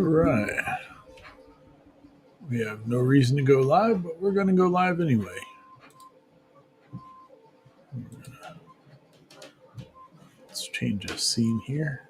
right. We have no reason to go live, but we're going to go live anyway. Let's change the scene here.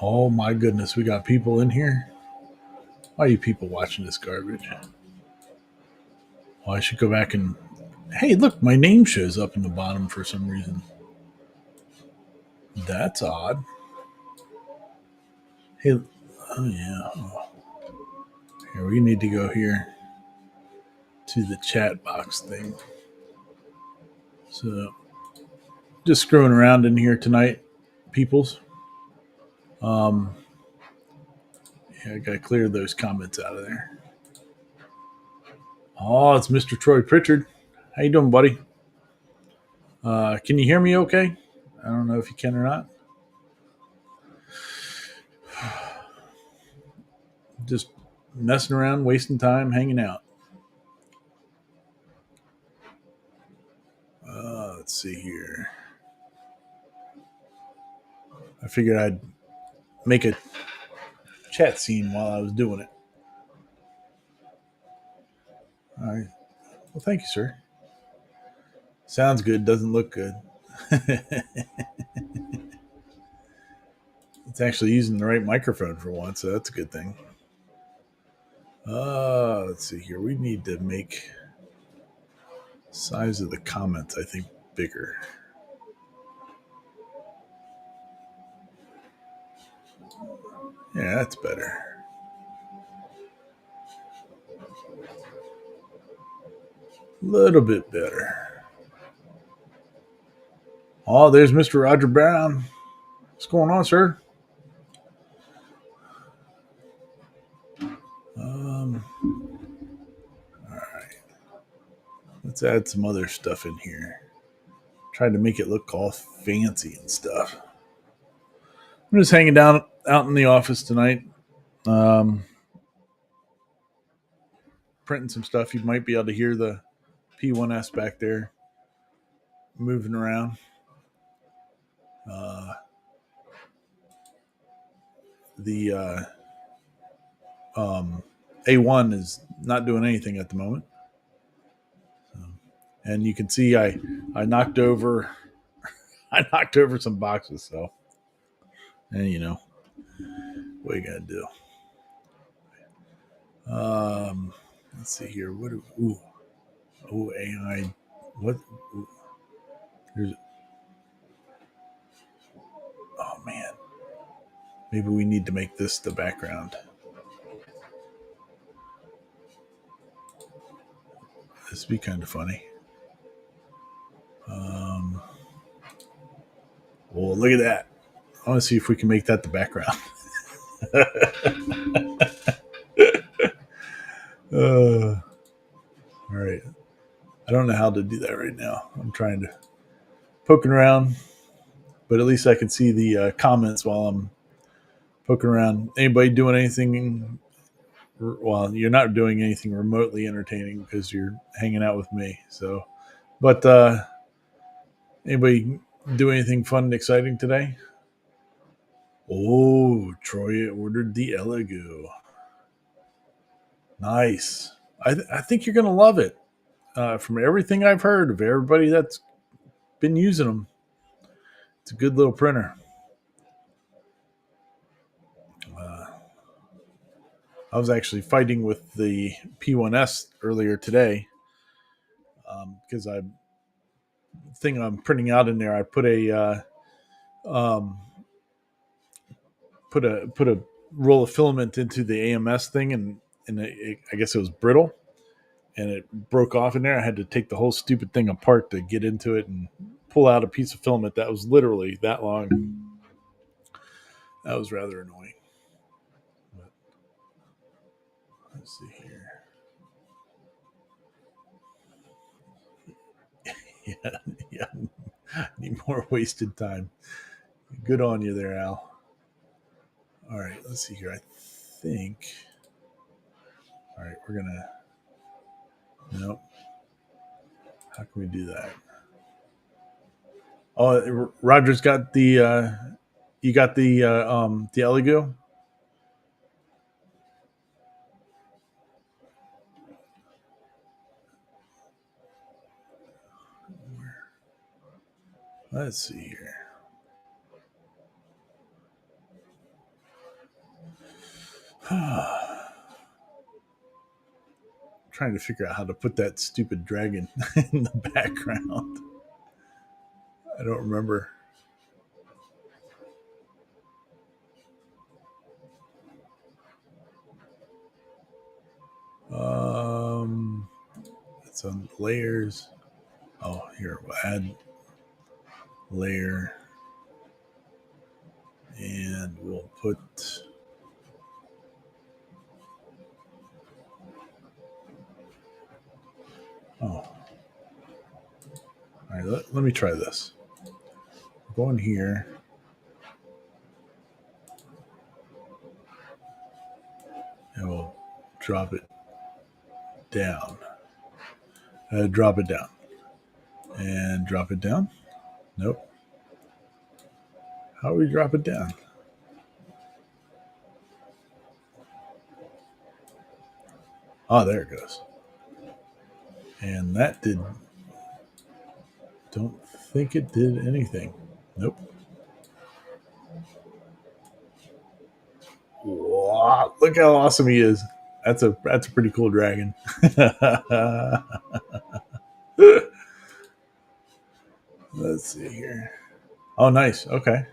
Oh my goodness, we got people in here. Why are you people watching this garbage? Well, I should go back and. Hey, look, my name shows up in the bottom for some reason. That's odd. Hey, oh yeah. Oh, here, we need to go here to the chat box thing. So, just screwing around in here tonight, peoples. Um, yeah, I gotta clear those comments out of there. Oh, it's Mr. Troy Pritchard. How you doing, buddy? Can you hear me okay? I don't know if you can or not. Just messing around, wasting time, hanging out. Let's see here. I figured I'd make a chat scene while I was doing it. All right. Well, thank you, sir. Sounds good. Doesn't look good. It's actually using the right microphone for once, so that's a good thing. Let's see here. We need to make size of the comments, I think, bigger. Yeah, that's better. A little bit better. Oh, there's Mr. Roger Brown. What's going on, sir? Um, all right. Let's add some other stuff in here. Tried to make it look all fancy and stuff. I'm just hanging down out in the office tonight. Um, Printing some stuff. You might be able to hear the P1S back there moving around. The A1 is not doing anything at the moment. And you can see I knocked over I knocked over some boxes, so and you know what you gotta do. Let's see here. What? AI. What? Ooh, there's. Oh man. Maybe we need to make this the background. This would be kind of funny. Um, well, look at that. I want to see if we can make that the background. All right. I don't know how to do that right now. I'm trying to poking around, but at least I can see the comments while I'm poking around. Anybody doing anything? Well, you're not doing anything remotely entertaining because you're hanging out with me. So, but anybody do anything fun and exciting today? Oh, Troy ordered the Elegoo. Nice. I think you're going to love it. From everything I've heard of everybody that's been using them, it's a good little printer. Uh, I was actually fighting with the P1S earlier today because I thing I'm printing out in there. I um, put a roll of filament into the AMS thing, and I guess it was brittle, and it broke off in there. I had to take the whole stupid thing apart to get into it and pull out a piece of filament that was literally that long. That was rather annoying. But let's see here. Yeah, yeah. Need more wasted time. Good on you there, Al. All right, let's see here. I think. All right, we're gonna. Nope. How can we do that? Oh, Roger's got the. You got the Elegoo. Let's see here. Trying to figure out how to put that stupid dragon in the background. I don't remember. Um, it's on layers. Oh, here we'll add layer, and we'll put. Oh, all right. Let me try this. Go in here, and we'll drop it down. Drop it down, and drop it down. Nope. How do we drop it down? Oh, there it goes. And that did. Don't think it did anything. Nope. Wow, look how awesome he is. That's a pretty cool dragon. Let's see here. Oh, nice. Okay.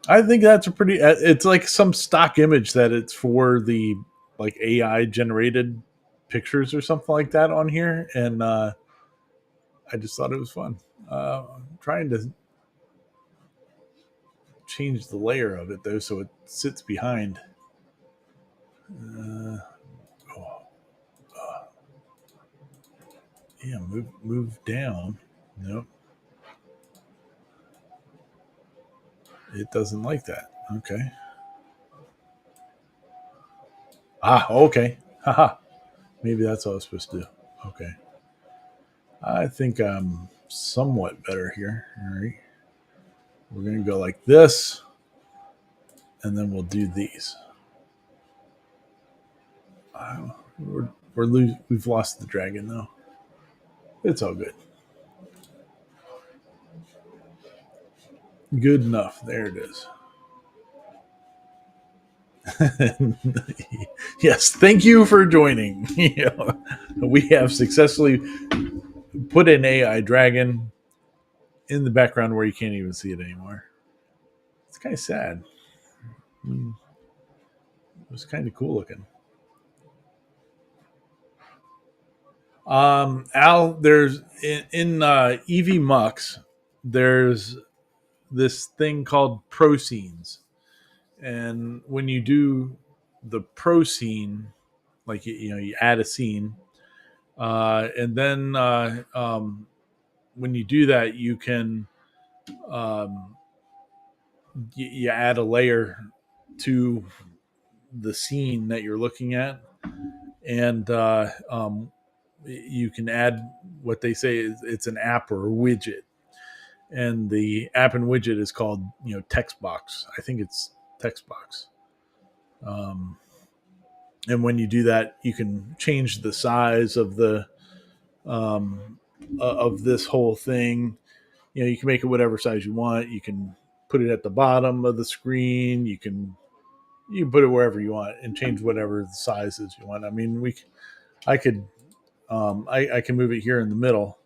I think that's a pretty. It's like some stock image that it's for the like AI generated pictures or something like that on here, and I just thought it was fun. I'm trying to change the layer of it though, so it sits behind. Uh, oh, yeah, move down. Nope, it doesn't like that. Okay. Ah, okay. Haha. Maybe that's what I was supposed to do. Okay. I think I'm somewhat better here. All right. We're going to go like this, and then we'll do these. We've lost the dragon, though. It's all good. Good enough. There it is. Yes, thank you for joining. We have successfully put an AI dragon in the background where you can't even see it anymore. It's kind of sad. I mean, it was kind of cool looking. Al, there's in EV Mux, there's this thing called proceeds, and when you do the proceed, like you add a scene, and then when you do that, you can um, you add a layer to the scene that you're looking at, and you can add what they say is it's an app or a widget, and the app and widget is called text box. I think it's text box. Um, and when you do that, you can change the size of the of this whole thing. You can make it whatever size you want. You can put it at the bottom of the screen. You can put it wherever you want and change whatever the sizes you want. I mean, I could I can move it here in the middle,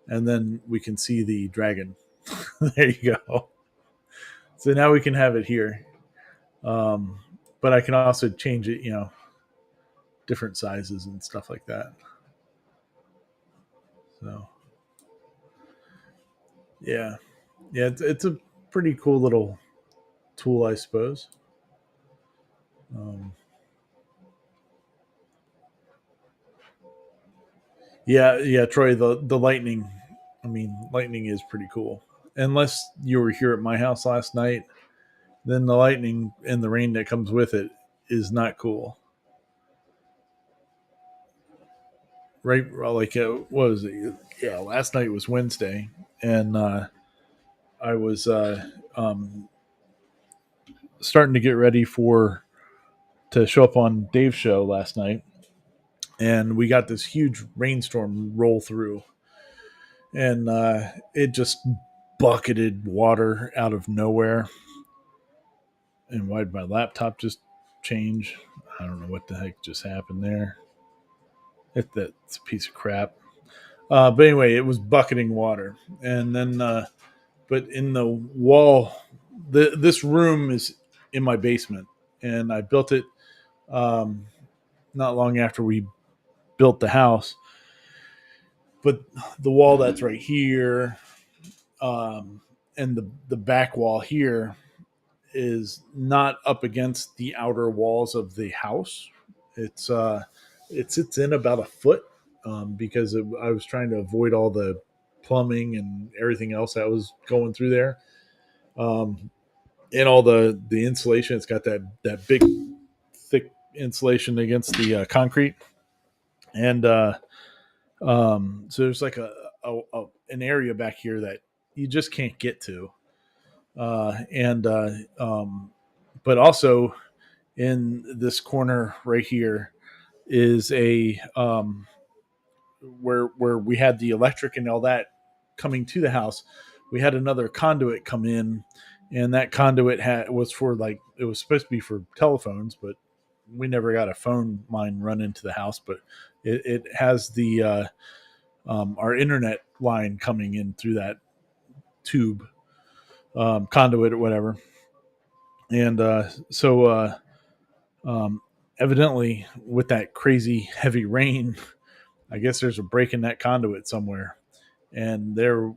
and then we can see the dragon. There you go. So now we can have it here. Um, but I can also change it, different sizes and stuff like that. So yeah, yeah, it's a pretty cool little tool, I suppose. Um, yeah, yeah, Troy, the lightning. I mean, lightning is pretty cool. Unless you were here at my house last night, then the lightning and the rain that comes with it is not cool. Right? Like, what was it? Yeah, last night was Wednesday, and I was starting to get ready for to show up on Dave's show last night, and we got this huge rainstorm roll through, and it just bucketed water out of nowhere. And why did my laptop just change? I don't know what the heck just happened there. That's a piece of crap. But anyway, it was bucketing water, and then but in the wall, this room is in my basement, and I built it um, not long after we built the house. But the wall that's right here, um, and the back wall here is not up against the outer walls of the house. It's it sits in about a foot because I was trying to avoid all the plumbing and everything else that was going through there. Um, and all the insulation, it's got that big thick insulation against the concrete, and so there's like an area back here that you just can't get to, and but also in this corner right here is a where we had the electric and all that coming to the house. We had another conduit come in, and that conduit was for like it was supposed to be for telephones, but we never got a phone line run into the house. But it has the our internet line coming in through that tube conduit or whatever, and um, evidently with that crazy heavy rain, I guess there's a break in that conduit somewhere, and there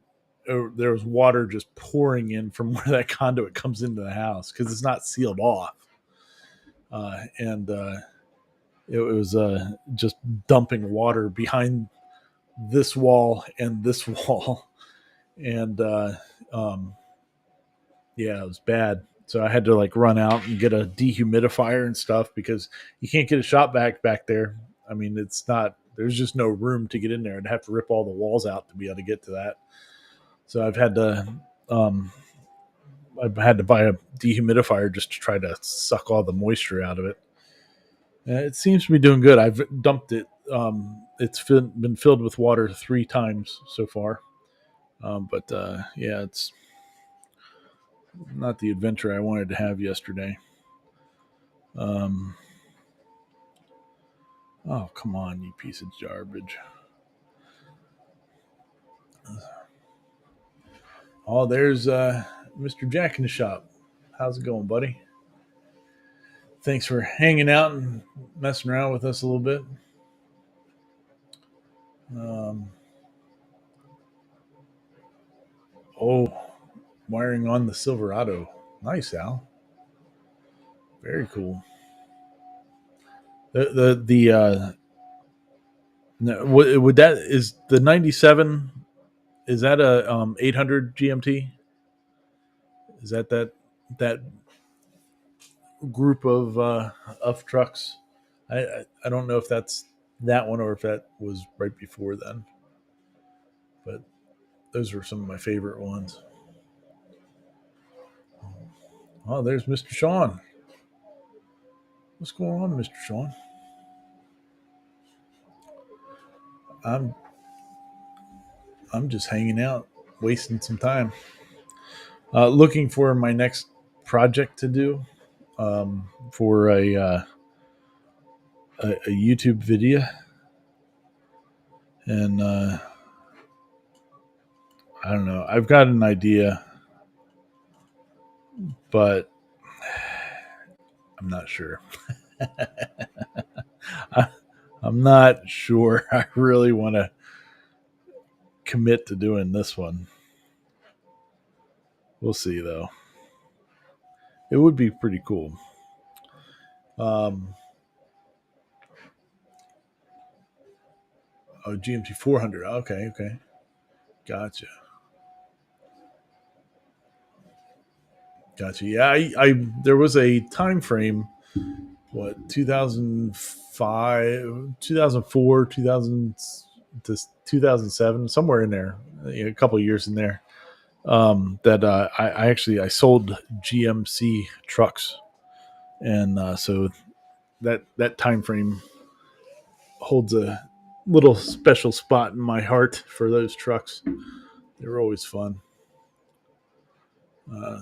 was water just pouring in from where that conduit comes into the house because it's not sealed off, and it was just dumping water behind this wall and this wall, and um, yeah, it was bad. So I had to like run out and get a dehumidifier and stuff because you can't get a shop back there. I mean, it's not. There's just no room to get in there. I'd have to rip all the walls out to be able to get to that. So um, I've had to buy a dehumidifier just to try to suck all the moisture out of it. It seems to be doing good. I've dumped it. It's been filled with water 3 times so far. But yeah, it's not the adventure I wanted to have yesterday. Um, oh, come on, you piece of garbage. Oh, there's Mr. Jack in the shop. How's it going, buddy? Thanks for hanging out and messing around with us a little bit. Um, oh, wiring on the Silverado. Nice, Al. Very cool. No, would that is the 97? Is that a 800 GMT? Is that group of trucks? I don't know if that's that one or if that was right before then, but those were some of my favorite ones. Oh, there's Mr. Sean. What's going on, Mr. Sean? I'm I'm just hanging out, wasting some time, looking for my next project to do for a YouTube video, and I don't know. I've got an idea, but I'm not sure. I, I'm not sure. I really want to commit to doing this one. We'll see, though. It would be pretty cool. Um, GMT 400. Okay, okay, gotcha, gotcha. Yeah, I there was a time frame. What 2005, 2004, 2000 to 2007, somewhere in there, a couple of years in there. That I actually I sold GMC trucks, and so that time frame holds a little special spot in my heart for those trucks. They were always fun. Uh,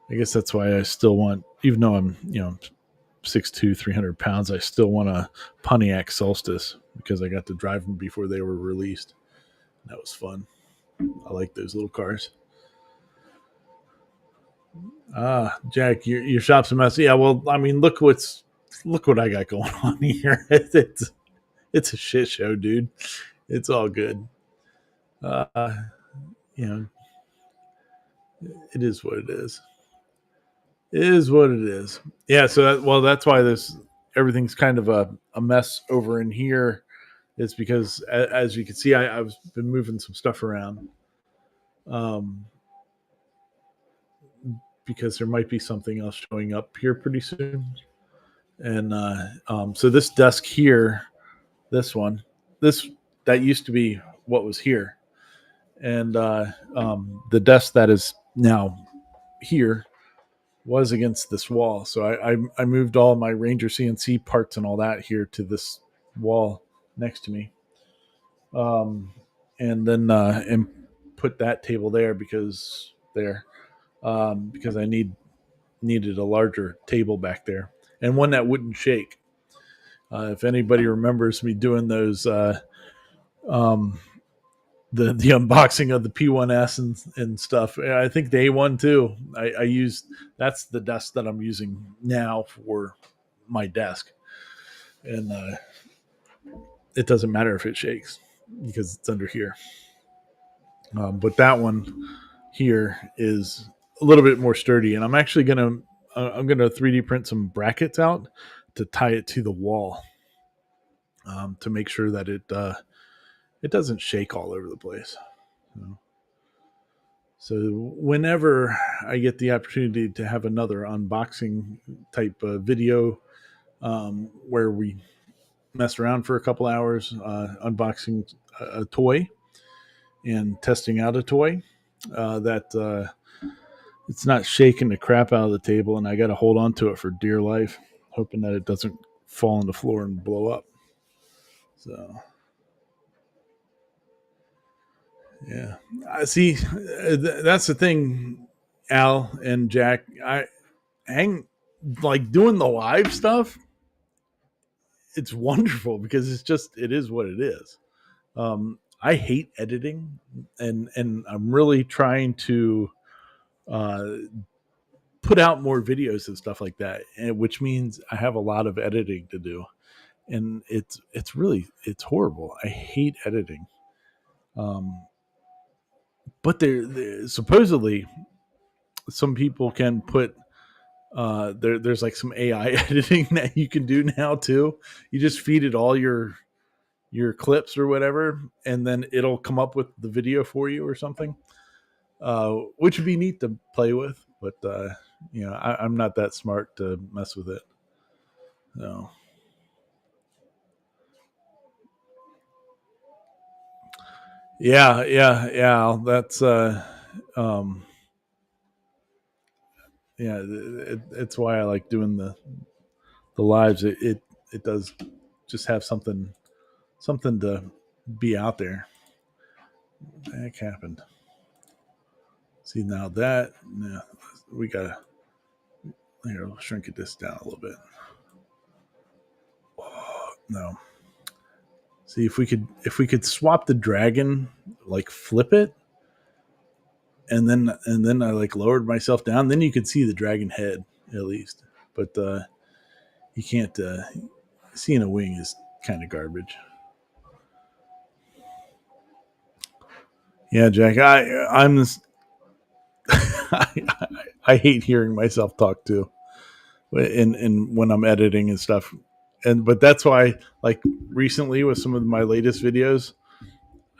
I guess that's why I still want, even though I'm 6'2", 300 pounds, I still want a Pontiac Solstice because I got to drive them before they were released. That was fun. I like those little cars. Jack, your shop's a mess. Yeah, well, I mean, look what I got going on here. It's a shit show, dude. It's all good. Uh, you know, it is what it is. It is what it is. Yeah. So well, that's why this everything's kind of a mess over in here. It's because as you can see, I've been moving some stuff around. Um, because there might be something else showing up here pretty soon. And so this desk here, this one, this that used to be what was here, and the desk that is now here was against this wall. So I moved all my Ranger CNC parts and all that here to this wall next to me, and then and put that table there because I needed a larger table back there and one that wouldn't shake. If anybody remembers me doing those, um, the unboxing of the P1S and stuff, I think the A1 too. I used that's the desk that I'm using now for my desk, and it doesn't matter if it shakes because it's under here. But that one here is a little bit more sturdy, and I'm gonna 3D print some brackets out to tie it to the wall to make sure that it doesn't shake all over the place. So, so whenever I get the opportunity to have another unboxing type video where we mess around for a couple hours, unboxing a toy and testing out a toy that it's not shaking the crap out of the table, and I got to hold on to it for dear life, hoping that it doesn't fall on the floor and blow up. So, yeah, I see. That's the thing, Al and Jack. I hang like doing the live stuff. It's wonderful because it is what it is. I hate editing, and I'm really trying to uh, put out more videos and stuff like that, which means I have a lot of editing to do, and it's horrible. I hate editing. Um, but there supposedly some people can put there's like some AI editing that you can do now too. You just feed it all your clips or whatever, and then it'll come up with the video for you or something, which would be neat to play with. But I'm not that smart to mess with it. So yeah. That's um, it's why I like doing the lives. It does just have something to be out there. What the heck happened? See now that we gotta here. I'll shrink this down a little bit. No. See if we could swap the dragon, like flip it, and then I like lowered myself down. Then you could see the dragon head at least, but you can't. Seeing a wing is kind of garbage. Yeah, Jack. I'm this. I hate hearing myself talk too, in when I'm editing and stuff, but that's why like recently with some of my latest videos,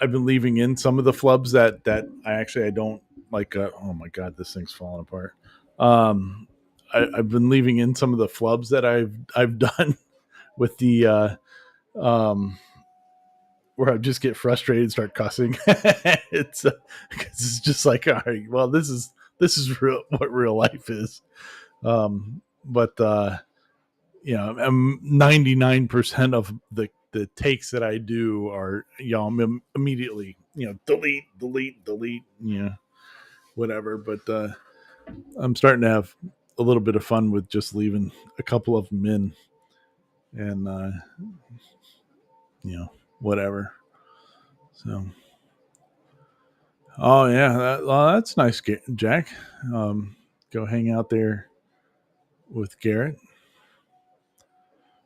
I've been leaving in some of the flubs that I don't like. Oh my god, this thing's falling apart. Um, I've been leaving in some of the flubs that I've done with the um, where I just get frustrated and start cussing. It's it's just like, all right, well, this is what real life is. But 99% of the takes that I do are I'm immediately delete, whatever. But I'm starting to have a little bit of fun with just leaving a couple of them in, and whatever. So, oh yeah, that's nice, Jack. Um, Go hang out there with Garrett.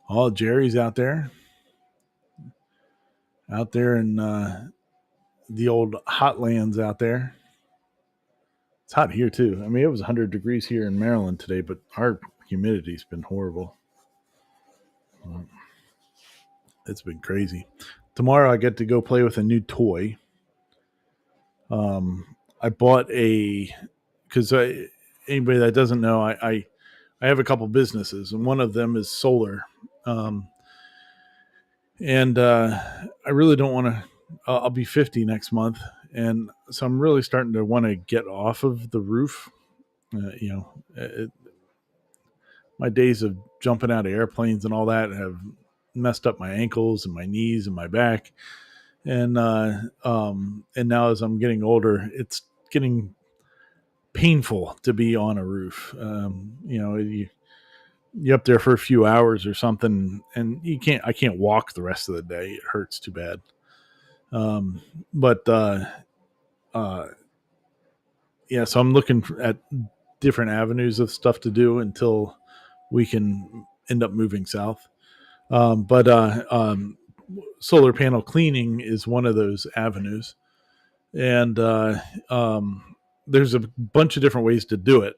Oh, Jerry's out there in the old hotlands out there. It's hot here too. I mean, it was 100 degrees here in Maryland today, but our humidity's been horrible. It's been crazy. Tomorrow I get to go play with a new toy. I bought a because anybody that doesn't know, I have a couple businesses, and one of them is solar. Um, and I really don't want to. I'll be 50 next month, and so I'm really starting to want to get off of the roof. My days of jumping out of airplanes and all that have messed up my ankles and my knees and my back, and now as I'm getting older, it's getting painful to be on a roof. You up there for a few hours or something, and I can't walk the rest of the day. It hurts too bad. But uh, yeah, so I'm looking at different avenues of stuff to do until we can end up moving south. But solar panel cleaning is one of those avenues, and there's a bunch of different ways to do it.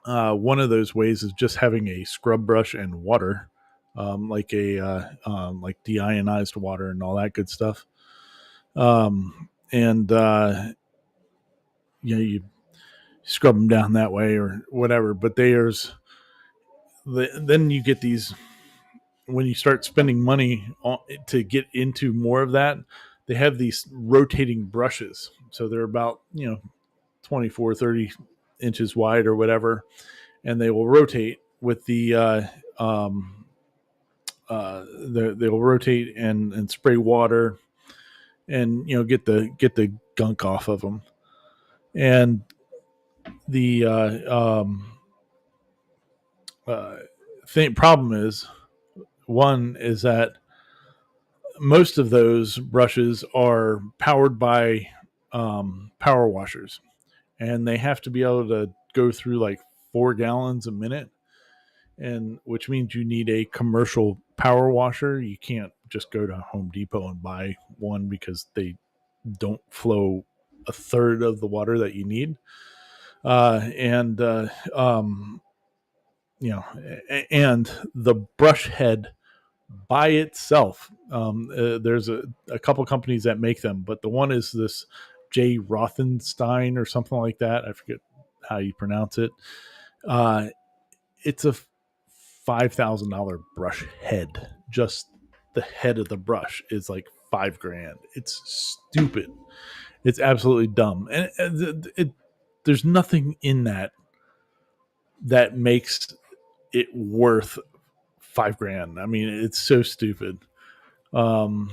One of those ways is just having a scrub brush and water, like deionized water and all that good stuff. And you scrub them down that way or whatever. But then you get these when you start spending money to get into more of that. They have these rotating brushes, so they're about 24, 30 inches wide or whatever, and they will rotate with they'll rotate and spray water and get the gunk off of them. And the uh, problem is one is that most of those brushes are powered by power washers, and they have to be able to go through like 4 gallons a minute, and which means you need a commercial power washer. You can't just go to Home Depot and buy one because they don't flow a third of the water that you need. And and the brush head by itself. There's a couple companies that make them, but the one is this J. Rothenstein or something like that. I forget how you pronounce it. Uh, it's a $5,000 brush head. Just the head of the brush is like $5,000. It's stupid. It's absolutely dumb, and there's nothing in that makes it worth $5,000. I mean, it's so stupid. Um,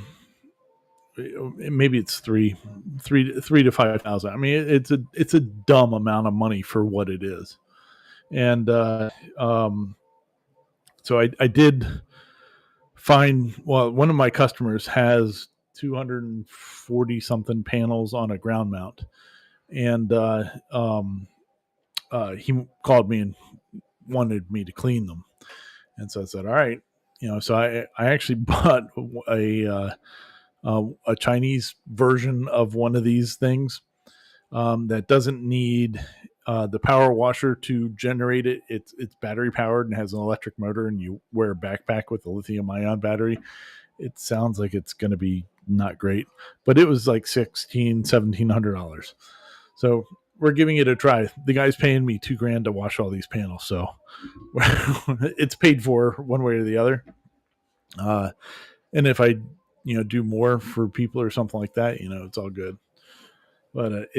Maybe it's three to 5,000. I mean, it's a dumb amount of money for what it is, and so I did find, well, one of my customers has 240 something panels on a ground mount, and he called me and wanted me to clean them, and so I said, all right, so I actually bought a Chinese version of one of these things that doesn't need the power washer to generate it. It's battery powered and has an electric motor, and you wear a backpack with a lithium ion battery. It sounds like it's going to be not great, but it was like $1,700. So we're giving it a try. The guy's paying me $2,000 to wash all these panels, so it's paid for one way or the other. And if I, do more for people or something like that, it's all good. But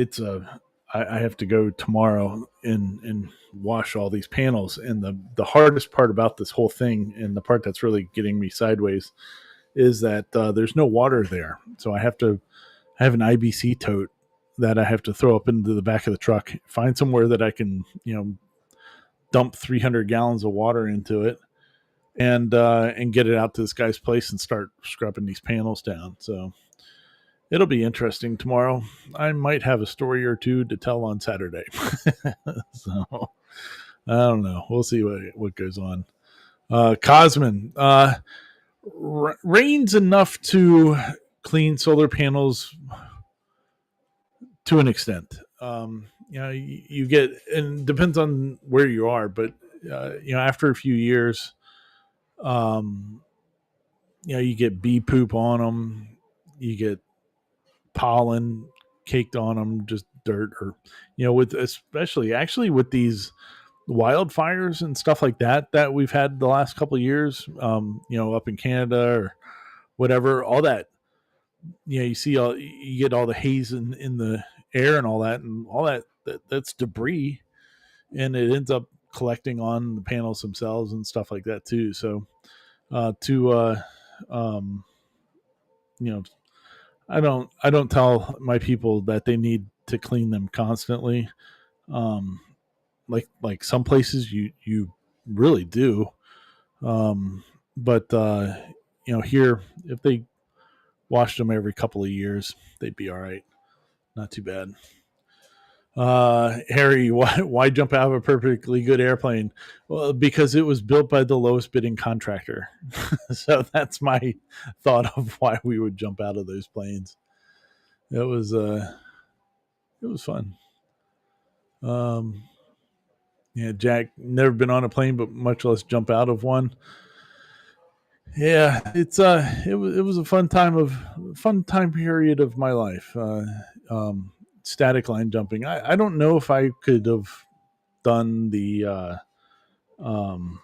I have to go tomorrow and wash all these panels. And the hardest part about this whole thing, and the part that's really getting me sideways, is that there's no water there. So I have an IBC tote that I have to throw up into the back of the truck, find somewhere that I can, dump 300 gallons of water into it, and get it out to this guy's place and start scrubbing these panels down. So it'll be interesting tomorrow. I might have a story or two to tell on Saturday. So I don't know. We'll see what goes on. Cosman, rain's enough to clean solar panels to an extent. You get, and depends on where you are, but after a few years, you get bee poop on them, you get pollen caked on them, just dirt, or with, especially actually with wildfires and stuff like that we've had the last couple of years, up in Canada or whatever, all that, you see you get all the haze in the air and all that's debris, and it ends up collecting on the panels themselves and stuff like that too. So um, I don't tell my people that they need to clean them constantly. Um, like some places you really do. But here, if they washed them every couple of years, they'd be all right. Not too bad. Harry, why jump out of a perfectly good airplane? Well, because it was built by the lowest bidding contractor. So that's my thought of why we would jump out of those planes. It was fun. Yeah, Jack, never been on a plane, but much less jump out of one. Yeah, it was a fun time period of my life. Static line jumping. I don't know if I could have done um,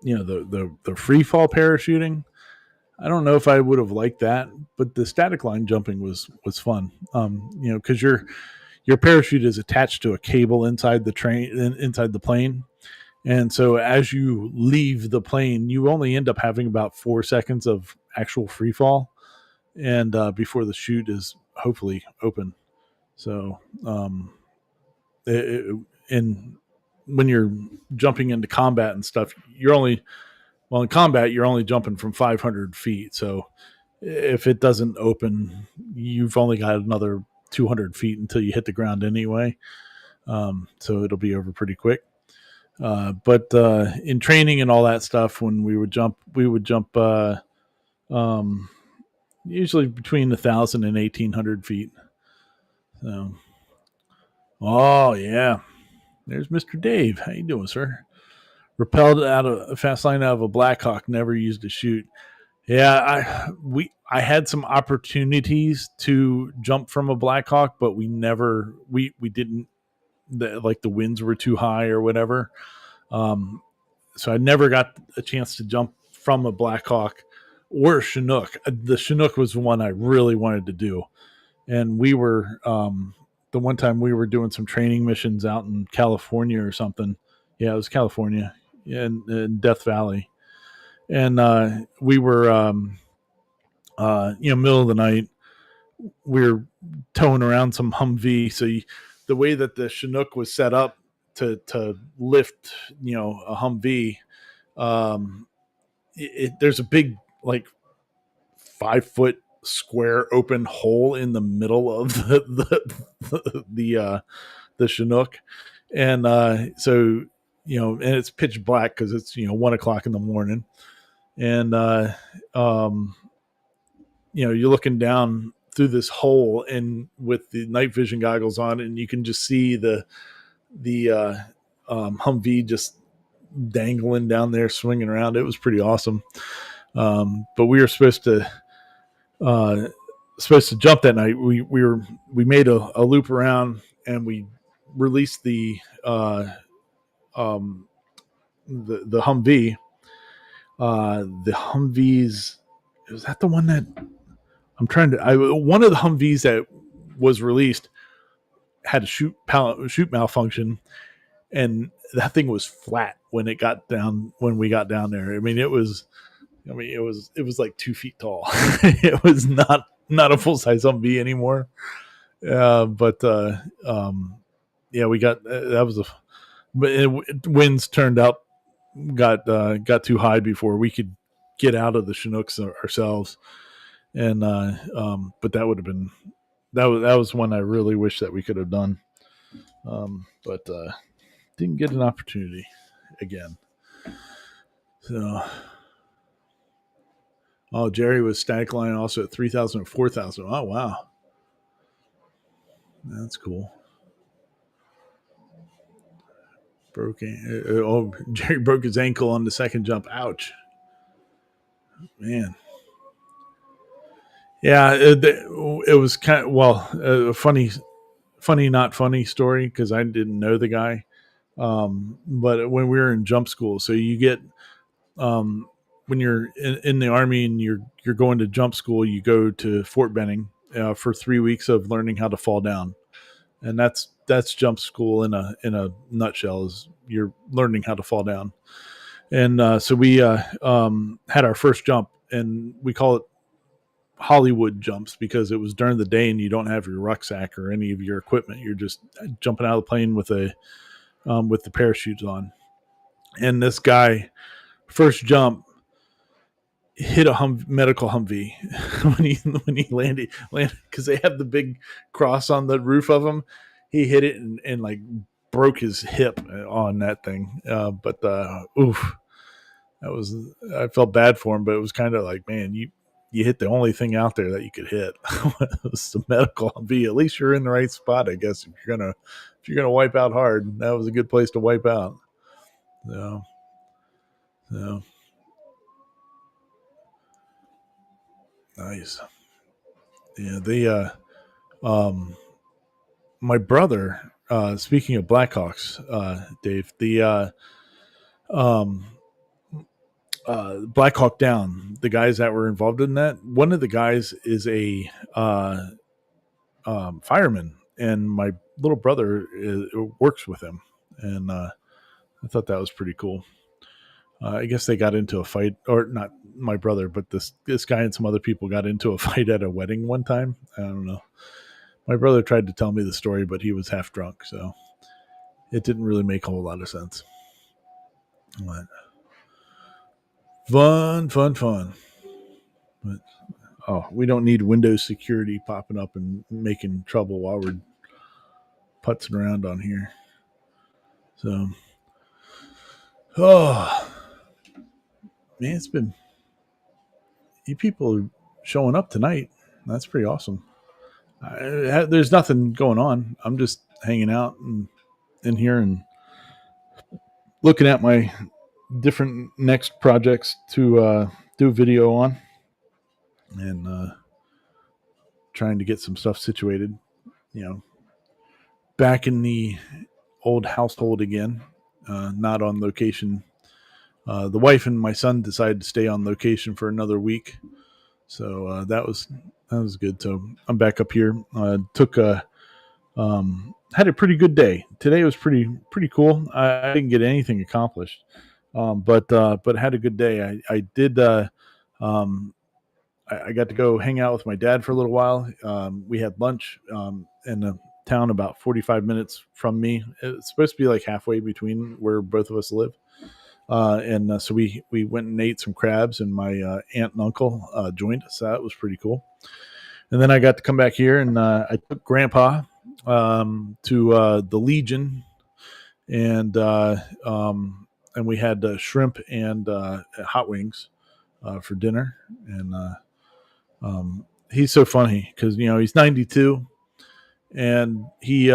the free fall parachuting. I don't know if I would have liked that, but the static line jumping was fun. Because your parachute is attached to a cable inside the plane, and so as you leave the plane, you only end up having about 4 seconds of actual free fall, and before the chute is hopefully open. So, and when you're jumping into combat and stuff, in combat you're only jumping from 500 feet. So if it doesn't open, you've only got another 200 feet until you hit the ground anyway. So it'll be over pretty quick. But in training and all that stuff, when we would jump usually between 1,000 and 1,800 feet. So, oh yeah, there's Mr. Dave. How you doing, sir? Repelled out of a fast line out of a Blackhawk. Never used a chute. Yeah, I had some opportunities to jump from a Blackhawk, but we didn't. Like the winds were too high or whatever. So I never got a chance to jump from a Blackhawk or a Chinook. The Chinook was the one I really wanted to do, and we were the one time we were doing some training missions out in California or something. Yeah, it was California in Death Valley, and we were middle of the night. We were towing around some Humvee. So the way that the Chinook was set up to lift, a Humvee, um, there's a big like 5 foot square open hole in the middle of the Chinook, and so and it's pitch black because it's 1 o'clock in the morning, and um, you're looking down through this hole and with the night vision goggles on, and you can just see the Humvee just dangling down there, swinging around. It was pretty awesome. But we were uh, supposed to jump that night. We made a loop around and we released um, the Humvee. The Humvees, was that the one that one of the Humvees that was released had a chute malfunction, and that thing was flat when we got down there. It was like 2 feet tall. It was not a full size Humvee anymore. But yeah, we got that was but winds turned out got too high before we could get out of the Chinooks ourselves, and but that would have been that was one I really wish that we could have done, but didn't get an opportunity again. So, Jerry was static line also at 3,000 or 4,000. Oh wow, that's cool. Jerry broke his ankle on the second jump. Ouch, man. Yeah, it was kind of a funny not funny story because I didn't know the guy. But when we were in jump school, so you get um, when you're in the army and you're going to jump school, you go to Fort Benning for 3 weeks of learning how to fall down, and that's jump school in a nutshell. Is you're learning how to fall down, and so we had our first jump, and we call it Hollywood jumps because it was during the day and you don't have your rucksack or any of your equipment. You're just jumping out of the plane with the parachutes on. And this guy, first jump, hit a medical Humvee when he landed because they have the big cross on the roof of them. He hit it and like broke his hip on that thing. But oof, I felt bad for him, but it was kind of like, man, you hit the only thing out there that you could hit. It was the medical Humvee. At least you're in the right spot, I guess. If you're gonna wipe out hard, that was a good place to wipe out. So, so nice. Yeah, um, my brother. Speaking of Blackhawks, Dave, um, Black Hawk Down, the guys that were involved in that, one of the guys is a fireman, and my little brother works with him, and I thought that was pretty cool. I guess they got into a fight, or not my brother, but this guy and some other people got into a fight at a wedding one time. I don't know. My brother tried to tell me the story, but he was half drunk, so it didn't really make a whole lot of sense. But fun. But we don't need Windows security popping up and making trouble while we're putzing around on here. So, oh man, it's been you people showing up tonight. That's pretty awesome. There's nothing going on. I'm just hanging out and in here and looking at my different next projects to do video on, and trying to get some stuff situated. You know, back in the old household again, not on location. The wife and my son decided to stay on location for another week, so that was good. So I'm back up here. Took a had a pretty good day. Today was pretty cool. I didn't get anything accomplished, but had a good day. I did. Um, I got to go hang out with my dad for a little while. We had lunch in a town about 45 minutes from me. It's supposed to be like halfway between where both of us live. And so we went and ate some crabs, and my aunt and uncle joined us. That was pretty cool. And then I got to come back here, and I took Grandpa to the Legion, and we had shrimp and hot wings for dinner. And he's so funny because he's 92, and he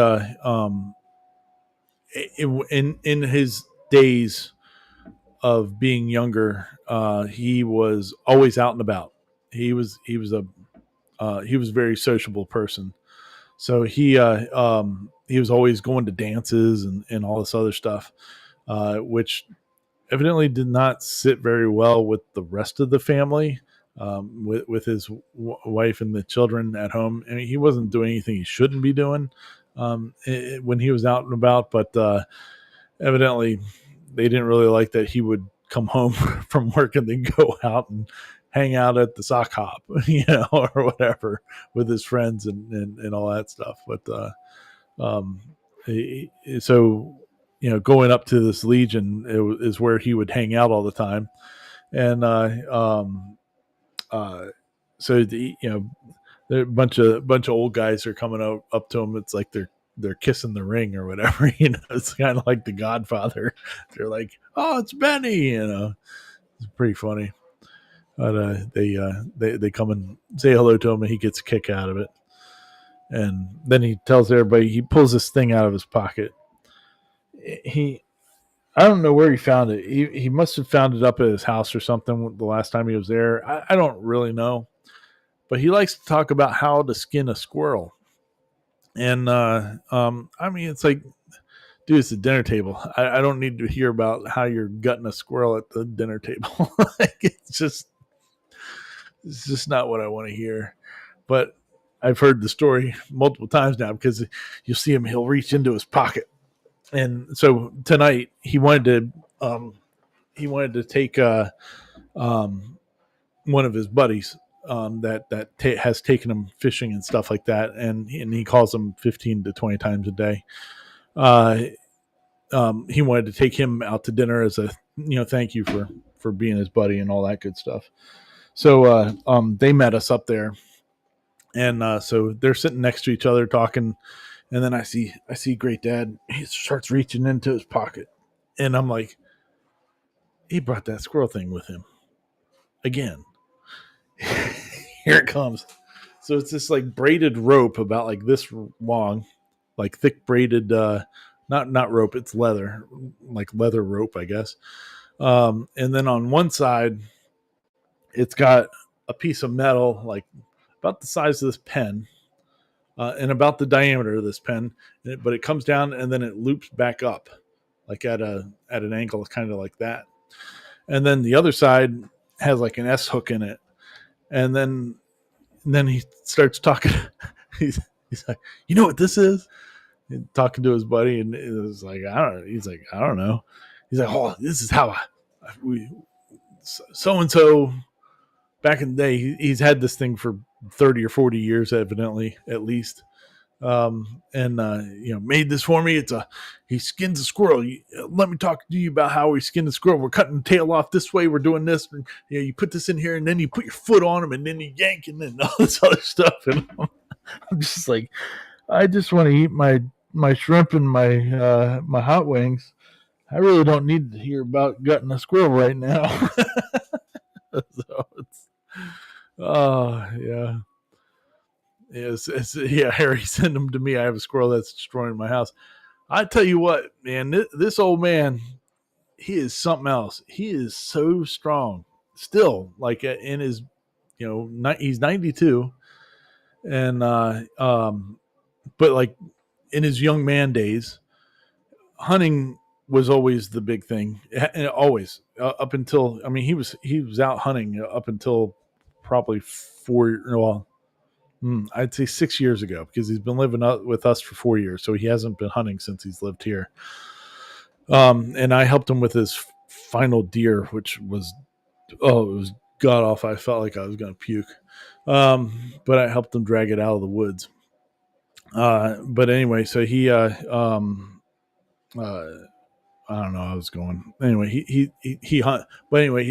in his days of being younger, he was always out and about. He was a very sociable person. So he was always going to dances and all this other stuff, which evidently did not sit very well with the rest of the family, with his wife and the children at home. I mean, he wasn't doing anything he shouldn't be doing when he was out and about, but evidently they didn't really like that he would come home from work and then go out and hang out at the sock hop, or whatever with his friends and all that stuff. But um, so going up to this Legion is where he would hang out all the time, and uh, so there a bunch of old guys are coming up to him. It's like they're kissing the ring or whatever. It's kind of like The Godfather. They're like, "Oh, it's Benny," It's pretty funny. But they come and say hello to him, and he gets a kick out of it. And then he tells everybody, he pulls this thing out of his pocket. He I don't know where he found it. He must have found it up at his house or something the last time he was there. I don't really know, but he likes to talk about how to skin a squirrel. And I mean, it's like, dude, it's a dinner table. I don't need to hear about how you're gutting a squirrel at the dinner table. Like, it's just not what I want to hear. But I've heard the story multiple times now, because you'll see him, he'll reach into his pocket. And so tonight he wanted to take one of his buddies that has taken him fishing and stuff like that, and he calls him 15 to 20 times a day. Uh, he wanted to take him out to dinner as a thank you for being his buddy and all that good stuff. So they met us up there, and so they're sitting next to each other talking, and then I see Great Dad. He starts reaching into his pocket, and I'm like, he brought that squirrel thing with him again. Here it comes. So it's this like braided rope about like this long, like thick braided, not rope, it's leather, like leather rope, I guess. And then on one side, it's got a piece of metal like about the size of this pen, and about the diameter of this pen, but it comes down and then it loops back up, like at an angle, kind of like that. And then the other side has like an S hook in it, and then he starts talking. he's like, you know what this is? And talking to his buddy, and it was like, I don't know. He's like, I don't know. He's like, oh, this is how we so and so back in the day. He's had this thing for 30 or 40 years, evidently, at least. And made this for me. He skins a squirrel. Let me talk to you about how we skin the squirrel. We're cutting the tail off this way. We're doing this. And, you put this in here, and then you put your foot on him, and then you yank, and then all this other stuff. And I'm just like, I just want to eat my shrimp and my hot wings. I really don't need to hear about gutting a squirrel right now. So oh yeah. Yeah, Harry, send them to me. I have a squirrel that's destroying my house. I tell you what, man, this old man, he is something else. He is so strong still, like in his, he's 92, and but like in his young man days, hunting was always the big thing. And always up until, I mean, he was out hunting up until probably I'd say 6 years ago, because he's been living with us for 4 years, so he hasn't been hunting since he's lived here. And I helped him with his final deer, which was, it was god awful. I felt like I was going to puke. But I helped him drag it out of the woods. But anyway, so he, I don't know how I was going. Anyway, he hunt. But anyway,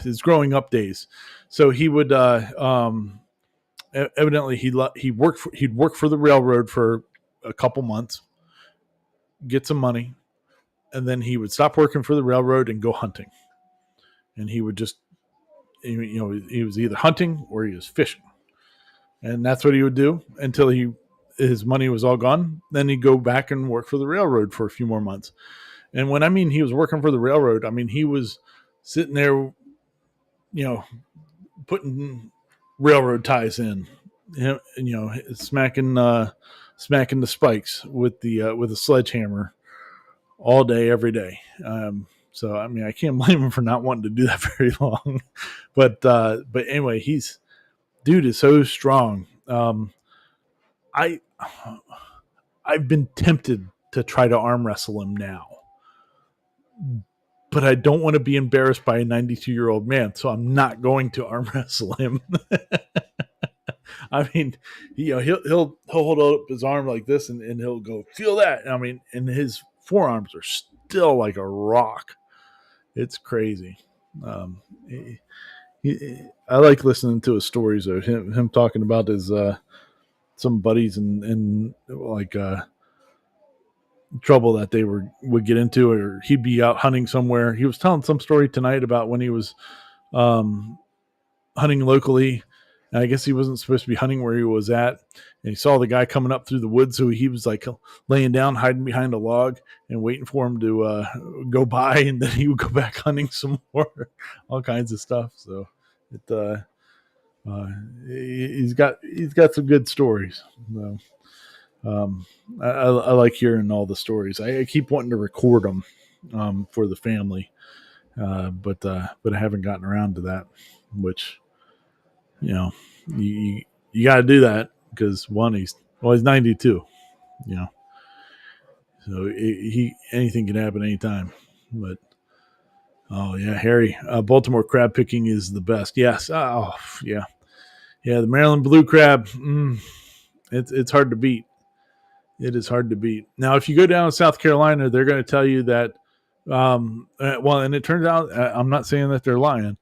his growing up days. So he would, evidently he'd work for the railroad for a couple months, get some money, and then he would stop working for the railroad and go hunting. And he would just, he was either hunting or he was fishing, and that's what he would do until his money was all gone. Then he'd go back and work for the railroad for a few more months. And when I mean he was working for the railroad, I mean he was sitting there, putting railroad ties in, smacking the spikes with a sledgehammer all day, every day. So I mean, I can't blame him for not wanting to do that very long. But anyway, dude is so strong. I've been tempted to try to arm wrestle him now, but I don't want to be embarrassed by a 92-year-old man, so I'm not going to arm wrestle him. I mean, he'll hold up his arm like this, and he'll go, feel that. I mean, and his forearms are still like a rock. It's crazy. I like listening to his stories of him talking about his some buddies and like trouble that they would get into, or he'd be out hunting somewhere. He was telling some story tonight about when he was hunting locally, and I guess he wasn't supposed to be hunting where he was at, and he saw the guy coming up through the woods, so he was like laying down, hiding behind a log and waiting for him to go by, and then he would go back hunting some more. All kinds of stuff. So he's got some good stories. So, I like hearing all the stories. I keep wanting to record them for the family, but I haven't gotten around to that. Which, you got to do that, because one, he's 92, so anything can happen anytime. But oh yeah, Harry, Baltimore crab picking is the best. Yes, oh yeah, the Maryland blue crab. It's hard to beat. It is hard to beat. Now, if you go down to South Carolina, they're going to tell you that. And it turns out, I'm not saying that they're lying,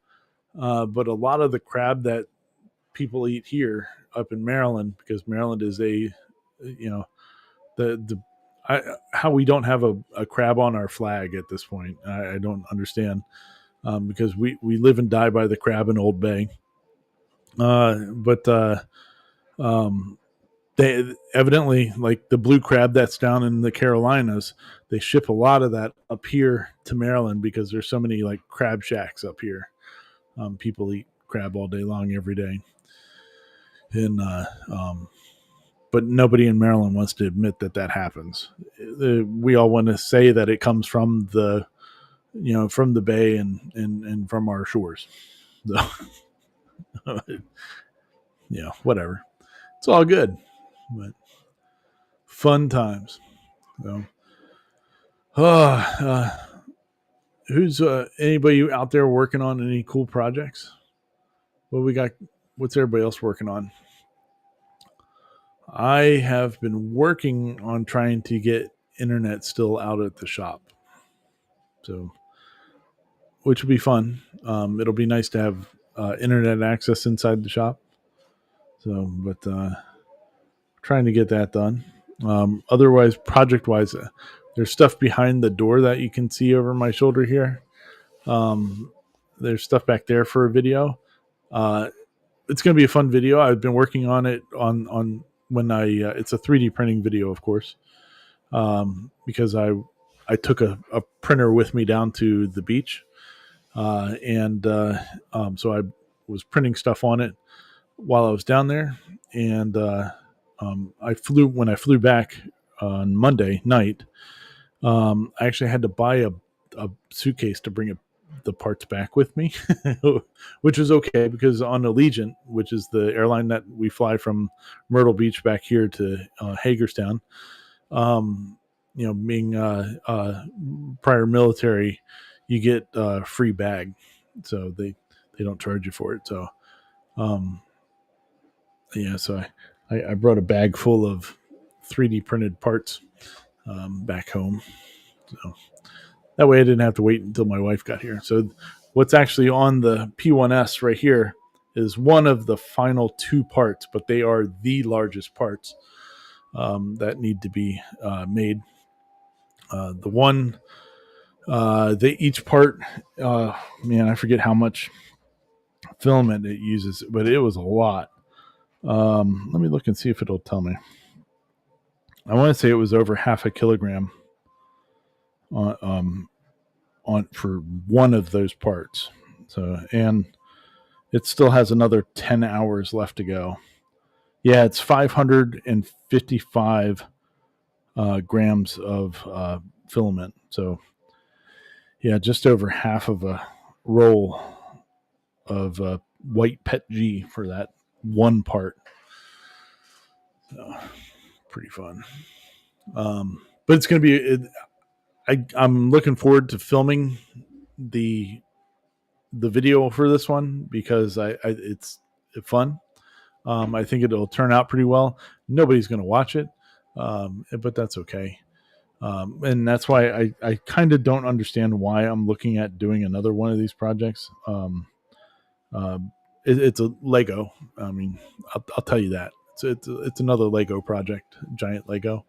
but a lot of the crab that people eat here up in Maryland, because Maryland is how we don't have a crab on our flag at this point. I don't understand, because we live and die by the crab in Old Bay. But they evidently, like the blue crab that's down in the Carolinas, they ship a lot of that up here to Maryland because there's so many like crab shacks up here. People eat crab all day long, every day. And, but nobody in Maryland wants to admit that happens. We all want to say that it comes from from the bay and from our shores. So, whatever. It's all good, but fun times. So, who's anybody out there working on any cool projects? What's everybody else working on? I have been working on trying to get internet still out at the shop. So, which would be fun. It'll be nice to have internet access inside the shop. So, but trying to get that done. Otherwise, project-wise, there's stuff behind the door that you can see over my shoulder here. There's stuff back there for a video. It's going to be a fun video. I've been working on it on when it's a 3D printing video, of course, because I I took a printer with me down to the beach, so I was printing stuff on it while I was down there, and when I flew back on Monday night. I actually had to buy a suitcase to bring the parts back with me, which was okay because on Allegiant, which is the airline that we fly from Myrtle Beach back here to Hagerstown, being prior military, you get a free bag, so they don't charge you for it. So, um, so I brought a bag full of 3D printed parts back home. So that way I didn't have to wait until my wife got here. So what's actually on the P1S right here is one of the final two parts, but they are the largest parts that need to be made. The one, each part, I forget how much filament it uses, but it was a lot. Let me look and see if it'll tell me. I want to say it was over half a kilogram on for one of those parts. So, and it still has another 10 hours left to go. Yeah, it's 555 grams of filament. So, yeah, just over half of a roll of white PET G for that one part. So, pretty fun. But it's going to be. I'm looking forward to filming the video for this one because it's fun. I think it'll turn out pretty well. Nobody's going to watch it, but that's okay. And that's why I kind of don't understand why I'm looking at doing another one of these projects. It's a Lego. I mean, I'll tell you that. It's another Lego project, giant Lego.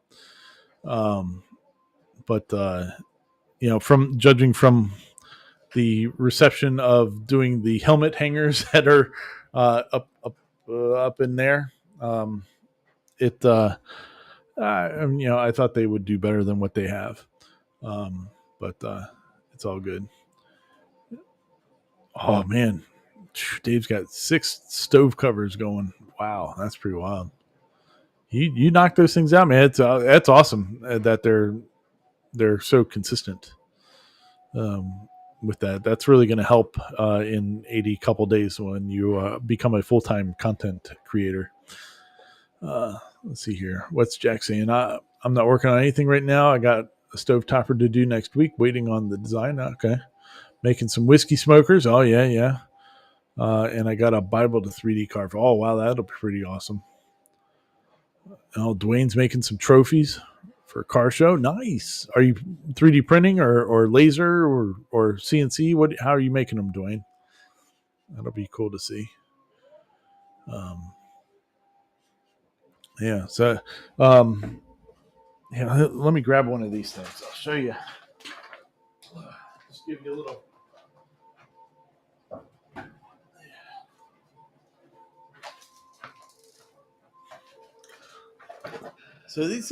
But from judging from the reception of doing the helmet hangers that are up in there, I thought they would do better than what they have, but it's all good. Oh man, Dave's got 6 stove covers going. Wow, that's pretty wild. You knock those things out, man. That's awesome that they're so consistent. With that, that's really going to help in 80 couple days when you become a full-time content creator. Let's see here. What's Jack saying? I'm not working on anything right now. I got a stove topper to do next week, waiting on the design. Okay. Making some whiskey smokers. Oh, yeah. And I got a Bible to 3D carve. Oh, wow. That'll be pretty awesome. Oh, Dwayne's making some trophies for a car show. Nice. Are you 3D printing or laser or CNC? How are you making them, Dwayne? That'll be cool to see. Yeah. So, let me grab one of these things. I'll show you. Just give you a little. So these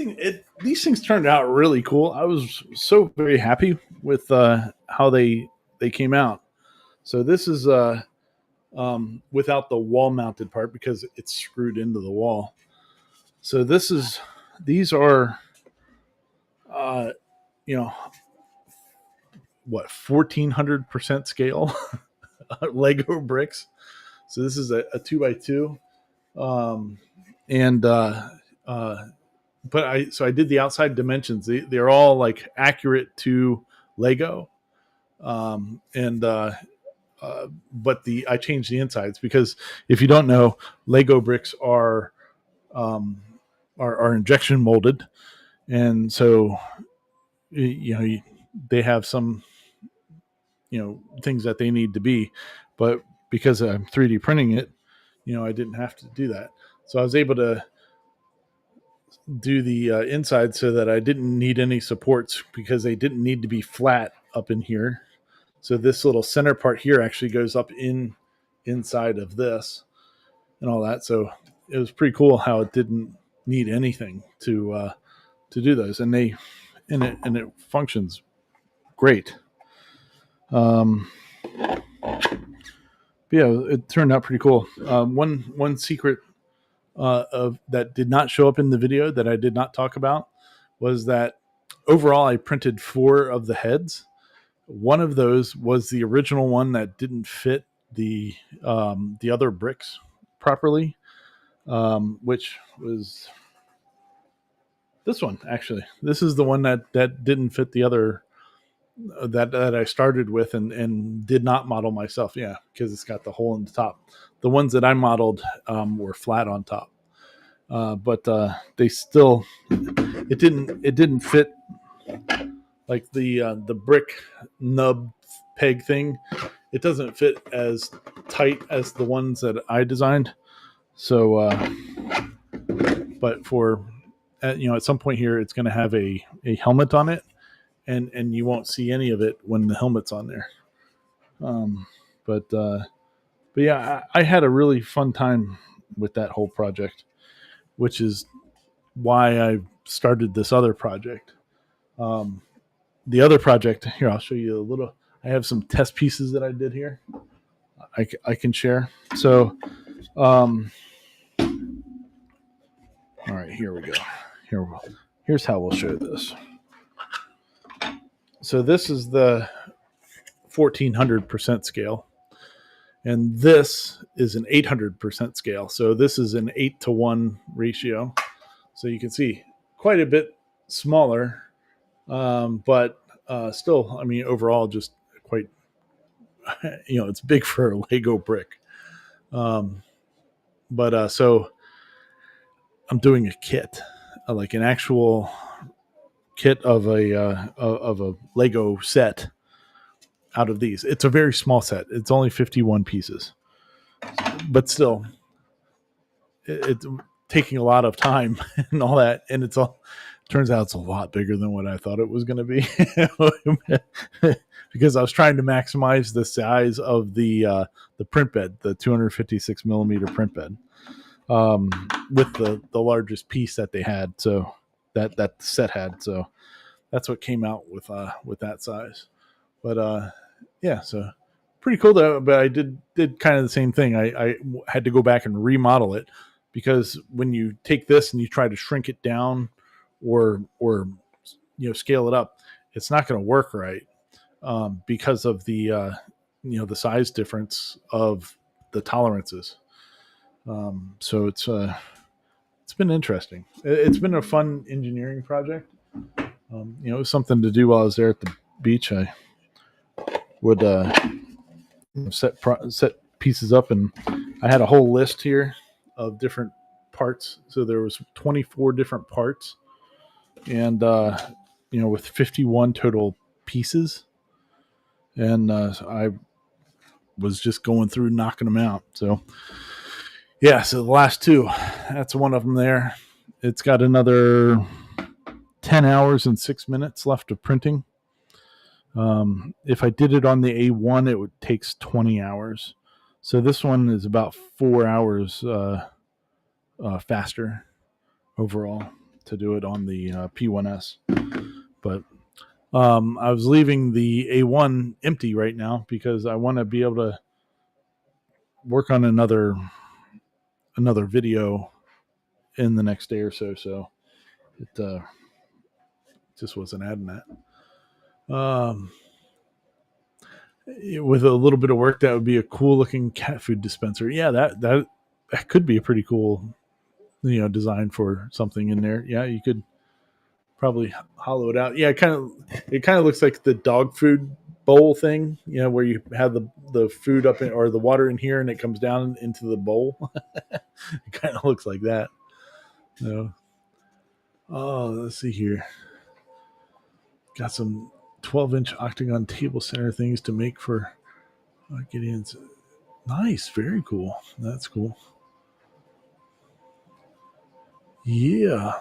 things turned out really cool. I was so very happy with how they came out. So this is without the wall mounted part because it's screwed into the wall. So these are what 1400% scale Lego bricks. So this is a 2x2, and but I did the outside dimensions. They're all like accurate to Lego, and but I changed the insides because if you don't know, Lego bricks are injection molded, and so they have some things that they need to be, but because I'm 3D printing it, I didn't have to do that. So I was able to do the inside so that I didn't need any supports because they didn't need to be flat up in here. So this little center part here actually goes up inside of this and all that. So it was pretty cool how it didn't need anything to do those. And and it functions great. Um, yeah, it turned out pretty cool. One secret of that did not show up in the video that I did not talk about was that overall I printed 4 of the heads. One of those was the original one that didn't fit the other bricks properly, which was this one. Actually, this is the one that didn't fit the other that I started with and did not model myself. Yeah, because it's got the hole in the top. The ones that I modeled were flat on top, but they still it didn't fit like the brick nub peg thing. It doesn't fit as tight as the ones that I designed. So, but for at some point here, it's going to have a helmet on it, and you won't see any of it when the helmet's on there. Um, but yeah, I had a really fun time with that whole project, which is why I started this other project. Um, the other project here, I'll show you a little. I have some test pieces that I did here. I can share. So, all right, here we go. Here's how we'll show this. So this is the 1400% scale, and this is an 800% scale. So this is an 8-to-1 ratio. So you can see quite a bit smaller, but still, I mean, overall, just quite, it's big for a Lego brick. But so I'm doing a kit, like an actual kit of a Lego set out of these. It's a very small set. It's only 51 pieces, but still, it's taking a lot of time and all that. And turns out it's a lot bigger than what I thought it was going to be because I was trying to maximize the size of the print bed, the 256 millimeter print bed, with the largest piece that they had. So that the set had. So that's what came out with that size. But yeah, so pretty cool though. But I did kind of the same thing. I had to go back and remodel it because when you take this and you try to shrink it down or scale it up, it's not going to work right because of the the size difference of the tolerances. So it's been interesting. It's been a fun engineering project. It was something to do while I was there at the beach. I would set pieces up, and I had a whole list here of different parts. So there was 24 different parts, and with 51 total pieces, and I was just going through knocking them out. So yeah, so the last 2, that's one of them there. It's got another 10 hours and 6 minutes left of printing. If I did it on the A1, it would takes 20 hours. So this one is about 4 hours faster overall to do it on the P1S. But I was leaving the A1 empty right now because I want to be able to work on another video in the next day or so. So it just wasn't adding that. With a little bit of work, that would be a cool looking cat food dispenser. Yeah, that could be a pretty cool, design for something in there. Yeah, you could probably hollow it out. Yeah, it kind of looks like the dog food bowl thing, where you have the food up in, or the water in here and it comes down into the bowl. It kind of looks like that. Oh, let's see here. Got some 12-inch octagon table center things to make for Gideon's. Nice, very cool. That's cool. Yeah.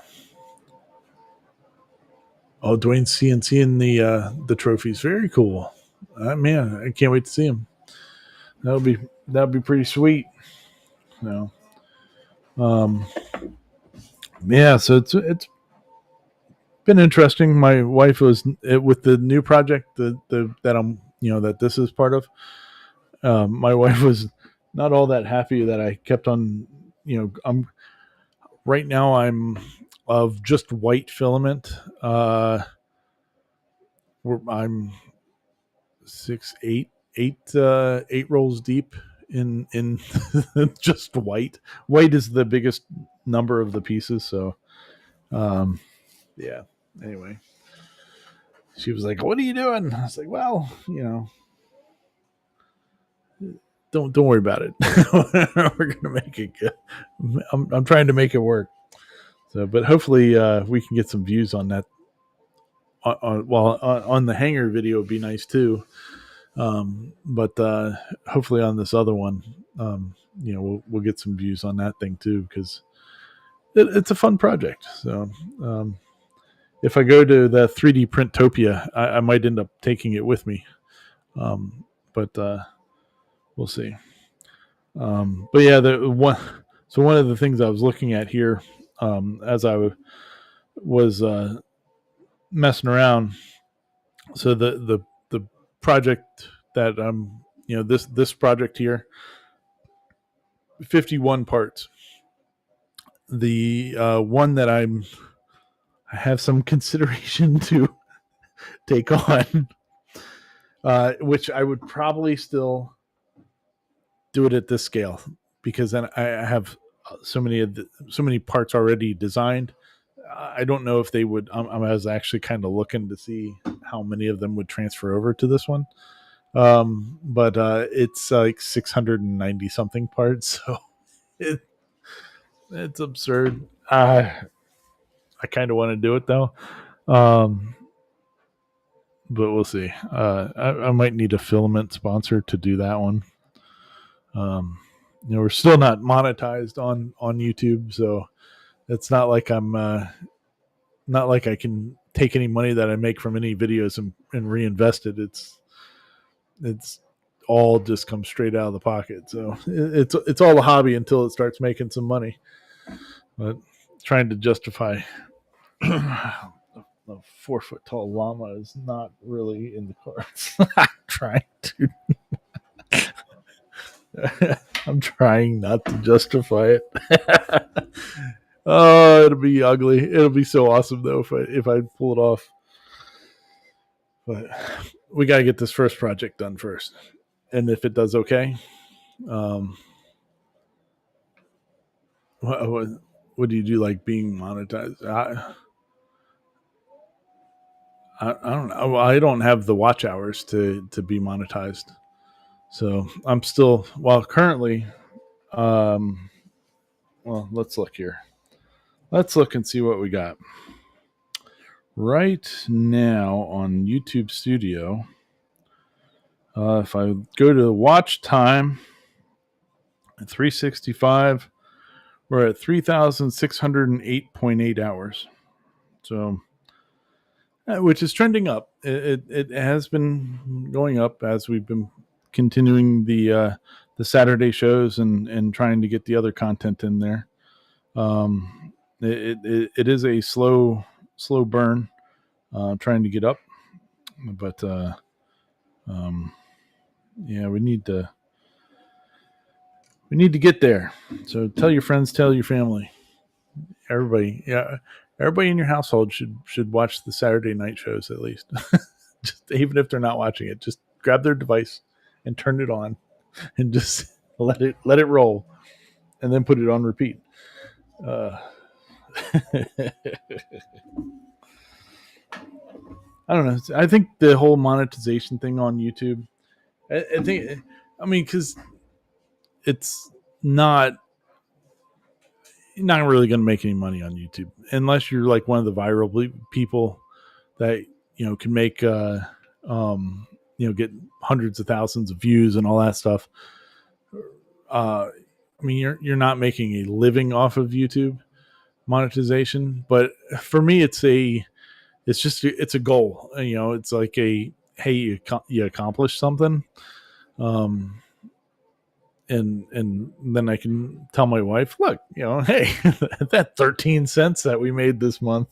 Oh, Dwayne's CNC in the trophies. Very cool. Man, I can't wait to see him. That'll be pretty sweet. Yeah. So it's been interesting. My wife was with the new project that I'm, that this is part of. My wife was not all that happy that I kept on, I'm right now I'm of just white filament. I'm eight rolls deep in just white. White is the biggest number of the pieces, so um, yeah. Anyway, she was like, "What are you doing?" I was like, "Well, don't worry about it. We're gonna make it good. I'm trying to make it work." So, but hopefully, we can get some views on that. On the hanger video would be nice too. But hopefully on this other one, we'll get some views on that thing too, because it's a fun project. So if I go to the 3D Printopia, I might end up taking it with me. But we'll see. But yeah, one of the things I was looking at here, as I was messing around. So the project that I'm, this project here, 51 parts. The one that I have some consideration to take on, which I would probably still do it at this scale, because then I have so many parts already designed. I don't know if they would. I was actually kind of looking to see how many of them would transfer over to this one. But it's like 690 something parts, so it's absurd. I kind of want to do it though, um, but we'll see. I might need a filament sponsor to do that one. We're still not monetized on YouTube, so it's not like I'm not like I can take any money that I make from any videos and reinvest it. It's all just comes straight out of the pocket. So it's all a hobby until it starts making some money. But trying to justify a 4 foot tall llama is not really in the cards. I'm trying to. I'm trying not to justify it. Oh, it'll be ugly. It'll be so awesome though if I pull it off. But we got to get this first project done first, and if it does okay, um, what do you do, like being monetized? I don't know. I don't have the watch hours to be monetized, so I'm still currently. Um, well, let's look here. Let's look and see what we got right now on YouTube Studio. If I go to the watch time at 365, we're at 3,608.8 hours. So, which is trending up. It has been going up as we've been continuing the Saturday shows and trying to get the other content in there. It is a slow burn, trying to get up, but yeah, we need to get there. So tell your friends, tell your family, everybody. Yeah, everybody in your household should watch the Saturday night shows at least. Just even if they're not watching it, just grab their device and turn it on, and just let it roll, and then put it on repeat. I don't know. I think the whole monetization thing on YouTube, I think, I mean, because it's not really going to make any money on YouTube unless you're like one of the viral people that can make get hundreds of thousands of views and all that stuff. I mean, you're not making a living off of YouTube monetization, but for me, it's a goal. It's like hey, you accomplished something. and then I can tell my wife, look, hey, that 13 cents that we made this month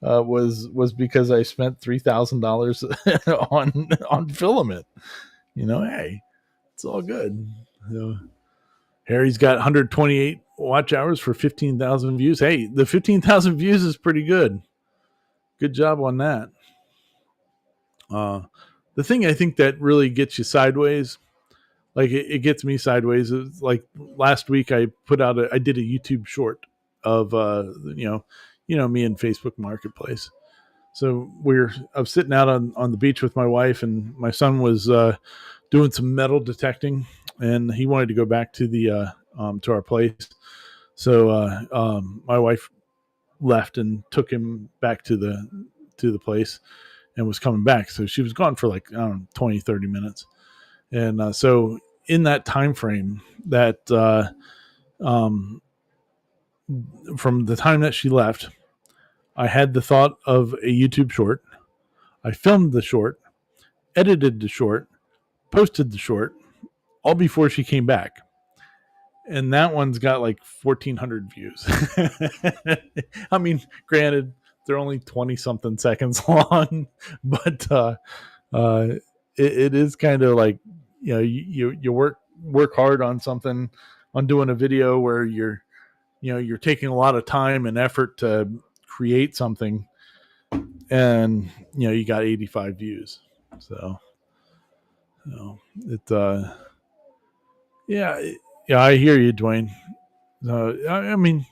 was because I spent $3,000 on filament. Hey, it's all good. Harry's got 128 watch hours for 15,000 views. Hey, the 15,000 views is pretty good. Good job on that. The thing I think that really gets you sideways, like it gets me sideways, is like last week I did a YouTube short of me and Facebook Marketplace. So I was sitting out on the beach with my wife, and my son was doing some metal detecting, and he wanted to go back to the to our place. So my wife left and took him back to the place and was coming back. So she was gone for like, I don't know, 20, 30 minutes. And so in that time frame, that um, from the time that she left, I had the thought of a YouTube short. I filmed the short, edited the short, posted the short, all before she came back. And that one's got like 1,400 views. I mean, granted, they're only 20 something seconds long, but it is kind of like, you work hard on something, on doing a video where you're taking a lot of time and effort to create something, and you got 85 views. So it yeah, yeah, I hear you, Dwayne. I mean,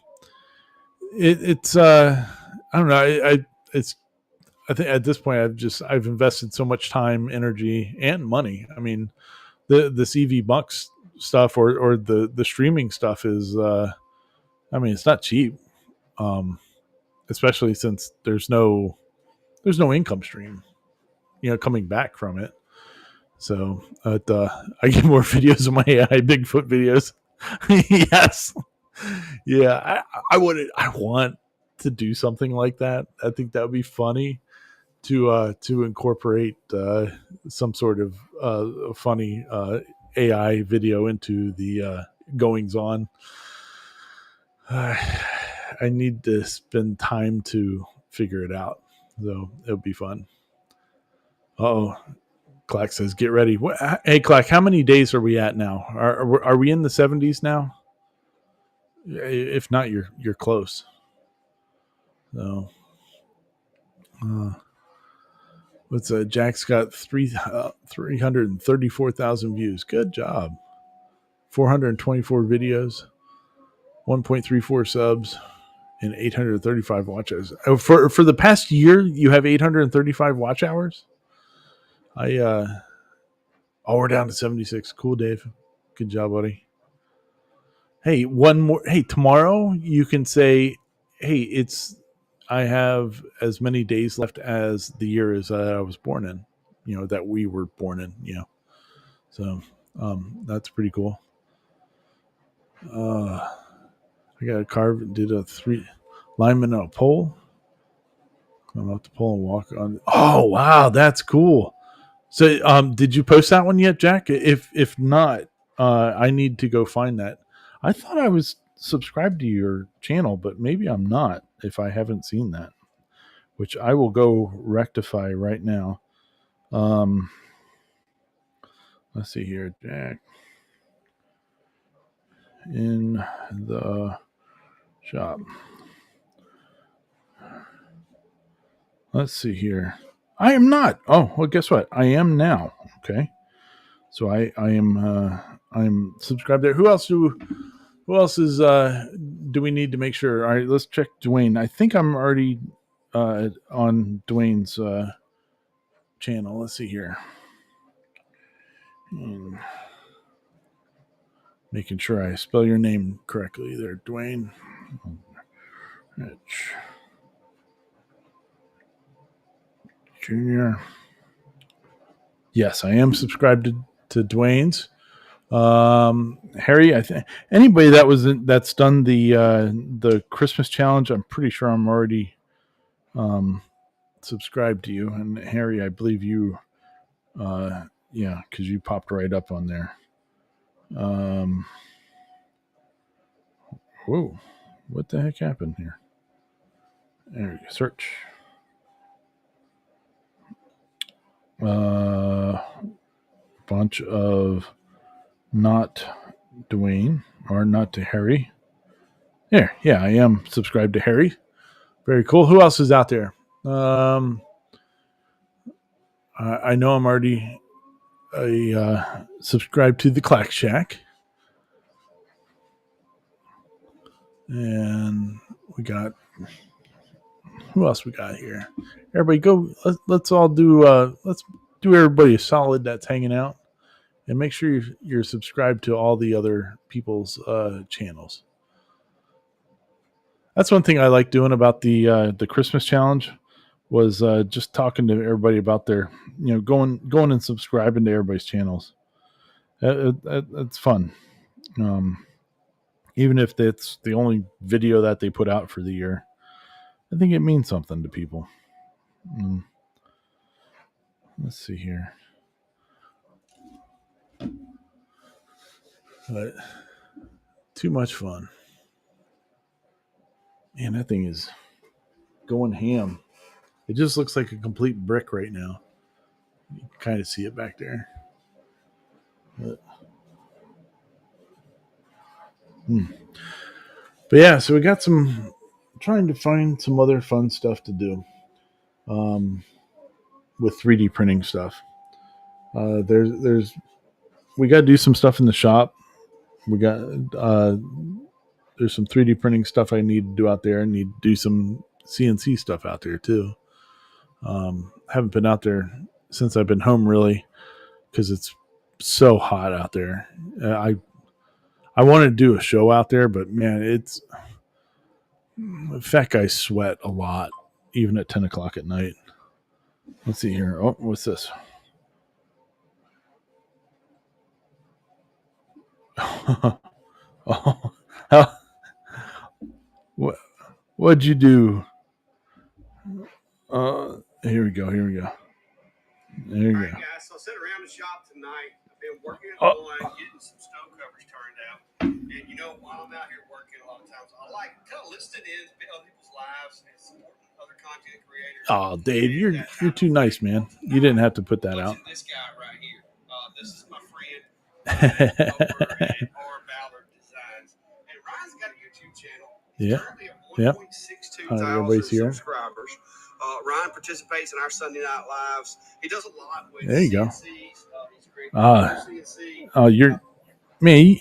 it's I don't know. I think at this point I've invested so much time, energy, and money. I mean, this EV Bucks stuff or the streaming stuff is I mean, it's not cheap, um, especially since there's no income stream coming back from it. So I get more videos of my AI Bigfoot videos. Yes, yeah, I want to do something like that. I think that would be funny to incorporate some sort of funny AI video into the goings on. I need to spend time to figure it out, so it'll be fun. Oh, Clack says, "Get ready." Hey, Clack, how many days are we at now? Are we in the 70s now? If not, you're close. So, what's Jack's got 334,000 views. Good job. 424 videos, 1.34 subs, and 835 watch hours. For the past year, you have 835 watch hours. We're down to 76. Cool, Dave. Good job, buddy. Hey, one more. Hey, tomorrow you can say, hey, I have as many days left as the year is that I was born in, that we were born in, So that's pretty cool. I got a carve, did a 3 lineman on a pole. I'm off the pole and walk on. Oh, wow, that's cool. So did you post that one yet, Jack? If not, I need to go find that. I thought I was subscribed to your channel, but maybe I'm not if I haven't seen that, which I will go rectify right now. Let's see here, Jack. In the shop. Let's see here. I am not. Oh, well, guess what? I am now. Okay. So I am subscribed there. Who else is do we need to make sure? All right, let's check Dwayne. I think I'm already on Dwayne's channel. Let's see here. Making sure I spell your name correctly there, Dwayne. Rich Junior. Yes, I am subscribed to Dwayne's. Harry, I think anybody that's done the Christmas challenge, I'm pretty sure I'm already subscribed to you. And Harry, I believe you, yeah, because you popped right up on there. Um, whoa, what the heck happened here? There we go. Search. Bunch of not Dwayne or not to Harry. There, yeah, I am subscribed to Harry. Very cool. Who else is out there? I know I'm already subscribed to the Clack Shack, and we got who else we got here? Everybody, go. Let's all do. Let's do everybody a solid that's hanging out, and make sure you're subscribed to all the other people's channels. That's one thing I like doing about the Christmas challenge was just talking to everybody about their going and subscribing to everybody's channels. It's fun, um, even if it's the only video that they put out for the year. I think it means something to people. Let's see here. But too much fun. Man, that thing is going ham. It just looks like a complete brick right now. You can kind of see it back there. But yeah, so we got some trying to find some other fun stuff to do with 3D printing stuff. There's we got to do some stuff in the shop. We got there's some 3D printing stuff I need to do out there. I need to do some CNC stuff out there too. Haven't been out there since I've been home really because it's so hot out there. I wanted to do a show out there, but man, it's fat guys sweat a lot, even at 10 o'clock at night. Let's see here. Oh, what's this? Oh, what'd you do? Here we go. Here we go. There you go. All right, guys. So I sit around the shop tonight. I've been working at the line, getting some stove covers turned out. And while I'm out here working, a lot of times I like kind of listening in to other people's lives and supporting other content creators. Oh, Dave, you're too nice, man. You didn't have to put that out. This guy right here. This is my friend over at R. Ballard Designs, and Ryan's got a YouTube channel. Yeah. Yep. 1.62 everybody's here. Subscribers. Ryan participates in our Sunday Night Lives. He does a lot with there you go. CNCs. You're man.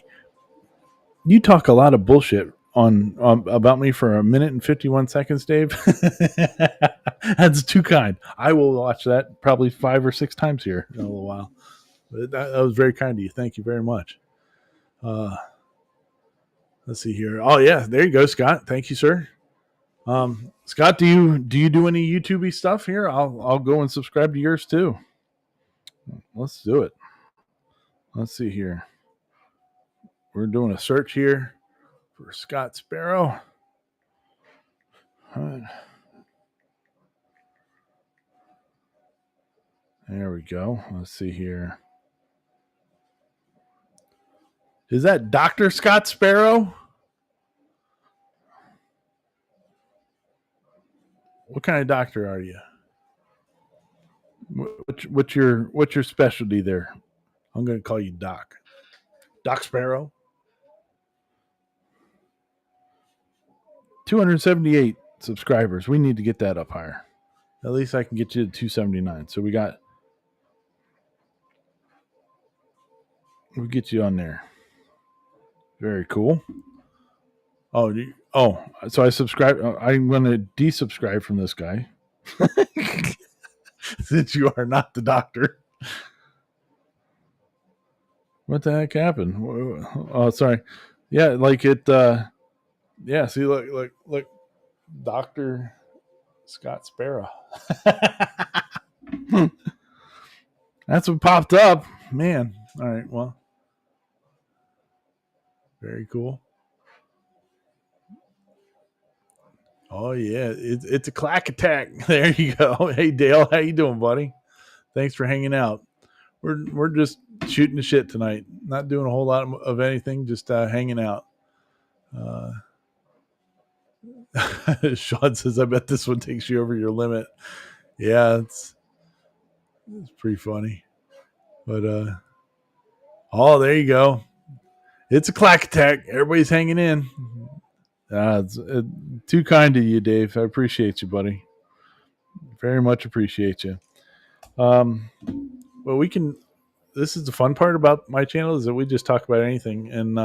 You talk a lot of bullshit on about me for 1 minute and 51 seconds, Dave. That's too kind. I will watch that probably 5 or 6 times here in a little while. But that was very kind of you. Thank you very much. Let's see here. Oh yeah, there you go, Scott. Thank you, sir. Scott, do you do any YouTube stuff here? I'll go and subscribe to yours too. Let's do it. Let's see here. We're doing a search here for Scott Sparrow. There we go. Let's see here. Is that Dr. Scott Sparrow? What kind of doctor are you? What's your specialty there? I'm going to call you Doc. Doc Sparrow. 278 subscribers. We need to get that up higher. At least I can get you to 279. So we'll get you on there. Very cool. So I subscribe. I'm going to desubscribe from this guy since you are not the doctor. What the heck happened? Oh, sorry. Yeah, like it. Yeah, see, look, Dr. Scott Sparrow. That's what popped up. Man. All right, well. Very cool. Oh, yeah. It's a clack attack. There you go. Hey, Dale. How you doing, buddy? Thanks for hanging out. we're just shooting the shit tonight. Not doing a whole lot of anything, just hanging out. Sean says, "I bet this one takes you over your limit." Yeah, it's pretty funny. But oh, there you go. It's a clack attack. Everybody's hanging in. It's too kind of you, Dave. I appreciate you, buddy. Very much appreciate you. Well, we can. This is the fun part about my channel is that we just talk about anything and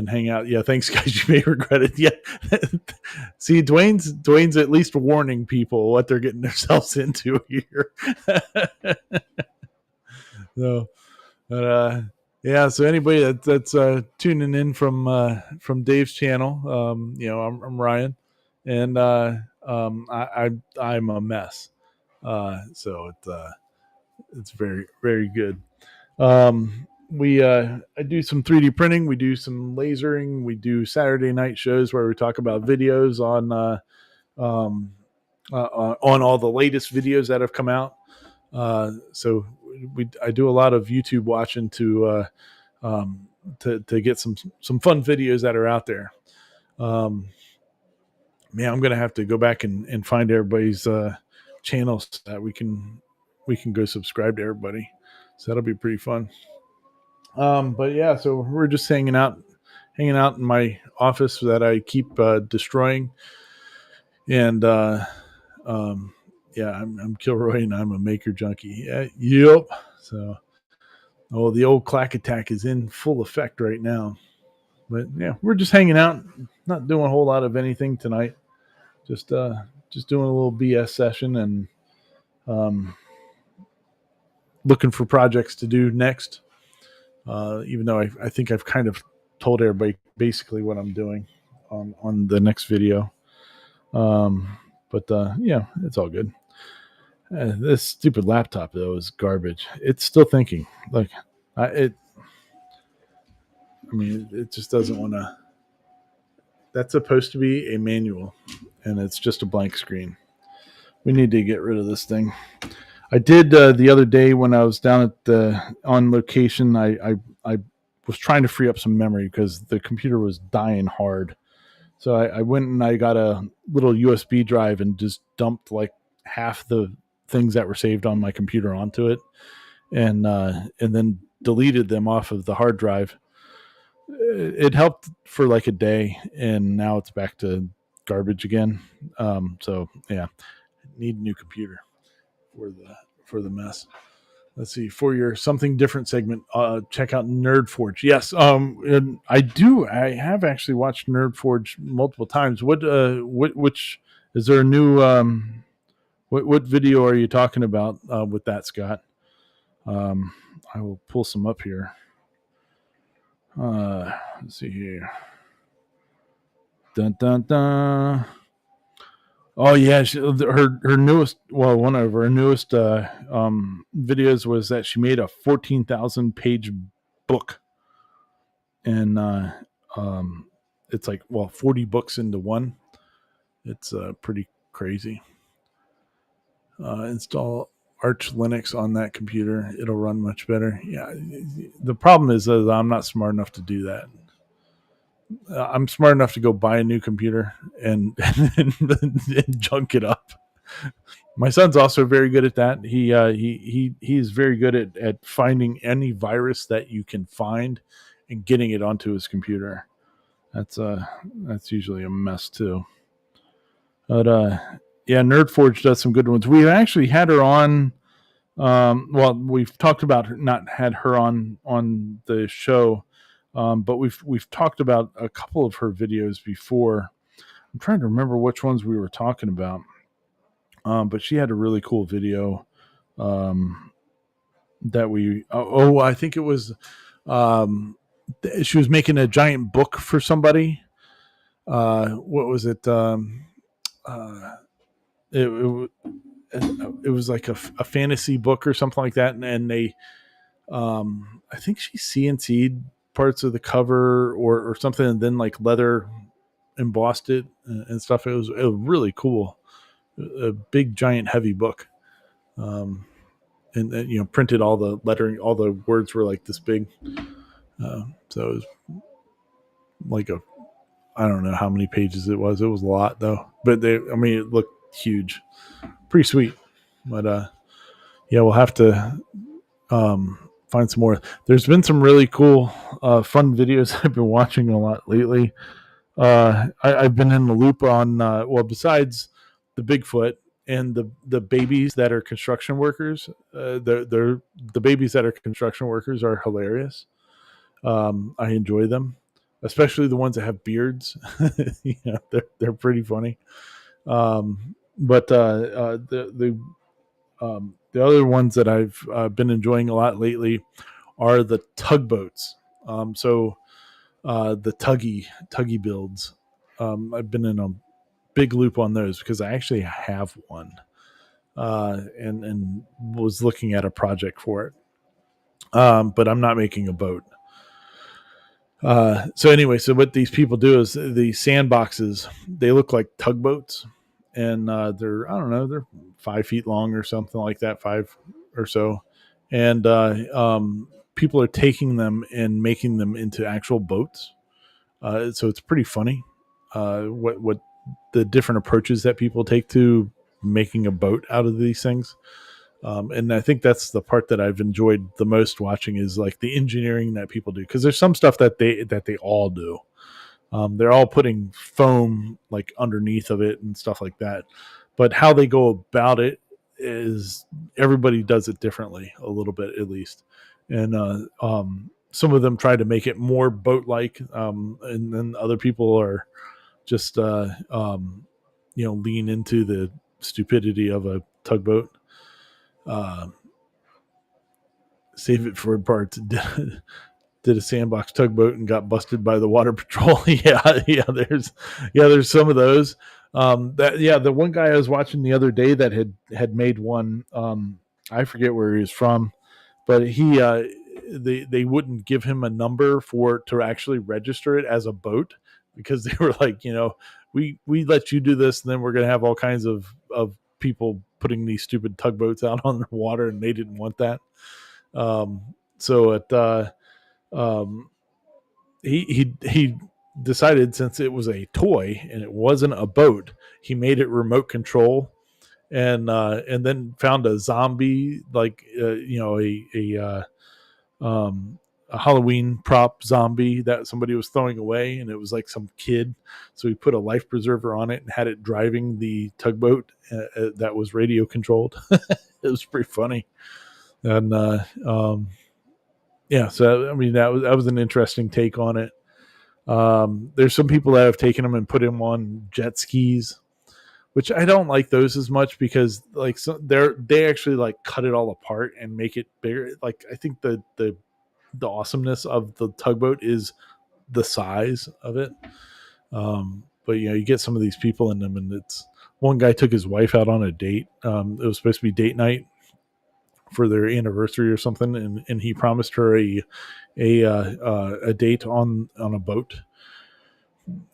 hang out. Yeah, thanks, guys. You may regret it. Yeah. See, Dwayne's at least warning people what they're getting themselves into here. So, but yeah. So anybody that's tuning in from Dave's channel, I'm Ryan, and I'm a mess. So it's very, very good. I do some 3D printing. We do some lasering. We do Saturday night shows where we talk about videos on all the latest videos that have come out. So I do a lot of YouTube watching to get some fun videos that are out there. Man, I'm gonna have to go back and find everybody's channels so that we can go subscribe to everybody. So that'll be pretty fun. But yeah, so we're just hanging out in my office that I keep destroying. And yeah, I'm Kilroy and I'm a maker junkie. Yep. So, the old clack attack is in full effect right now. But yeah, we're just hanging out, not doing a whole lot of anything tonight. Just doing a little BS session and looking for projects to do next. Even though I think I've kind of told everybody basically what I'm doing on the next video. But yeah, it's all good. This stupid laptop though is garbage. It's still thinking. Like it just doesn't want to. That's supposed to be a manual, and it's just a blank screen. We need to get rid of this thing. I did the other day when I was down at on location. I was trying to free up some memory because the computer was dying hard. So I went and I got a little USB drive and just dumped like half the things that were saved on my computer onto it, and then deleted them off of the hard drive. It helped for like a day, and now it's back to garbage again. So yeah, need a new computer for the mess. Let's see, for your something different segment, check out Nerd Forge. Yes, and I have actually watched Nerd Forge multiple times. Which is there a new what video are you talking about with that, Scott? I will pull some up here. Let's see here. Dun dun dun. Oh yeah, her newest, well, one of her newest videos was that she made a 14,000 page book, and it's like 40 books into one. It's pretty crazy. Install Arch Linux on that computer; it'll run much better. Yeah, the problem is that I'm not smart enough to do that. I'm smart enough to go buy a new computer and junk it up. My son's also very good at that. He's very good at finding any virus that you can find and getting it onto his computer. That's usually a mess too. But yeah, NerdForge does some good ones. We actually had her on. We've talked about her, not had her on the show. But we've talked about a couple of her videos before. I'm trying to remember which ones we were talking about. But she had a really cool video that we. I think it was. She was making a giant book for somebody. What was it? It was like a fantasy book or something like that, and they. I think she CNC'd parts of the cover or something, and then like leather embossed it and stuff. It was really cool. A big, giant, heavy book. and printed all the lettering. All the words were like this big. So it was like I don't know how many pages it was. It was a lot though, but it looked huge, pretty sweet. But yeah, we'll have to find some more. There's been some really cool, fun videos I've been watching a lot lately. I've been in the loop on besides the Bigfoot and the babies that are construction workers. The babies that are construction workers are hilarious. I enjoy them, especially the ones that have beards. They're pretty funny. But the other ones that I've been enjoying a lot lately are the tugboats. The tuggy builds. I've been in a big loop on those because I actually have one, and was looking at a project for it. But I'm not making a boat. So what these people do is the sandboxes, they look like tugboats, and they're, I don't know, they're 5 feet long or something like that, 5 or so. And people are taking them and making them into actual boats. So it's pretty funny what the different approaches that people take to making a boat out of these things. And I think that's the part that I've enjoyed the most watching is like the engineering that people do, because there's some stuff that they all do. They're all putting foam like underneath of it and stuff like that, but how they go about it is everybody does it differently a little bit at least. And some of them try to make it more boat like, and then other people are just lean into the stupidity of a tugboat. Save it for parts. Did a sandbox tugboat and got busted by the water patrol. There's some of those. The one guy I was watching the other day that had made one. I forget where he was from, but they wouldn't give him a number to actually register it as a boat, because they were like, we let you do this, and then we're going to have all kinds of people putting these stupid tugboats out on the water, and they didn't want that. He decided, since it was a toy and it wasn't a boat, he made it remote control, and then found a zombie, like a Halloween prop zombie that somebody was throwing away, and it was like some kid. So he put a life preserver on it and had it driving the tugboat that was radio controlled. It was pretty funny. And so that was an interesting take on it. There's some people that have taken them and put them on jet skis, which I don't like those as much, because like they actually like cut it all apart and make it bigger. Like I think the awesomeness of the tugboat is the size of it. But you get some of these people in them, and it's, one guy took his wife out on a date. It was supposed to be date night for their anniversary or something, and he promised her a date on a boat.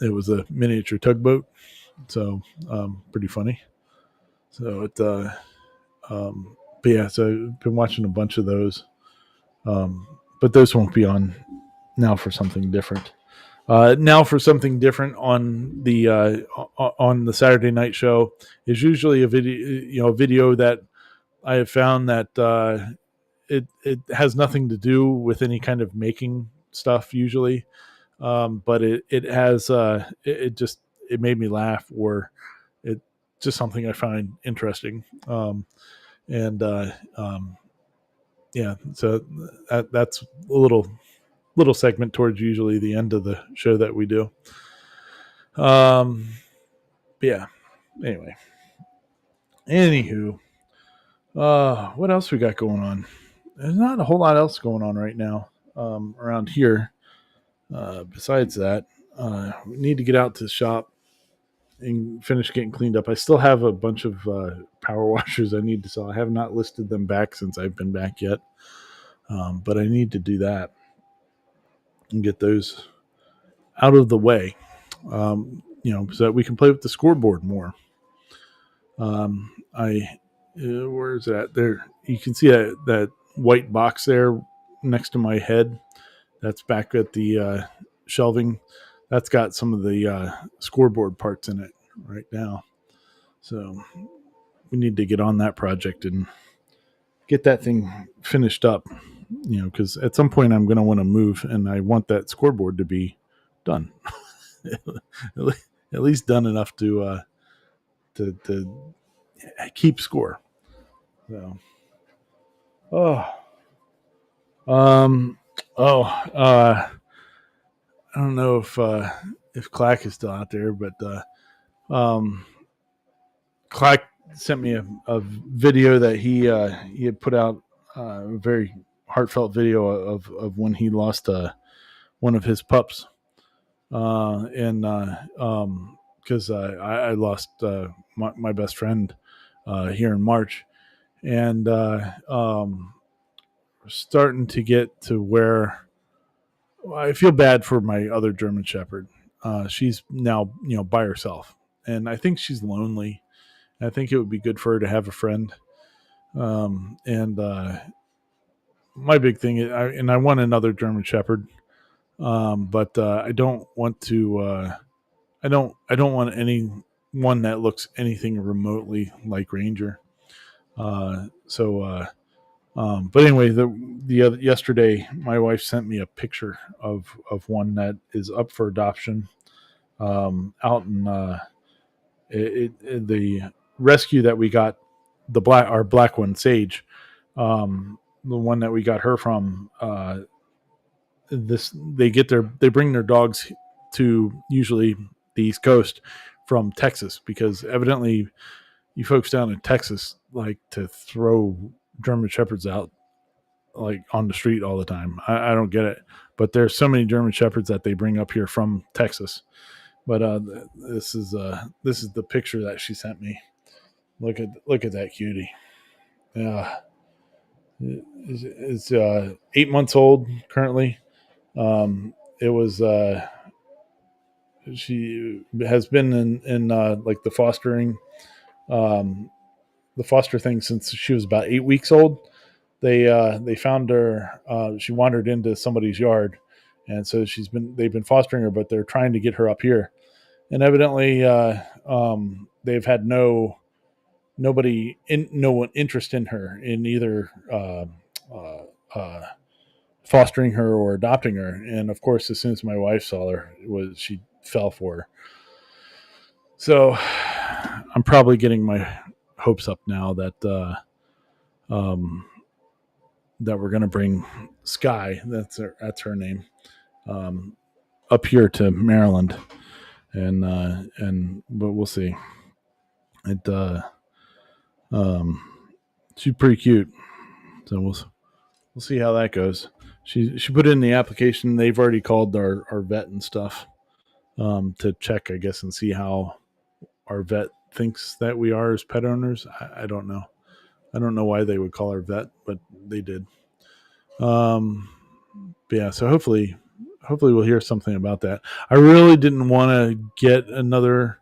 It was a miniature tugboat, so pretty funny. So so I've been watching a bunch of those, but those won't be on now. For something different, on the Saturday night show is usually a video that I have found that it has nothing to do with any kind of making stuff usually, but it has it made me laugh, or it just something I find interesting, so that's a little segment towards usually the end of the show that we do. Anyway, anywho. What else we got going on? There's not a whole lot else going on right now around here. Besides that, we need to get out to the shop and finish getting cleaned up. I still have a bunch of power washers I need to sell. I have not listed them back since I've been back yet, but I need to do that and get those out of the way, so that we can play with the scoreboard more. Where is that? There. you can see that white box there next to my head. That's back at the shelving. That's got some of the scoreboard parts in it right now. So we need to get on that project and get that thing finished up. Because at some point I'm going to want to move, and I want that scoreboard to be done, at least done enough to keep score. So, oh, um, oh, I don't know if Clack is still out there, but um, Clack sent me a video that he had put out, a very heartfelt video of when he lost one of his pups, and because I lost my best friend here in March, and starting to get to where I feel bad for my other German Shepherd. She's now by herself, and I think she's lonely. I think it would be good for her to have a friend. And my big thing is, I want another German Shepherd, but I don't want to. I don't want anyone that looks anything remotely like Ranger. But anyway, yesterday my wife sent me a picture of one that is up for adoption, out in the rescue that we got, our black one, Sage, the one that we got her from. They bring their dogs to usually the East Coast from Texas, because evidently you folks down in Texas like to throw German Shepherds out like on the street all the time. I don't get it, but there's so many German Shepherds that they bring up here from Texas. But this is the picture that she sent me. Look at that cutie. Yeah, it's 8 months old currently. It was she has been in like the foster thing since she was about 8 weeks old. They found her. She wandered into somebody's yard, and so they've been fostering her, but they're trying to get her up here. And evidently, they've had no one interest in her in either fostering her or adopting her. And of course, as soon as my wife saw her, she fell for her. So I'm probably getting my hopes up now that that we're going to bring Sky, that's her name, up here to Maryland, and but we'll see. It she's pretty cute, so we'll see how that goes. She put in the application. They've already called our vet and stuff, to check, I guess, and see how our vet thinks that we are as pet owners. I don't know. I don't know why they would call our vet, but they did. But yeah, so hopefully we'll hear something about that. I really didn't want to get another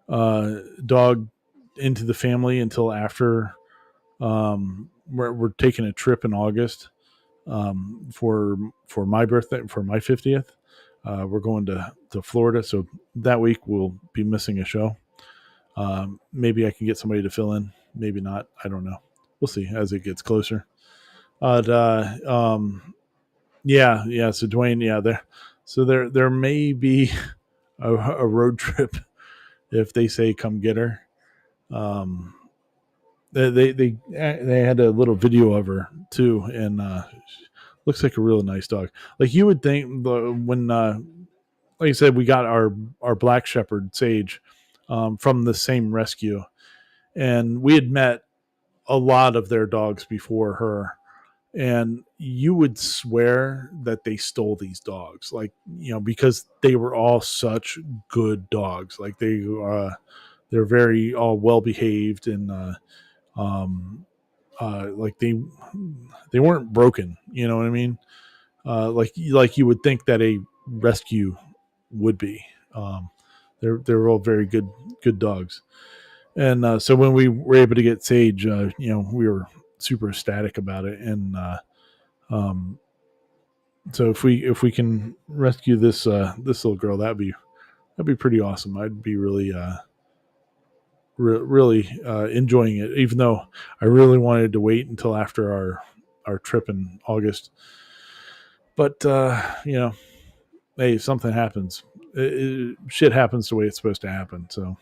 dog into the family until after we're taking a trip in August, for my birthday, for my 50th. We're going to Florida, so that week we'll be missing a show. Maybe I can get somebody to fill in, maybe not, I don't know. We'll see as it gets closer. Yeah, so Dwayne, there may be a road trip if they say come get her. They had a little video of her too, and looks like a real nice dog. Like you would think, when like I said, we got our black shepherd Sage, from the same rescue, and we had met a lot of their dogs before her, and you would swear that they stole these dogs, like, because they were all such good dogs. Like they're very all well behaved, and like they weren't broken. You know what I mean? Like you would think that a rescue would be. They're all very good dogs. And so when we were able to get Sage, we were super ecstatic about it. And um, so if we can rescue this this little girl, that'd be pretty awesome. I'd be really really enjoying it, even though I really wanted to wait until after our trip in August. But hey, something happens. Shit happens the way it's supposed to happen. So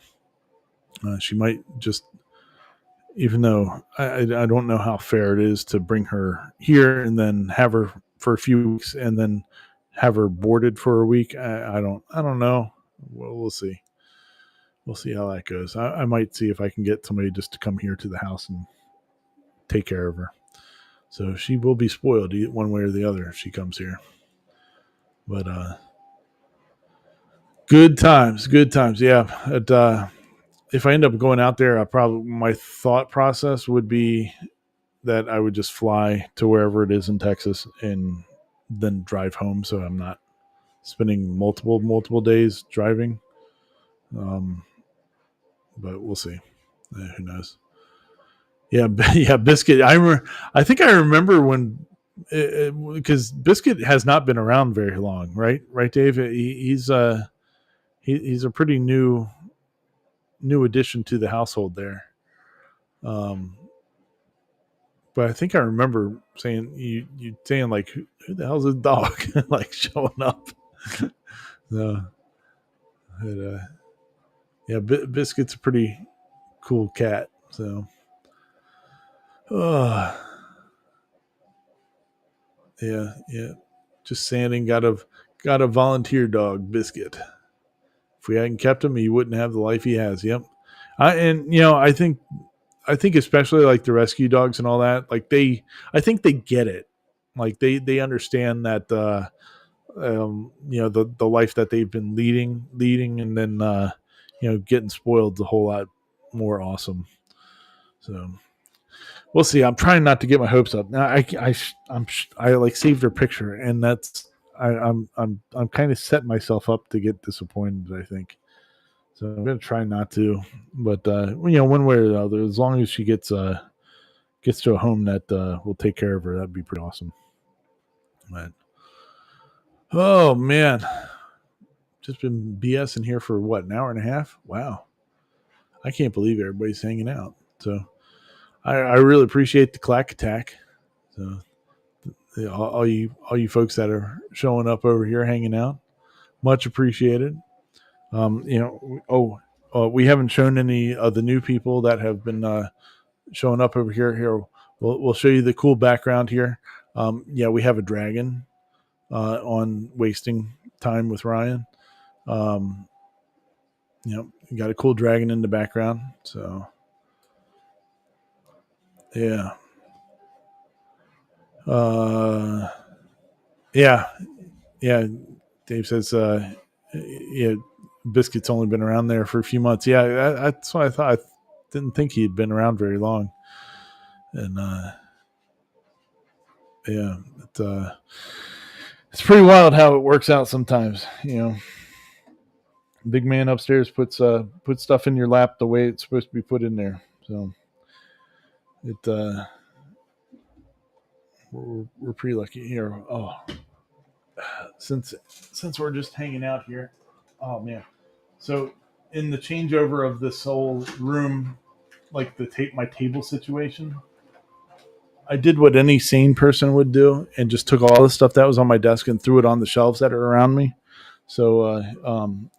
she might just, even though I don't know how fair it is to bring her here and then have her for a few weeks and then have her boarded for a week. I don't know. Well, we'll see. We'll see how that goes. I might see if I can get somebody just to come here to the house and take care of her. So she will be spoiled one way or the other if she comes here. But good times, good times. Yeah. If I end up going out there, my thought process would be that I would just fly to wherever it is in Texas and then drive home, so I'm not spending multiple days driving. Um, but we'll see. Who knows? Yeah, yeah. Biscuit. I think I remember when, because Biscuit has not been around very long, right? Right, Dave. He's a pretty new addition to the household there. Um, but I think I remember saying you saying like who the hell's this dog like showing up. So, but, yeah, Biscuit's a pretty cool cat. So, oh yeah. Just sanding got a volunteer dog, Biscuit. If we hadn't kept him, he wouldn't have the life he has. Yep. I think especially like the rescue dogs and all that, like I think they get it. Like they understand that the life that they've been leading, and then getting spoiled a whole lot more awesome. So we'll see. I'm trying not to get my hopes up. Now I like saved her picture, and that's I'm kind of setting myself up to get disappointed. I think so. I'm gonna try not to, but one way or the other, as long as she gets to a home that will take care of her, that'd be pretty awesome. But oh man, just been BSing here for what, an hour and a half? Wow, I can't believe everybody's hanging out. So I really appreciate the clack attack. So all you folks that are showing up over here hanging out, much appreciated. We haven't shown any of the new people that have been showing up over here. Here, we'll show you the cool background here. Yeah, we have a dragon on wasting time with Ryan. Um, you got a cool dragon in the background. So yeah, uh, yeah, yeah. Dave says, yeah, Biscuit's only been around there for a few months. Yeah, that's what I thought. I didn't think he'd been around very long. And yeah, it's pretty wild how it works out sometimes. Big man upstairs puts stuff in your lap the way it's supposed to be put in there. So it we're pretty lucky here. Oh, since we're just hanging out here. Oh man. So in the changeover of this whole room, like my table situation, I did what any sane person would do and just took all the stuff that was on my desk and threw it on the shelves that are around me. So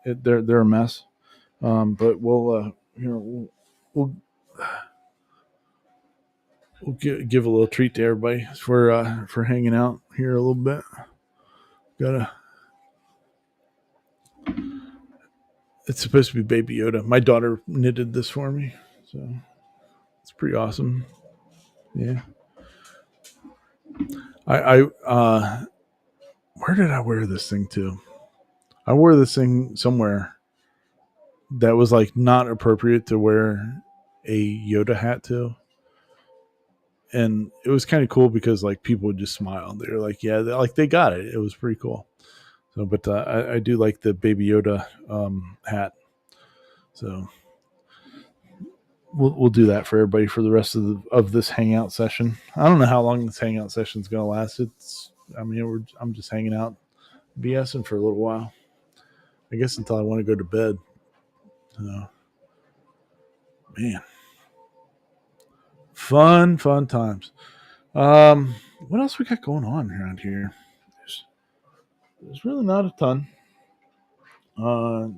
they're a mess. But we'll give a little treat to everybody for hanging out here a little bit. It's supposed to be Baby Yoda. My daughter knitted this for me, so it's pretty awesome. Yeah. I where did I wear this thing to? I wore this thing somewhere that was like not appropriate to wear a Yoda hat to. And it was kind of cool because like people would just smile. They were like, yeah, they got it. It was pretty cool. So, but I do like the Baby Yoda hat. So we'll do that for everybody for the rest of this hangout session. I don't know how long this hangout session is going to last. I'm just hanging out, BSing for a little while. I guess until I want to go to bed. Man, fun times. What else we got going on around here? There's really not a ton.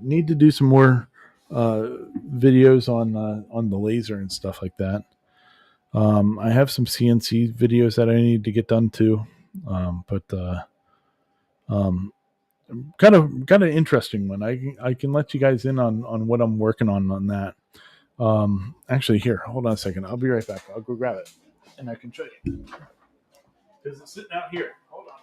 Need to do some more videos on the laser and stuff like that. I have some CNC videos that I need to get done too, but kind of interesting one. I can let you guys in on what I'm working on that. Actually, here, hold on a second. I'll be right back. I'll go grab it, and I can show you because it's sitting out here. Hold on.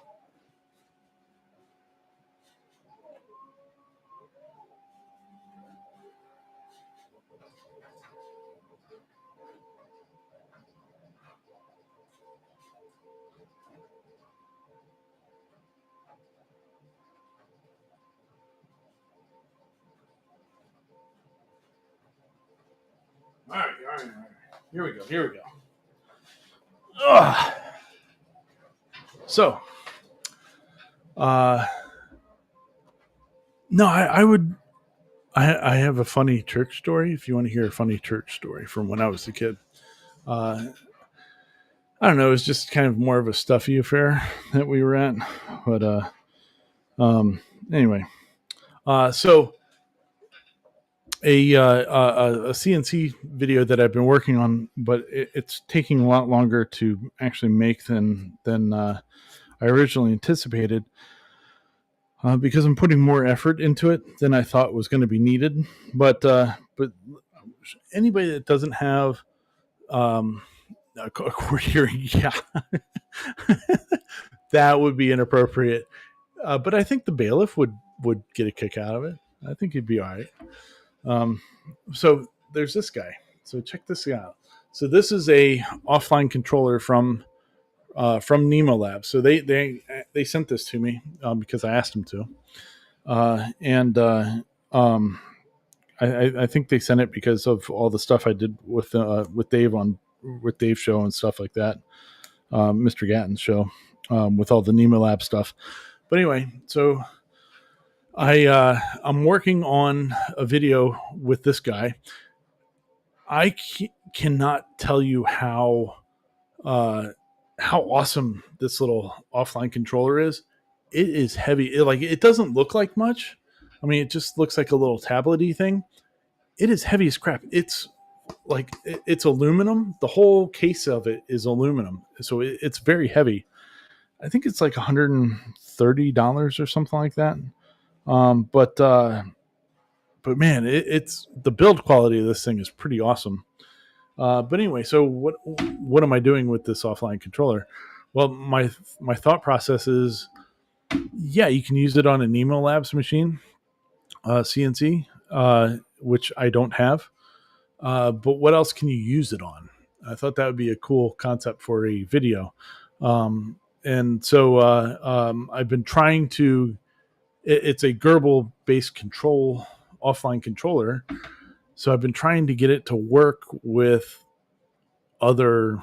All right. Here we go. Ugh. So, no, I have a funny church story. If you want to hear a funny church story from when I was a kid, I don't know. It was just kind of more of a stuffy affair that we were at, but anyway, so a CNC video that I've been working on, but it's taking a lot longer to actually make than I originally anticipated, because I'm putting more effort into it than I thought was going to be needed. But anybody that doesn't have a cord hearing, yeah, that would be inappropriate. But I think the bailiff would get a kick out of it. I think he'd be all right. So there's this guy. So check this out. So this is a offline controller from Nemo Labs. So they sent this to me because I asked them to, I think they sent it because of all the stuff I did with Dave with Dave's show and stuff like that, Mr. Gatton's show, with all the Nemo Lab stuff. But anyway, so I'm working on a video with this guy. I cannot tell you how awesome this little offline controller is. It is heavy. It doesn't look like much. I mean, it just looks like a little tablet-y thing. It is heavy as crap. It's it's aluminum. The whole case of it is aluminum, so it's very heavy. I think it's like $130 or something like that. But man, it's the build quality of this thing is pretty awesome. But anyway, so what am I doing with this offline controller? Well, my thought process is, yeah, you can use it on a Nemo Labs machine, CNC, which I don't have. But what else can you use it on? I thought that would be a cool concept for a video. And so I've been trying to. It's a Gerbil-based offline controller. So I've been trying to get it to work with other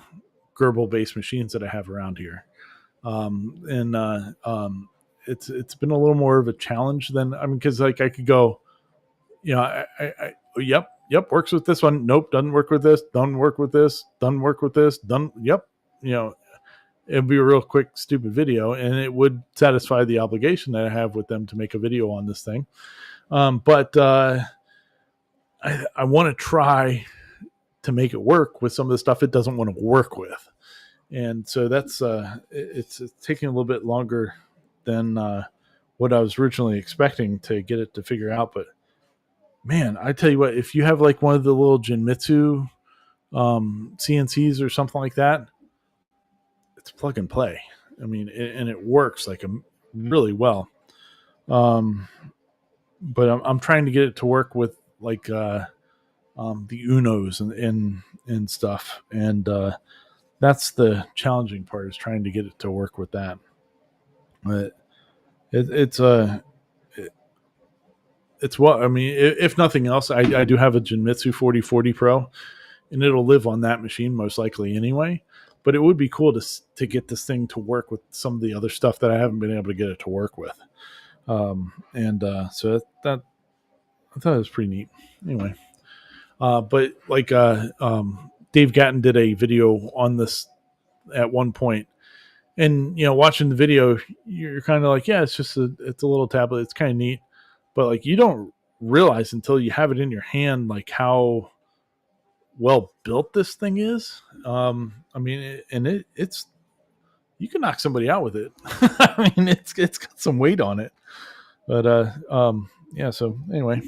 Gerbil-based machines that I have around here. It's been a little more of a challenge than, because I could go, yep, works with this one. Nope, doesn't work with this. Doesn't work with this. Doesn't work with this. Yep. It'd be a real quick, stupid video, and it would satisfy the obligation that I have with them to make a video on this thing. But I want to try to make it work with some of the stuff it doesn't want to work with. And so that's it's taking a little bit longer than what I was originally expecting to get it to figure out. But man, I tell you what, if you have like one of the little Jinmitsu CNCs or something like that, it's plug and play. I mean, and it works like really well. But I'm trying to get it to work with like the Unos and stuff, and that's the challenging part, is trying to get it to work with that. But it's what I mean. If nothing else, I do have a Jinmitsu 4040 Pro, and it'll live on that machine most likely anyway. But it would be cool to get this thing to work with some of the other stuff that I haven't been able to get it to work with. And so that I thought it was pretty neat. Anyway, but like Dave Gatton did a video on this at one point, and watching the video, you're kind of like, yeah, it's a little tablet. It's kind of neat, but like you don't realize until you have it in your hand like how well built this thing is. I mean, it's you can knock somebody out with it. I mean, it's got some weight on it, but yeah. So anyway,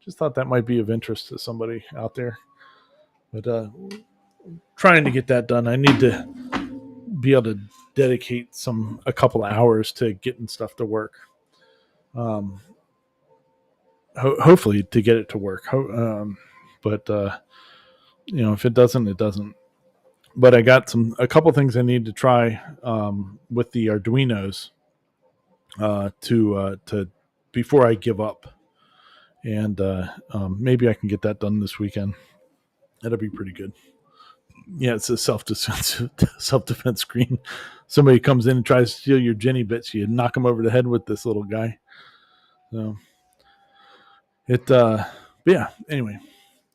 just thought that might be of interest to somebody out there. But trying to get that done, I need to be able to dedicate a couple of hours to getting stuff to work. Hopefully to get it to work. But if it doesn't, it doesn't. But I got a couple things I need to try with the Arduinos to before I give up, and maybe I can get that done this weekend. That'll be pretty good. Yeah, it's a self-defense screen. Somebody comes in and tries to steal your Jenny bits, you knock them over the head with this little guy. So yeah. Anyway,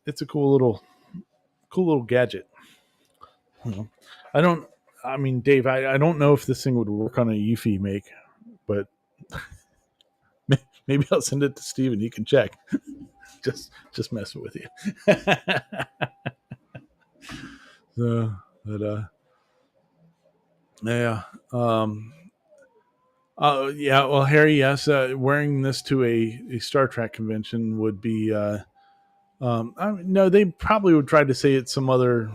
it's a cool little gadget. I mean, Dave, I don't know if this thing would work on a Eufy make, but maybe I'll send it to Steve and he can check. just messing with you. So, but yeah. Yeah. Well, Harry, yes, wearing this to a Star Trek convention would be. No, they probably would try to say it's some other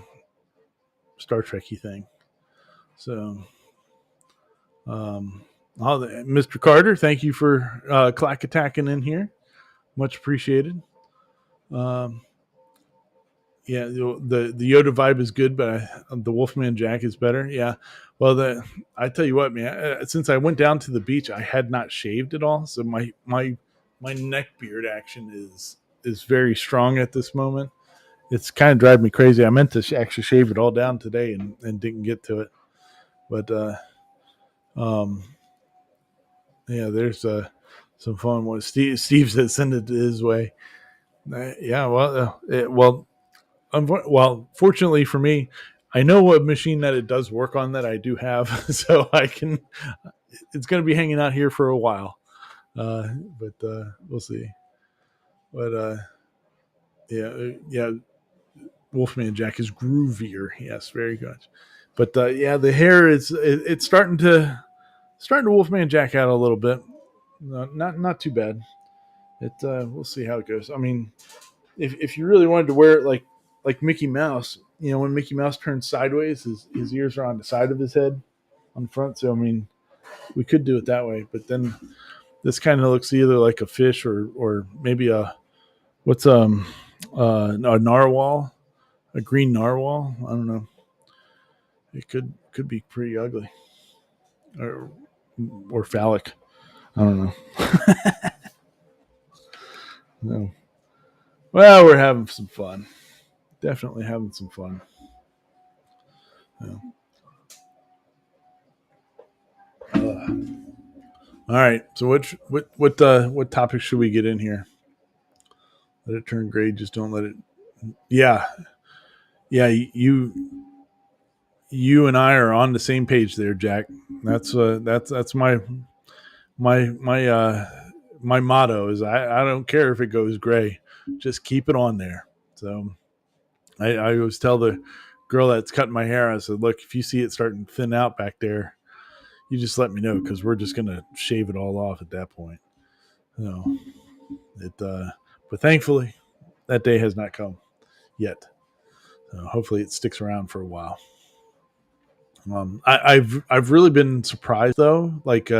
Star Trek-y thing. So, Mr. Carter, thank you for clack attacking in here. Much appreciated. Yeah, the Yoda vibe is good, but the Wolfman Jack is better. Yeah. Well, I tell you what, man. Since I went down to the beach, I had not shaved at all, so my neck beard action is very strong at this moment. It's kind of driving me crazy. I meant to actually shave it all down today and didn't get to it, but yeah, there's some fun ones. Steve said send it his way. Yeah, well. Fortunately for me, I know what machine that it does work on that I do have, so I can. It's going to be hanging out here for a while, but we'll see. But yeah, Wolfman Jack is groovier. Yes, very good. But yeah, the hair it's starting to Wolfman Jack out a little bit. Not too bad. We'll see how it goes. I mean, if you really wanted to wear it like Mickey Mouse, when Mickey Mouse turns sideways, his ears are on the side of his head on the front. So, I mean, we could do it that way, but then this kind of looks either like a fish or maybe a narwhal, a green narwhal. I don't know. It could be pretty ugly or phallic. I don't know. No. Well, we're having some fun. Definitely having some fun. Yeah. All right. So what topic should we get in here? Let it turn gray. Just don't let it. Yeah. You and I are on the same page there, Jack. That's my motto is I don't care if it goes gray, just keep it on there. So I always tell the girl that's cutting my hair, I said, look, if you see it starting to thin out back there, you just let me know because we're just gonna shave it all off at that point. So but thankfully that day has not come yet. Hopefully it sticks around for a while. I've really been surprised though, like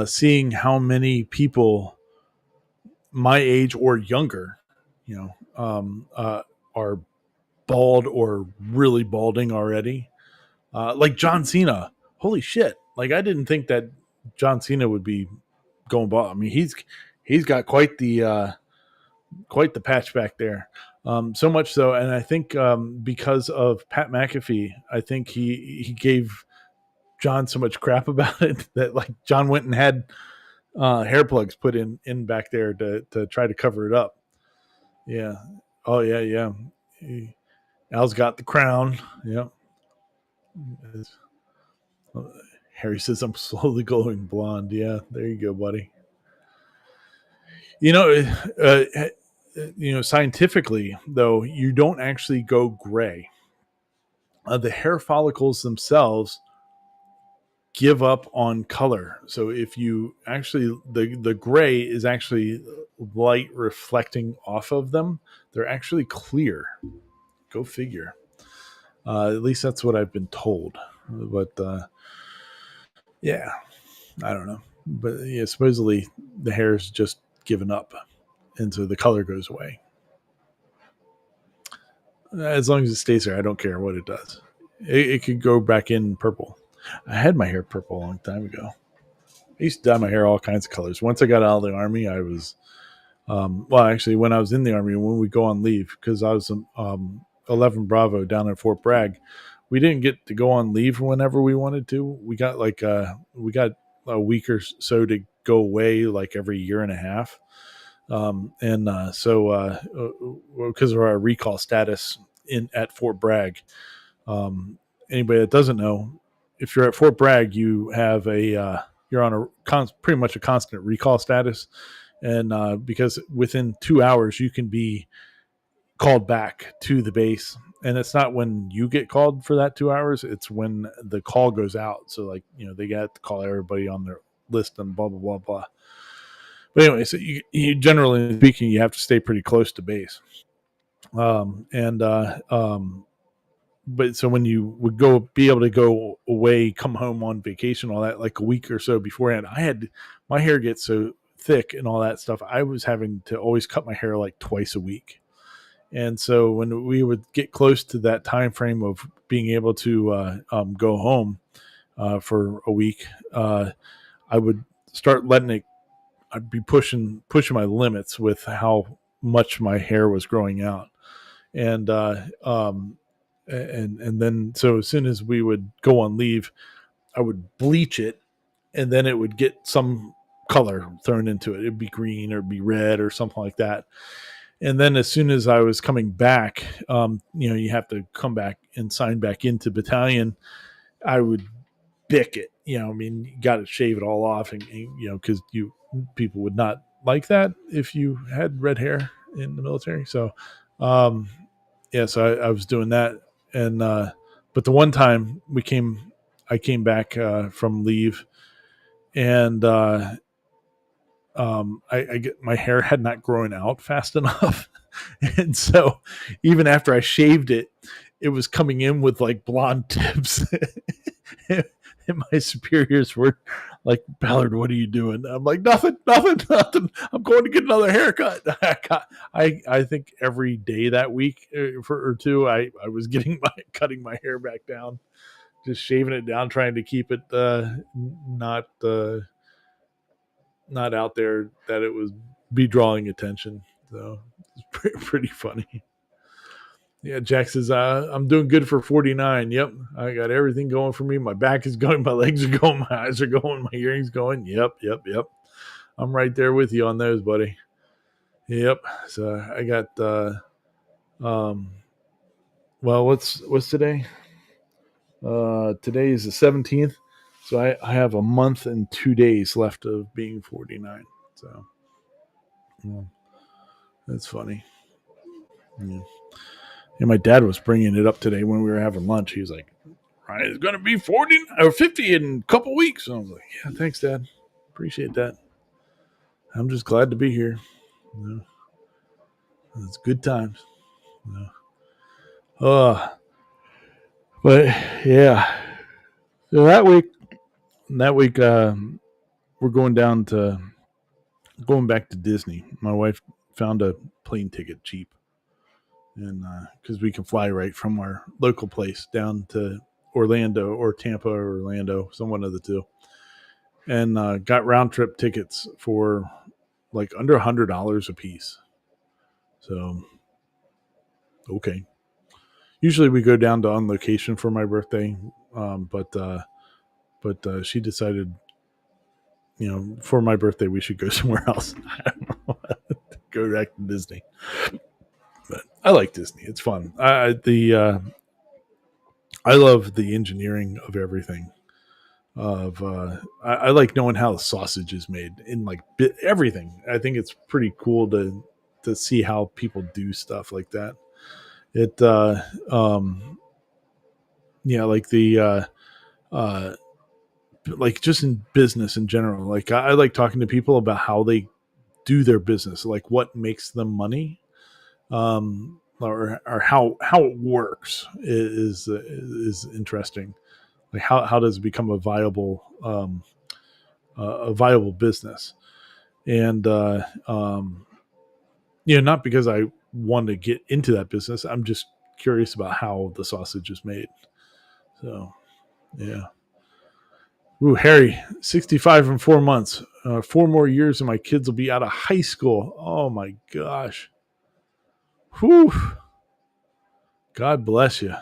seeing how many people my age or younger, are bald or really balding already. Like John Cena, holy shit! Like I didn't think that John Cena would be going bald. I mean, he's got quite the patch back there. So much so, and I think because of Pat McAfee, I think he gave John so much crap about it that like John went and had hair plugs put in back there to try to cover it up. Yeah. Oh yeah, yeah. Al's got the crown. Yep. Harry says I'm slowly going blonde. Yeah, there you go, buddy. You know, scientifically though, you don't actually go gray. The hair follicles themselves give up on color. So if you actually the gray is actually light reflecting off of them, they're actually clear. Go figure. At least that's what I've been told. But yeah, I don't know. But yeah, supposedly the hair's just given up, and so the color goes away. As long as it stays there, I don't care what it does. It could go back in purple. I had my hair purple a long time ago. I used to dye my hair all kinds of colors. Once I got out of the army, I was, well, actually, when I was in the army, when we go on leave, because I was 11 Bravo down at Fort Bragg, we didn't get to go on leave whenever we wanted to. We got we got a week or so to go away like every year and a half. So because of our recall status in at Fort Bragg, anybody that doesn't know, if you're at Fort Bragg, you have you're on pretty much a constant recall status, and because within 2 hours you can be called back to the base, and it's not when you get called for that 2 hours; it's when the call goes out. So like they got to call everybody on their list and blah blah blah blah. But anyway, so you generally speaking, you have to stay pretty close to base. And But so when you would be able to go away, come home on vacation, all that, like a week or so beforehand, I had my hair get so thick and all that stuff. I was having to always cut my hair like twice a week. And so when we would get close to that time frame of being able to go home for a week, I would start letting it. I'd be pushing my limits with how much my hair was growing out, and and then so as soon as we would go on leave, I would bleach it, and then it would get some color thrown into it. It'd be green or be red or something like that. And then as soon as I was coming back, you have to come back and sign back into battalion. I would bick it. I mean, you got to shave it all off, and because people would not like that if you had red hair in the military. So, yeah, so I was doing that, and but the one time I came back from leave, and I get my hair had not grown out fast enough, and so even after I shaved it, it was coming in with like blonde tips. And my superiors were like, Ballard, what are you doing? I'm like, nothing. I'm going to get another haircut. I think every day that week or two, I was cutting my hair back down, just shaving it down, trying to keep it not out there that it was be drawing attention. So it's pretty funny. Yeah, Jack says, I'm doing good for 49. Yep. I got everything going for me. My back is going, my legs are going, my eyes are going, my hearing's going. Yep. I'm right there with you on those, buddy. Yep. So I got well, what's today? Today is the 17th. So I have a month and 2 days left of being 49. So yeah, that's funny. Yeah. And my dad was bringing it up today when we were having lunch. He was like, Ryan is going to be 40 or 50 in a couple weeks. And I was like, yeah, thanks, Dad. Appreciate that. I'm just glad to be here. It's good times. But yeah. So that week, we're going back to Disney. My wife found a plane ticket cheap. And because we can fly right from our local place down to Orlando or Tampa or Orlando, one of the two, and got round trip tickets for like under $100 a piece. So Okay. Usually we go down to On Location for my birthday, but she decided, for my birthday we should go somewhere else. I don't know, go back to Disney. But I like Disney; it's fun. I love the engineering of everything. I like knowing how the sausage is made in like everything. I think it's pretty cool to see how people do stuff like that. It yeah, like the uh like just in business in general. Like I like talking to people about how they do their business, like what makes them money, or how it works is interesting. Like how does it become a viable business? And not because I want to get into that business. I'm just curious about how the sausage is made. So yeah. Ooh, Harry, 65 in 4 months. 4 more years and my kids will be out of high school. Oh my gosh. Whew. God bless you.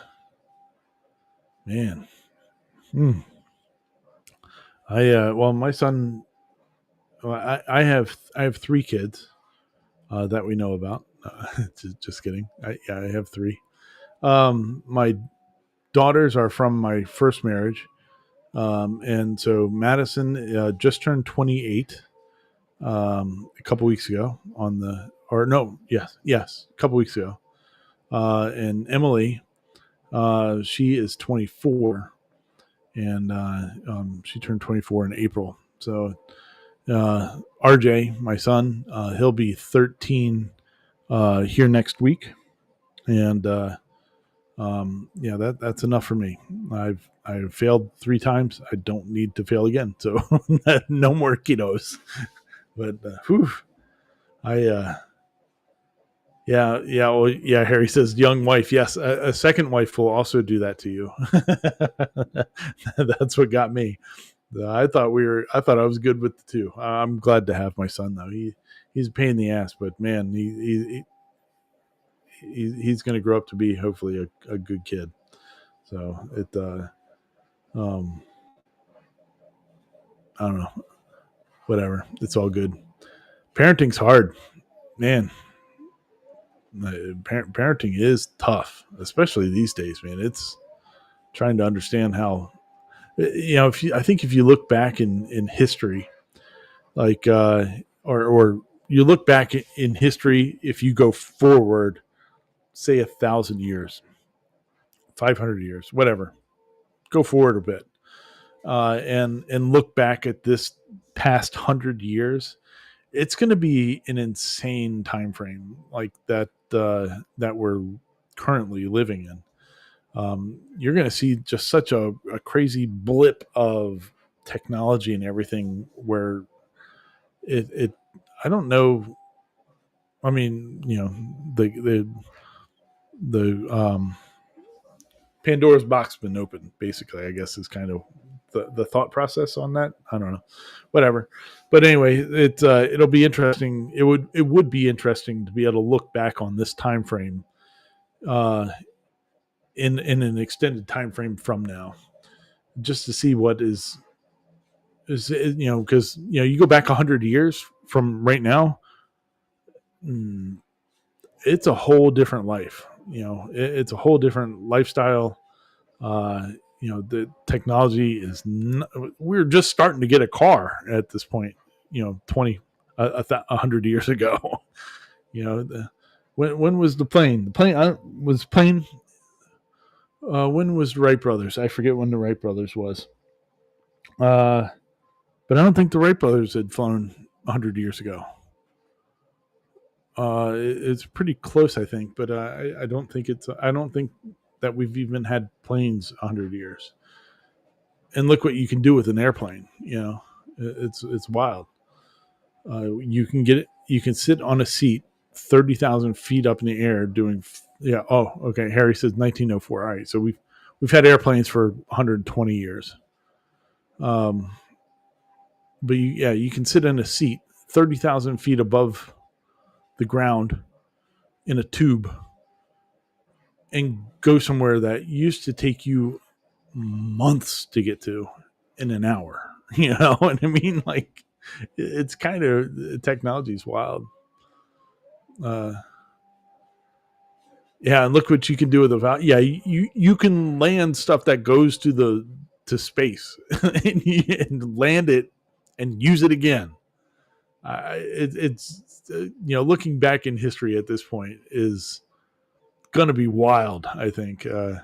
Man. Hmm. My son, well, I have three kids that we know about. Just kidding. I have three. My daughters are from my first marriage. And so Madison just turned 28 a couple weeks ago a couple weeks ago. And Emily, she is 24, and she turned 24 in April. So RJ, my son, he'll be 13 here next week, and yeah, that's enough for me. I've failed 3 times. I don't need to fail again. So no more kiddos. But whew, I yeah. Well, yeah. Harry says, "Young wife." Yes, a second wife will also do that to you. That's what got me. I thought I was good with the two. I'm glad to have my son though. He's a pain in the ass, but man, he's going to grow up to be hopefully a good kid. So um, I don't know, whatever. It's all good. Parenting's hard, man. Parenting is tough, especially these days, man. It's trying to understand how, I think if you look back in history, like or you look back in history, if you go forward, say 1,000 years, 500 years, whatever, go forward a bit, and look back at this past 100 years, it's going to be an insane time frame like that we're currently living in. You're going to see just such a crazy blip of technology and everything where it I don't know. I mean, the Pandora's box been opened, basically, I guess is kind of the thought process on that. I don't know, whatever. But anyway, it'll be interesting. It would be interesting to be able to look back on this time frame, uh, in an extended time frame from now, just to see what is because you go back 100 years from right now. It's a whole different life. It's a whole different lifestyle. Uh, the technology is. We're just starting to get a car at this point. 100 years ago. When was the plane? The plane was plane. When was the Wright brothers? I forget when the Wright brothers was. But I don't think the Wright brothers had flown 100 years ago. It's pretty close, I think, but I don't think it's. I don't think that we've even had planes 100 years. And look what you can do with an airplane. It's wild. You can get it. You can sit on a seat 30,000 feet up in the air doing. Yeah. Oh, okay. Harry says 1904. All right. So we've had airplanes for 120 years. But you can sit in a seat 30,000 feet above the ground in a tube and go somewhere that used to take you months to get to in an hour. You know what I mean? Like, it's kind of, technology is wild. Uh, yeah, and look what you can do with yeah, you can land stuff that goes to space and land it and use it again. It's looking back in history at this point is going to be wild. I think. I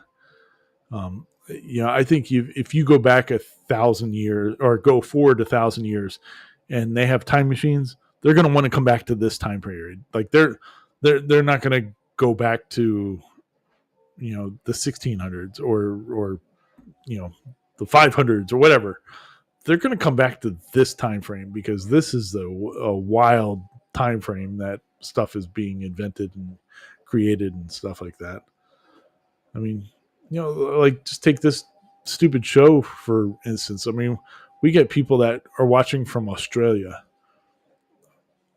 think if you go back 1,000 years or go forward 1,000 years, and they have time machines, they're going to want to come back to this time period. Like they're not going to go back to the 1600s or the 500s or whatever. They're going to come back to this time frame because this is a wild time frame that stuff is being invented and created and stuff like that. I mean, like, just take this stupid show for instance. I mean, we get people that are watching from Australia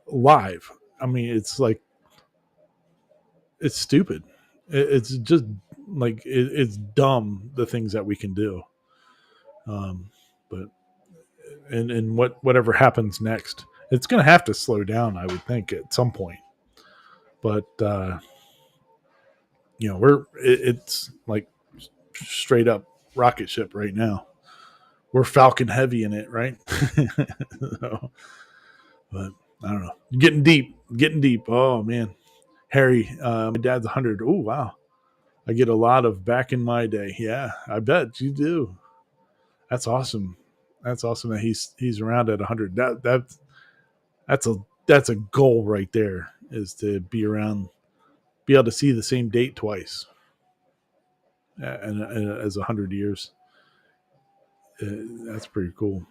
live. I mean, it's like, it's stupid. It's just like, it's dumb, the things that we can do. But and whatever happens next, it's going to have to slow down, I would think, at some point. But it's like straight up rocket ship right now. We're Falcon heavy in it, right? So, but I don't know. Getting deep. Oh man, Harry, my dad's 100. Oh wow, I get a lot of back in my day. Yeah, I bet you do. That's awesome. That's awesome that he's around at 100. That's a goal right there, is to be around, be able to see the same date twice, and as 100 years. That's pretty cool.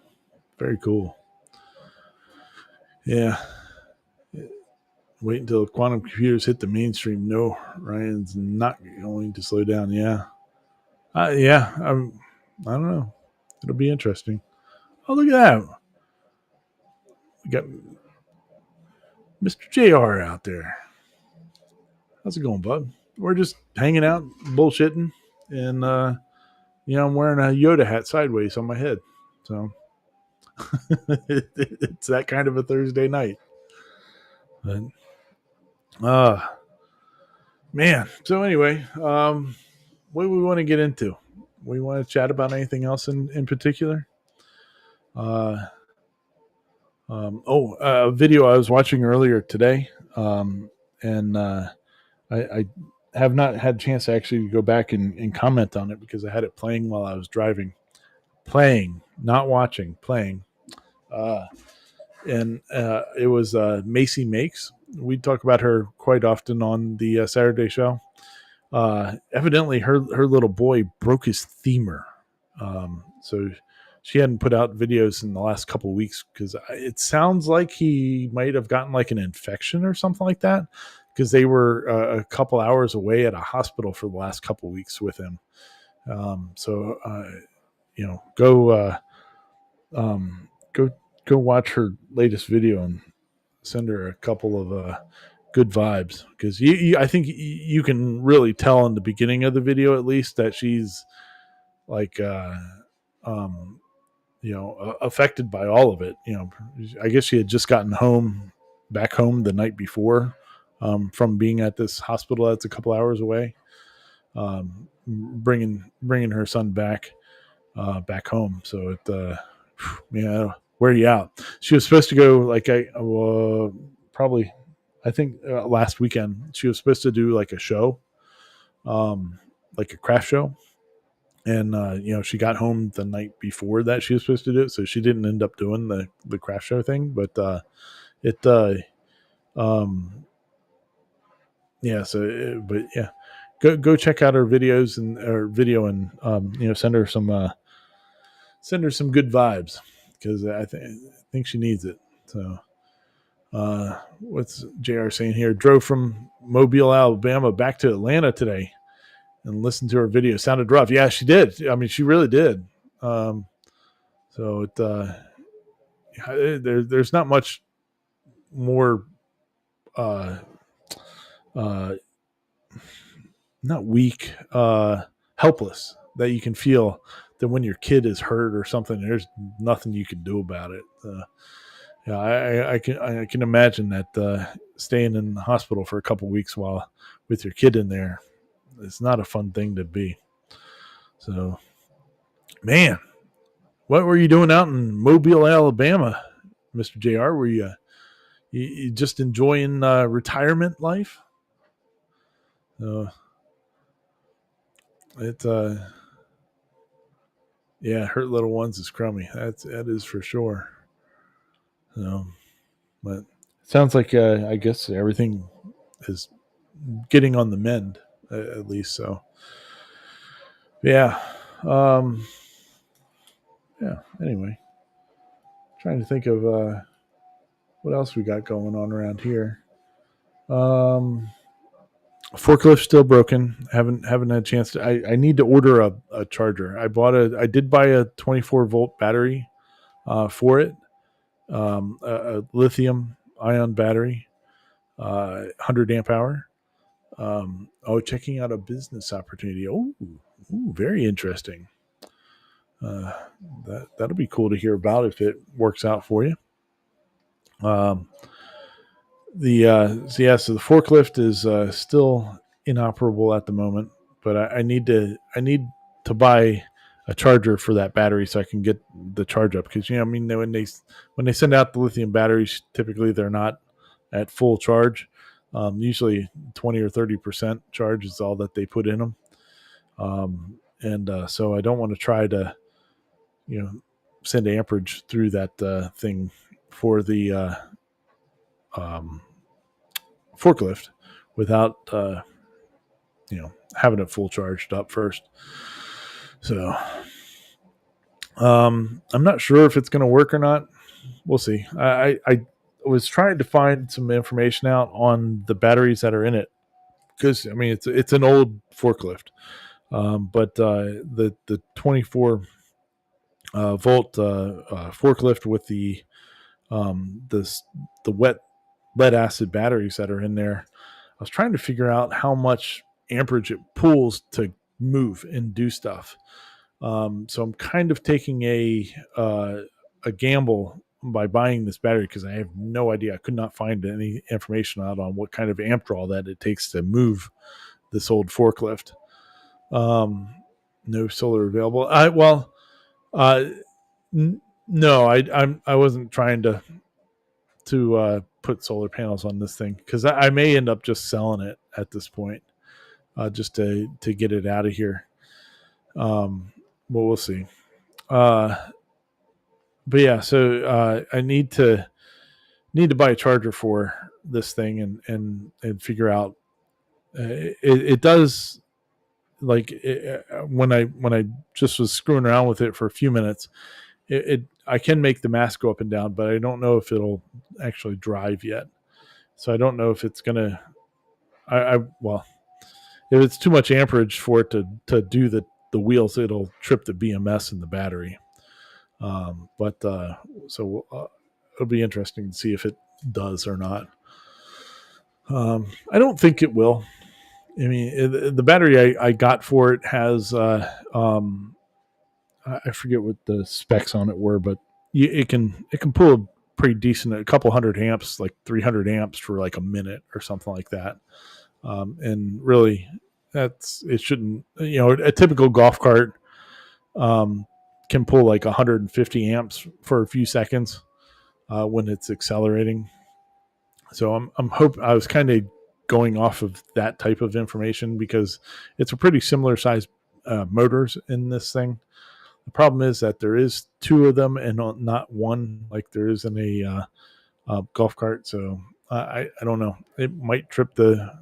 Very cool. Yeah. Wait until quantum computers hit the mainstream. No, Ryan's not going to slow down. Yeah. Yeah. I don't know. It'll be interesting. Oh, look at that. We got Mr. JR out there. How's it going, bud? We're just hanging out, bullshitting, and I'm wearing a Yoda hat sideways on my head. So it's that kind of a Thursday night. But uh man. So anyway, what do we want to get into? We want to chat about anything else in particular? Uh a video I was watching earlier today, and I have not had a chance to actually go back and comment on it because I had it playing while I was driving. Playing, not watching, playing. Uh, and It was Macy Makes. We talk about her quite often on the Saturday show. Evidently, her little boy broke his femur, so she hadn't put out videos in the last couple of weeks because it sounds like he might have gotten like an infection or something like that, because they were a couple hours away at a hospital for the last couple of weeks with him. So go go watch her latest video and send her a couple of good vibes, because I think you can really tell in the beginning of the video, at least, that she's like affected by all of it. I guess she had just gotten back home the night before, from being at this hospital that's a couple hours away, bringing her son back home. So wear you out. She was supposed to go, like, probably, I think, last weekend. She was supposed to do like a show, like a craft show, and she got home the night before that she was supposed to do it, so she didn't end up doing the craft show thing. But yeah. So, but yeah, go check out her videos and her video, and send her some good vibes, because I think she needs it. So, what's JR saying here? Drove from Mobile, Alabama back to Atlanta today and listened to her video. Sounded rough. Yeah, she did. I mean, she really did. So there's not much more uh, not weak, helpless, that you can feel that when your kid is hurt or something, there's nothing you can do about it. Yeah, I can imagine that staying in the hospital for a couple weeks while with your kid in there is not a fun thing to be. So, man, what were you doing out in Mobile, Alabama, Mr. Jr.? Were you just enjoying retirement life? It yeah, hurt little ones is crummy. That is for sure. But it sounds like I guess everything is getting on the mend at least. So yeah, um, yeah. Anyway, trying to think of what else we got going on around here. Um, Forklift still broken. Haven't had a chance to. I need to order a charger. I did buy a 24-volt battery for it, a lithium ion battery, 100 amp hour. Checking out a business opportunity. Very interesting. Uh, that'll be cool to hear about if it works out for you. Um, so the forklift is still inoperable at the moment, but I need to buy a charger for that battery so I can get the charge up, because I mean, when they send out the lithium batteries, typically they're not at full charge. Usually 20 or 30% charge is all that they put in them. And so I don't want to try to send amperage through that thing for the um, forklift without having it full charged up first. So I'm not sure if it's going to work or not. We'll see. I was trying to find some information out on the batteries that are in it, because I mean it's an old forklift, but the 24 volt forklift with the wet lead acid batteries that are in there. I was trying to figure out how much amperage it pulls to move and do stuff. So I'm kind of taking a gamble by buying this battery, because I have no idea. I could not find any information out on what kind of amp draw that it takes to move this old forklift. No solar available. No, I wasn't trying to put solar panels on this thing, because I may end up just selling it at this point, just to get it out of here. But we'll see. But yeah, so I need to buy a charger for this thing and figure out. It does, like when I just was screwing around with it for a few minutes. I can make the mass go up and down, but I don't know if it'll actually drive yet. So I don't know if it's gonna. Well, if it's too much amperage for it to do the wheels, it'll trip the BMS in the battery. So it'll be interesting to see if it does or not. I don't think it will. I mean, the battery I got for it has I forget what the specs on it were, but it can pull a pretty decent, a couple hundred amps, like 300 amps for like a minute or something like that. And really, it shouldn't. A typical golf cart can pull like 150 amps for a few seconds when it's accelerating. So I was kind of going off of that type of information, because it's a pretty similar size motors in this thing. The problem is that there is two of them and not one, like there is in a golf cart. So I don't know. It might trip the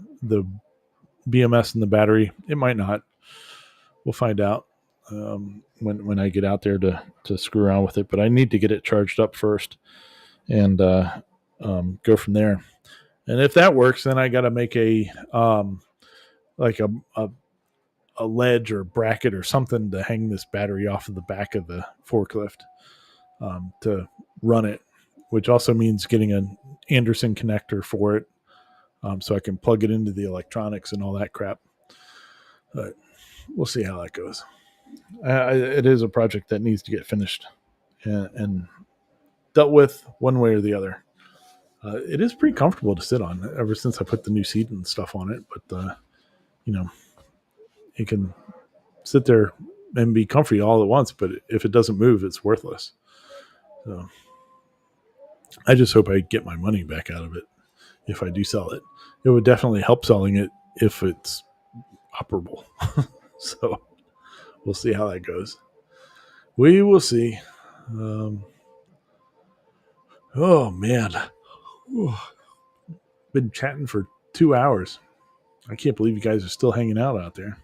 BMS in the battery. It might not. We'll find out when I get out there to screw around with it. But I need to get it charged up first and go from there. And if that works, then I got to make a ledge or bracket or something to hang this battery off of the back of the forklift to run it, which also means getting an Anderson connector for it, so I can plug it into the electronics and all that crap. But we'll see how that goes. It is a project that needs to get finished and dealt with one way or the other. It is pretty comfortable to sit on ever since I put the new seat and stuff on it. But, it can sit there and be comfy all at once. But if it doesn't move, it's worthless. So I just hope I get my money back out of it if I do sell it. It would definitely help selling it if it's operable. So we'll see how that goes. We will see. Oh, man. Been chatting for 2 hours. I can't believe you guys are still hanging out there.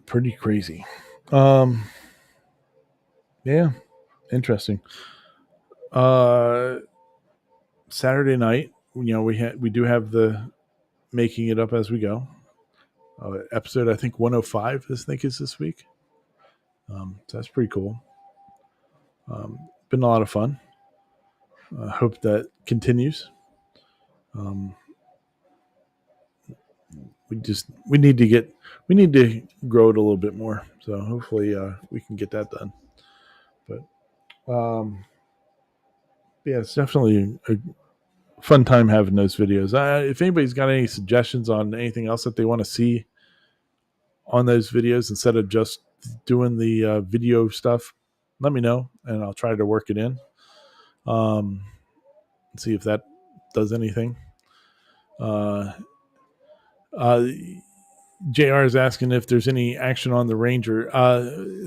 Pretty crazy. Yeah, interesting. Saturday night, we do have the making it up as we go episode. I think 105 is this week. So that's pretty cool. Been a lot of fun. Hope that continues. We need to grow it a little bit more. So hopefully we can get that done. But yeah, it's definitely a fun time having those videos. If anybody's got any suggestions on anything else that they want to see on those videos instead of just doing the video stuff, let me know and I'll try to work it in. See if that does anything. JR is asking if there's any action on the Ranger.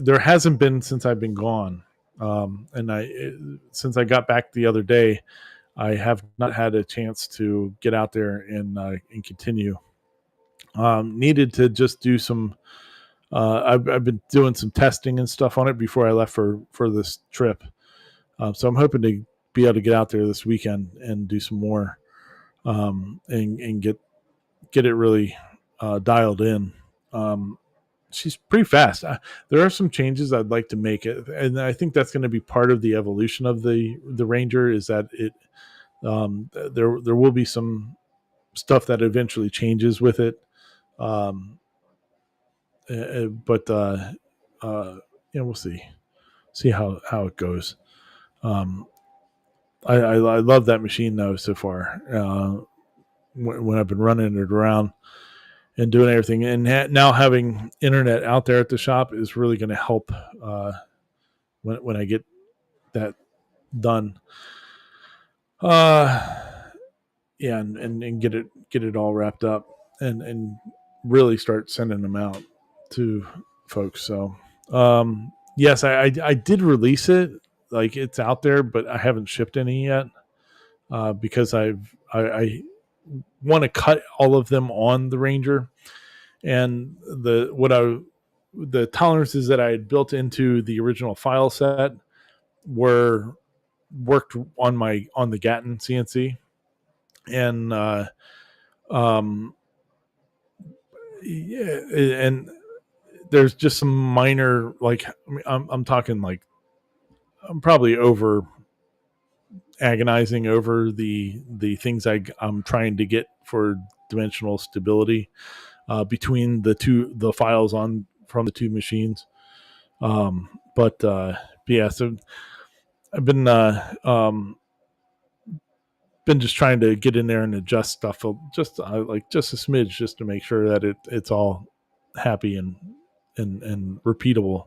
There hasn't been since I've been gone. Since I got back the other day, I have not had a chance to get out there and continue. Needed to just do some. I've been doing some testing and stuff on it before I left for this trip. So I'm hoping to be able to get out there this weekend and do some more, and get it really dialed in. She's pretty fast. There are some changes I'd like to make it, and I think that's going to be part of the evolution of the Ranger. Is that it? There will be some stuff that eventually changes with it, but we'll see how it goes. I love that machine though so far. When I've been running it around and doing everything, and now having internet out there at the shop is really going to help when I get that done. Yeah, and get it all wrapped up and really start sending them out to folks. So yes, I did release it, like it's out there, but I haven't shipped any yet because I want to cut all of them on the Ranger, and the tolerances that I had built into the original file set worked on the Gatton CNC, and yeah, and there's just some minor, like, I'm talking like I'm probably over agonizing over the things I'm trying to get for dimensional stability between the files on from the two machines. But yeah, so I've been just trying to get in there and adjust stuff just a smidge, just to make sure that it's all happy and repeatable.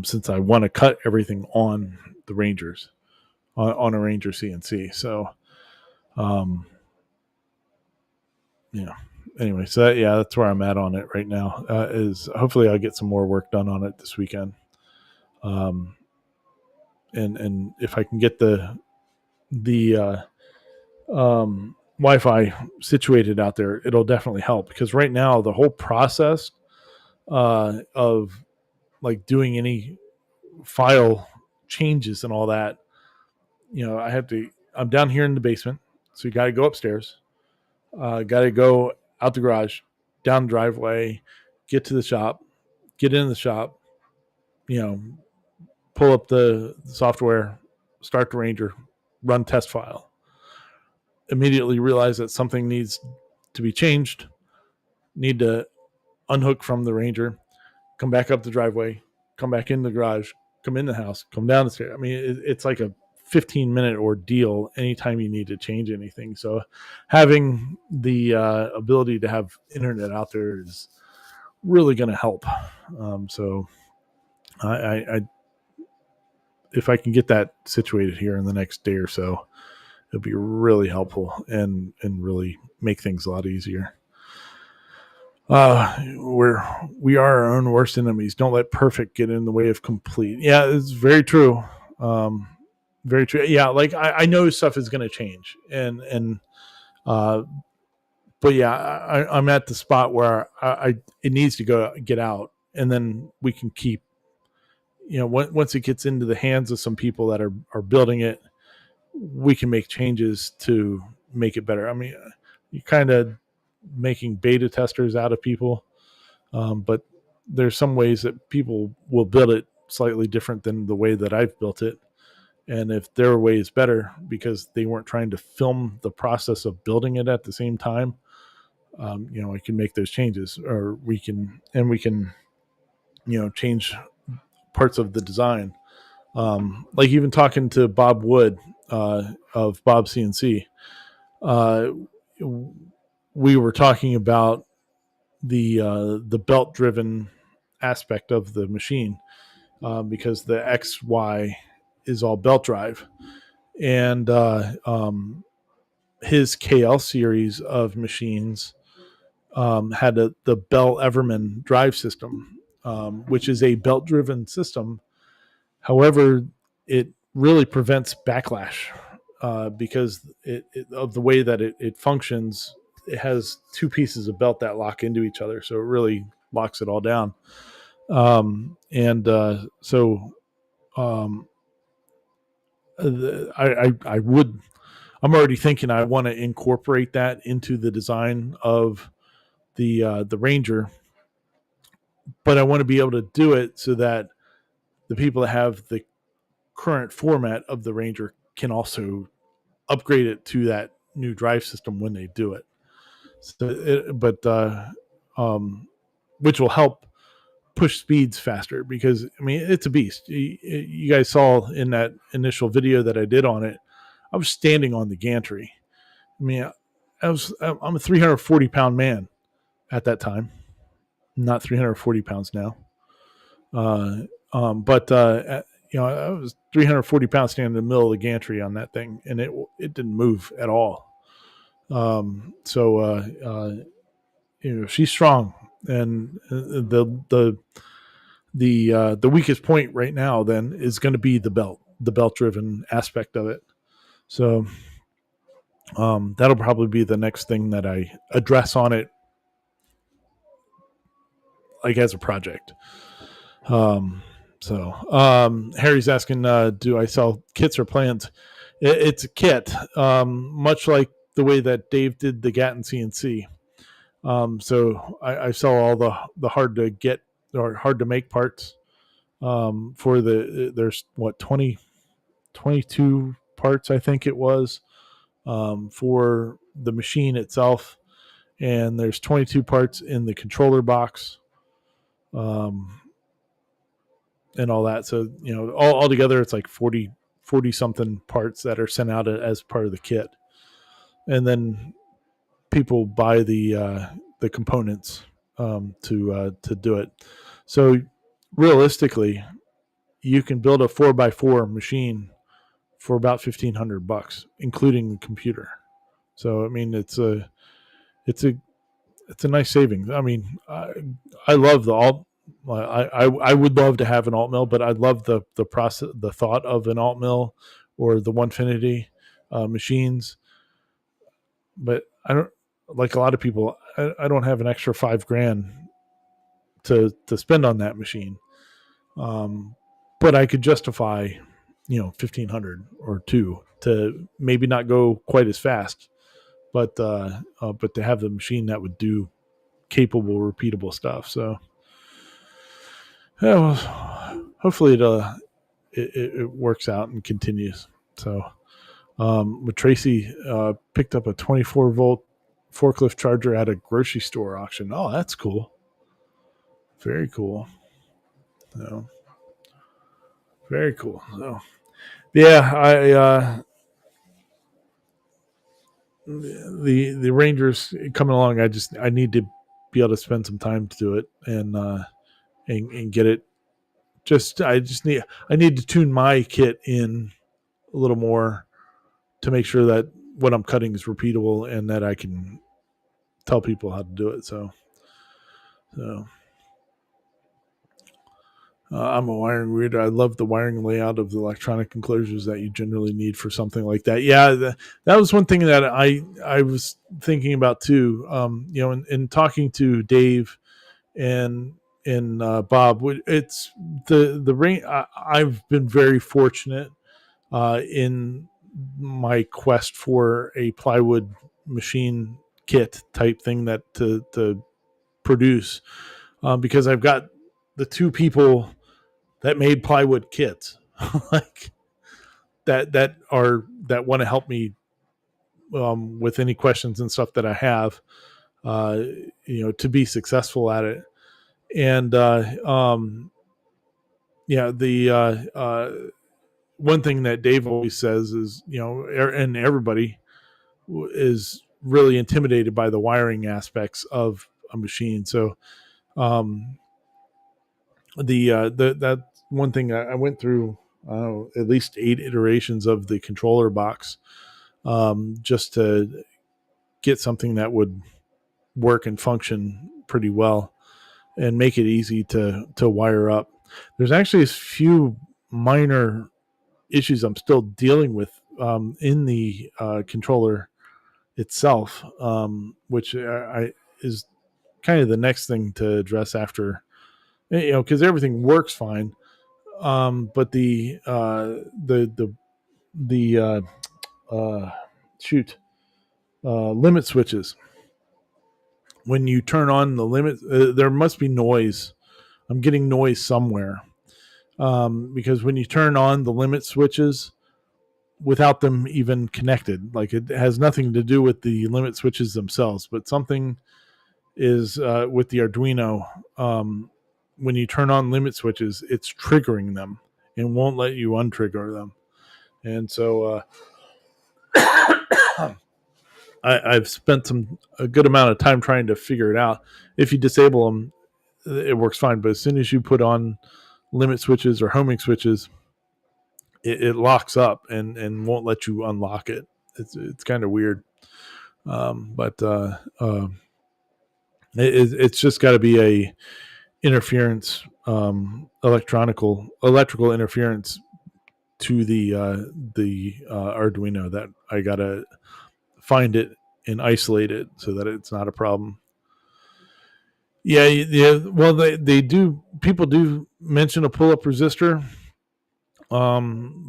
Since I want to cut everything on the Rangers, on a Ranger CNC. So, anyway, so that's where I'm at on it right now. Is hopefully I'll get some more work done on it this weekend. And if I can get the Wi-Fi situated out there, it'll definitely help, because right now the whole process of like doing any file changes and all that, I'm down here in the basement, so you got to go upstairs, got to go out the garage, down the driveway, get to the shop, get in the shop, pull up the software, start the Ranger, run test file. immediately realize that something needs to be changed, need to unhook from the Ranger, come back up the driveway, come back in the garage, come in the house, come down the stairs. I mean, it's like a 15-minute ordeal anytime you need to change anything. So having the ability to have internet out there is really going to help. So I if I can get that situated here in the next day or so, it'll be really helpful and really make things a lot easier. We are our own worst enemies. Don't let perfect get in the way of complete. Yeah, it's very true. Very true. Yeah, like I know stuff is going to change, and but yeah, I'm at the spot where it needs to get out, and then we can keep. Once it gets into the hands of some people that are building it, we can make changes to make it better. I mean, you kind of making beta testers out of people, but there's some ways that people will build it slightly different than the way that I've built it. And if their way is better because they weren't trying to film the process of building it at the same time, I can make those changes, or we can change parts of the design. Like even talking to Bob Wood of Bob CNC, we were talking about the belt driven aspect of the machine, because the XY is all belt drive, and his KL series of machines had the Bell Everman drive system, which is a belt driven system. However, it really prevents backlash because of the way that it functions. It has two pieces of belt that lock into each other, so it really locks it all down. So I'm already thinking I want to incorporate that into the design of the Ranger, but I want to be able to do it so that the people that have the current format of the Ranger can also upgrade it to that new drive system when they do it. Which will help push speeds faster, because I mean it's a beast. You guys saw in that initial video that I did on it, I was standing on the gantry. I mean, I'm a 340 pound man at that time, not 340 pounds now. But I was 340 pounds standing in the middle of the gantry on that thing, and it didn't move at all. She's strong, and the weakest point right now then is going to be the belt driven aspect of it. So that'll probably be the next thing that I address on it, like as a project. Harry's asking, do I sell kits or plans? It's a kit, much like the way that Dave did the Gatton CNC. So I sell all the hard to get or hard to make parts. There's 22 parts, I think it was, for the machine itself, and there's 22 parts in the controller box, and all that. So all together, it's like 40 something parts that are sent out as part of the kit, and then people buy the components to do it. So realistically, you can build a 4x4 machine for about $1,500, including the computer. So I mean, it's a nice savings. I mean, I love the alt. I would love to have an alt mill, but I love the process, the thought of an alt mill or the Onefinity machines. But I don't, like a lot of people, I don't have an extra $5,000 to spend on that machine. But I could justify, $1,500 or $2,000 to maybe not go quite as fast, but to have the machine that would do capable, repeatable stuff. So, yeah, well, hopefully it works out and continues. So, But Tracy picked up a 24-volt forklift charger at a grocery store auction. Oh, that's cool. Very cool. So, very cool. So, yeah, the Rangers coming along. I need to be able to spend some time to do it and get it. I need to tune my kit in a little more to make sure that what I'm cutting is repeatable and that I can tell people how to do it. So I'm a wiring reader. I love the wiring layout of the electronic enclosures that you generally need for something like that. Yeah, that was one thing that I was thinking about too. In talking to Dave and Bob, it's the ring. I've been very fortunate in my quest for a plywood machine kit type thing that to produce because I've got the two people that made plywood kits like that want to help me with any questions and stuff that I have to be successful at it. And the one thing that Dave always says is, and everybody is really intimidated by the wiring aspects of a machine. So that one thing I went through at least 8 iterations of the controller box just to get something that would work and function pretty well and make it easy to wire up. There's actually a few minor issues I'm still dealing with in the controller itself, which is kind of the next thing to address after, because everything works fine, but the limit switches. When you turn on the limit, there must be noise. I'm getting noise somewhere because when you turn on the limit switches without them even connected, like it has nothing to do with the limit switches themselves, but something is with the Arduino. When you turn on limit switches, it's triggering them and won't let you untrigger them. And so I've spent a good amount of time trying to figure it out. If you disable them, it works fine. But as soon as you put on limit switches or homing switches, it locks up and won't let you unlock it. It's kind of weird. But it's just got to be a interference, electrical interference to the Arduino that I gotta find it and isolate it so that it's not a problem. Yeah. Well, they do. People do mention a pull-up resistor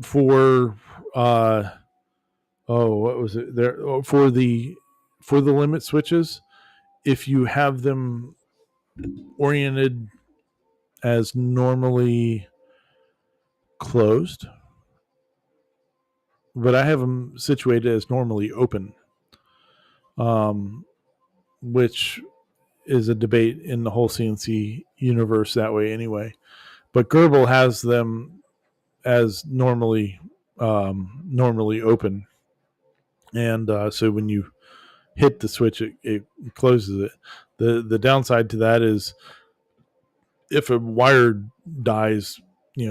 for what was it there for the limit switches. If you have them oriented as normally closed, but I have them situated as normally open, which is a debate in the whole CNC universe that way anyway. But Gerbil has them as normally open, and so when you hit the switch, it closes it. The downside to that is if a wire dies,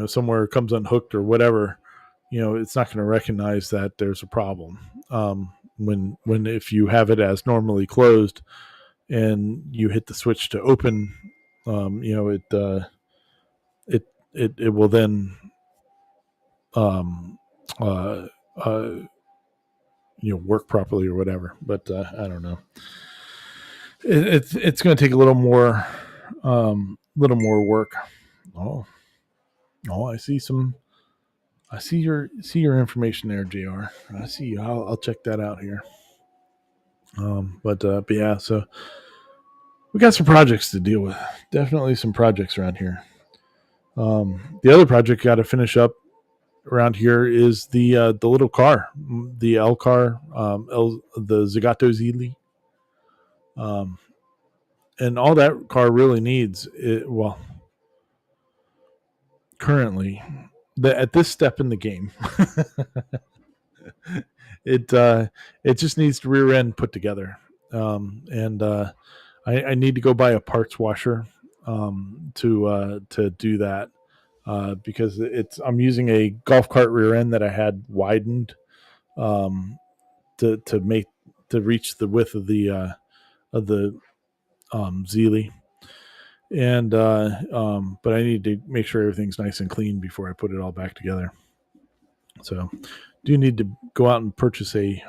somewhere comes unhooked or whatever, it's not going to recognize that there's a problem. When if you have it as normally closed and you hit the switch to open, it will then work properly or whatever. But I don't know. It's going to take a little more work. Oh, I see some. I see your information there, JR. I see you. I'll check that out here. But yeah, so we got some projects to deal with. Definitely some projects around here. The other project got to finish up around here is the little car, the L car, the Zagato Zili. Um, and all that car really needs, well, currently, at this step in the game, it just needs to rear end put together, and I need to go buy a parts washer to do that because I'm using a golf cart rear end that I had widened um, to make to reach the width of the Zeely. And but I need to make sure everything's nice and clean before I put it all back together. So, do you need to go out and purchase a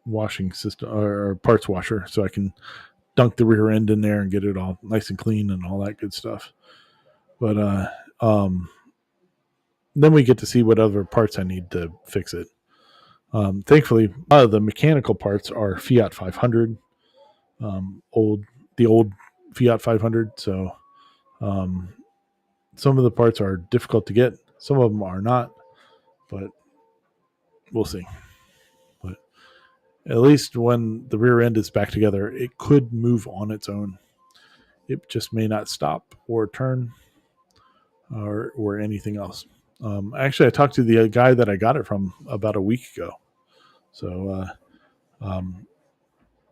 washing system or parts washer so I can dunk the rear end in there and get it all nice and clean and all that good stuff. But then we get to see what other parts I need to fix it. Thankfully, the mechanical parts are Fiat 500, the old Fiat 500. So some of the parts are difficult to get. Some of them are not, but we'll see. But at least when the rear end is back together, it could move on its own. It just may not stop or turn or anything else. Actually, I talked to the guy that I got it from about a week ago. So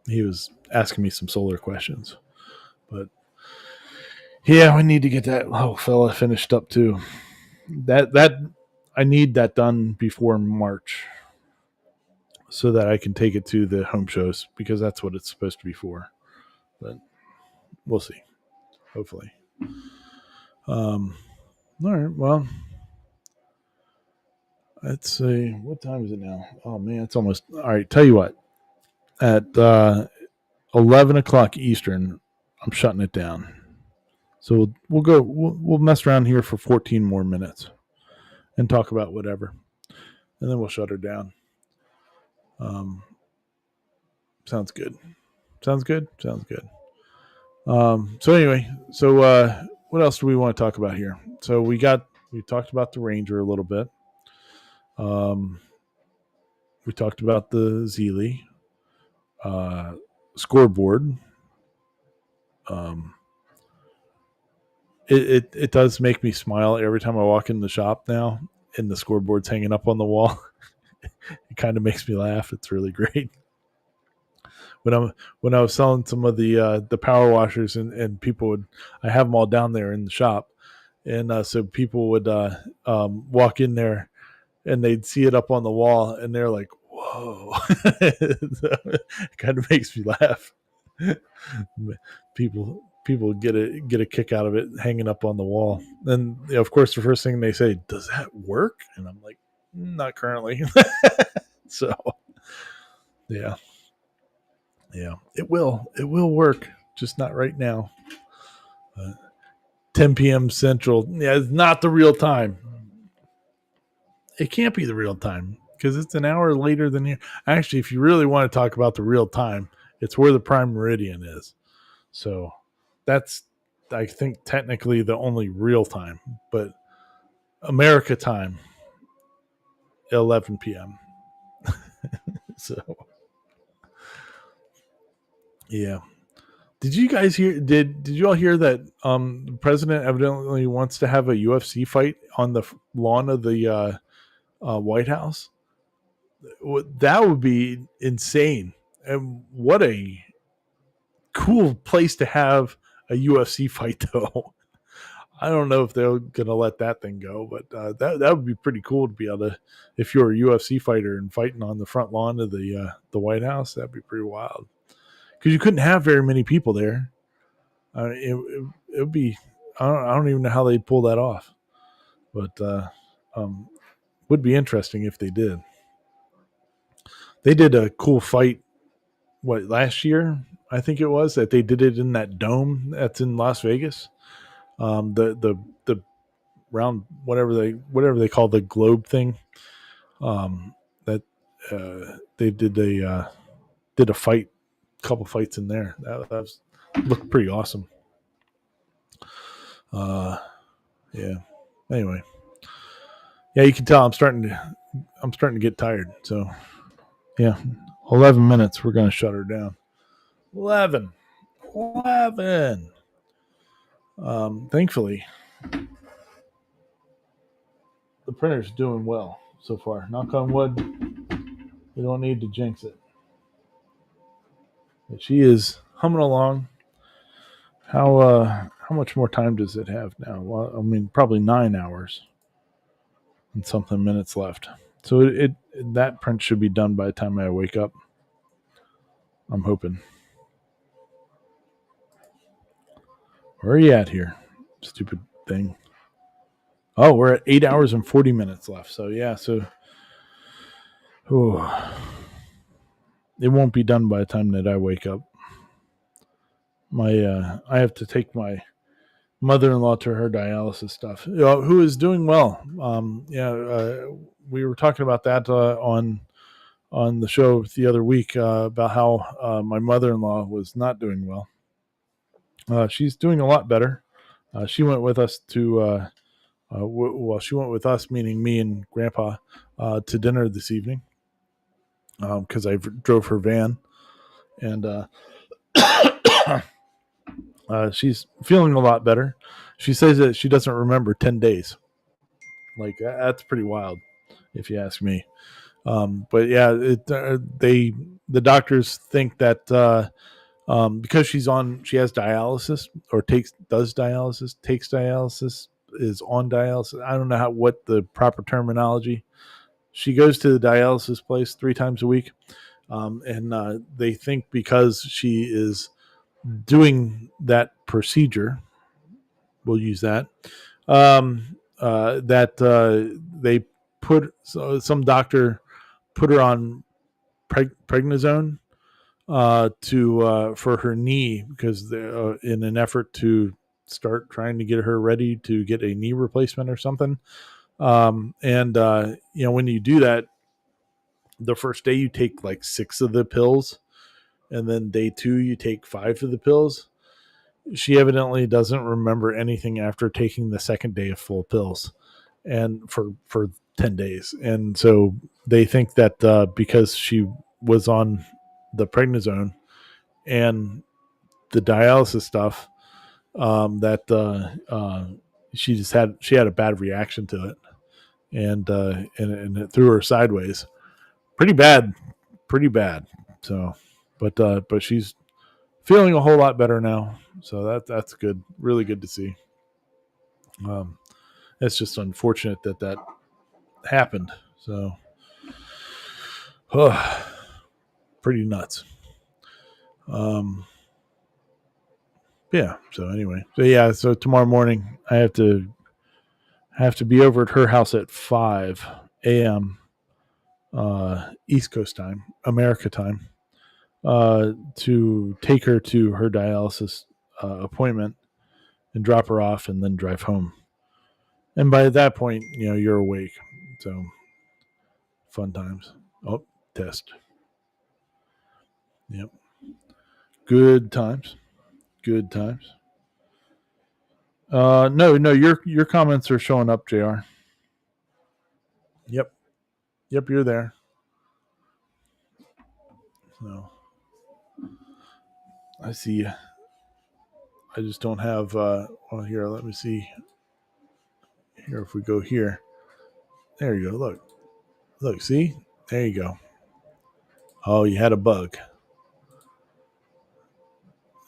he was asking me some solar questions. But yeah, we need to get that little fella finished up too. That I need that done before March so that I can take it to the home shows because that's what it's supposed to be for. But we'll see. Hopefully. All right. Well, let's see. What time is it now? Oh man, it's almost all right. Tell you what, at 11 o'clock Eastern, I'm shutting it down. So we'll go. We'll mess around here for 14 more minutes and talk about whatever, and then we'll shut her down. Sounds good. Sounds good. Sounds good. So anyway, what else do we want to talk about here? So we talked about the Ranger a little bit. We talked about the Zeely scoreboard. It does make me smile every time I walk in the shop now, and the scoreboard's hanging up on the wall. It kind of makes me laugh. It's really great. When I was selling some of the power washers and people would, I have them all down there in the shop, and so people would walk in there and they'd see it up on the wall and they're like, "Whoa!" It kind of makes me laugh. People get a kick out of it hanging up on the wall. And of course, the first thing they say, "Does that work?" And I'm like, "Not currently." So yeah, it will work, just not right now. 10 p.m. Central. Yeah, it's not the real time. It can't be the real time because it's an hour later than here. Actually, if you really want to talk about the real time, it's where the prime meridian is. So that's, I think, technically the only real time. But America time, 11 p.m. So yeah. Did you guys hear? Did you all hear that? The president evidently wants to have a UFC fight on the lawn of the White House. That would be insane, and what a cool place to have a UFC fight, though. I don't know if they're gonna let that thing go, but that would be pretty cool to be able to, if you're a UFC fighter and fighting on the front lawn of the White House, that'd be pretty wild. Because you couldn't have very many people there. It would be. I don't even know how they'd pull that off, but would be interesting if they did. They did a cool fight. What, last year? I think it was that they did it in that dome that's in Las Vegas. The round whatever they call the globe thing. That they did a fight, couple fights in there. That looked pretty awesome. Yeah. Anyway, Yeah, you can tell I'm starting to get tired. So yeah, 11 minutes. We're gonna shut her down. 11. Thankfully, the printer's doing well so far. Knock on wood. We don't need to jinx it. But she is humming along. How much more time does it have now? Well, I mean, probably 9 hours and something minutes left. So that print should be done by the time I wake up. I'm hoping. Where are you at here? Stupid thing. Oh, we're at 8 hours and 40 minutes left. So yeah, it won't be done by the time that I wake up. I have to take my mother-in-law to her dialysis stuff, who is doing well. We were talking about that on the show the other week about how my mother-in-law was not doing well. She's doing a lot better. She went with us to she went with us, meaning me and Grandpa, to dinner this evening because I drove her van, and she's feeling a lot better. She says that she doesn't remember 10 days. Like, that's pretty wild, if you ask me. But yeah, the doctors think that because she has dialysis or takes dialysis, is on dialysis. I don't know what the proper terminology. She goes to the dialysis place 3 times a week, and they think because she is doing that procedure, we'll use that, that they some doctor put her on prednisone to for her knee because in an effort to start trying to get her ready to get a knee replacement or something. And when you do that, the first day you take like 6 of the pills, and then day 2 you take 5 of the pills. She evidently doesn't remember anything after taking the second day of full pills, and for 10 days. And so they think that because she was on the prednisone and the dialysis stuff, that she had a bad reaction to it, and it threw her sideways, pretty bad. So, but she's feeling a whole lot better now. So that's good, really good to see. It's just unfortunate that happened. So, pretty nuts. Yeah. So anyway, so tomorrow morning I have to be over at her house at 5 a.m. East Coast time, America time, to take her to her dialysis appointment and drop her off, and then drive home. And by that point, you're awake. So fun times. Oh, test. Yep. Good times. No, your comments are showing up, JR. Yep, you're there. So I see you. I just don't have. Here, let me see. Here, if we go here, there you go. Look. See, there you go. Oh, you had a bug.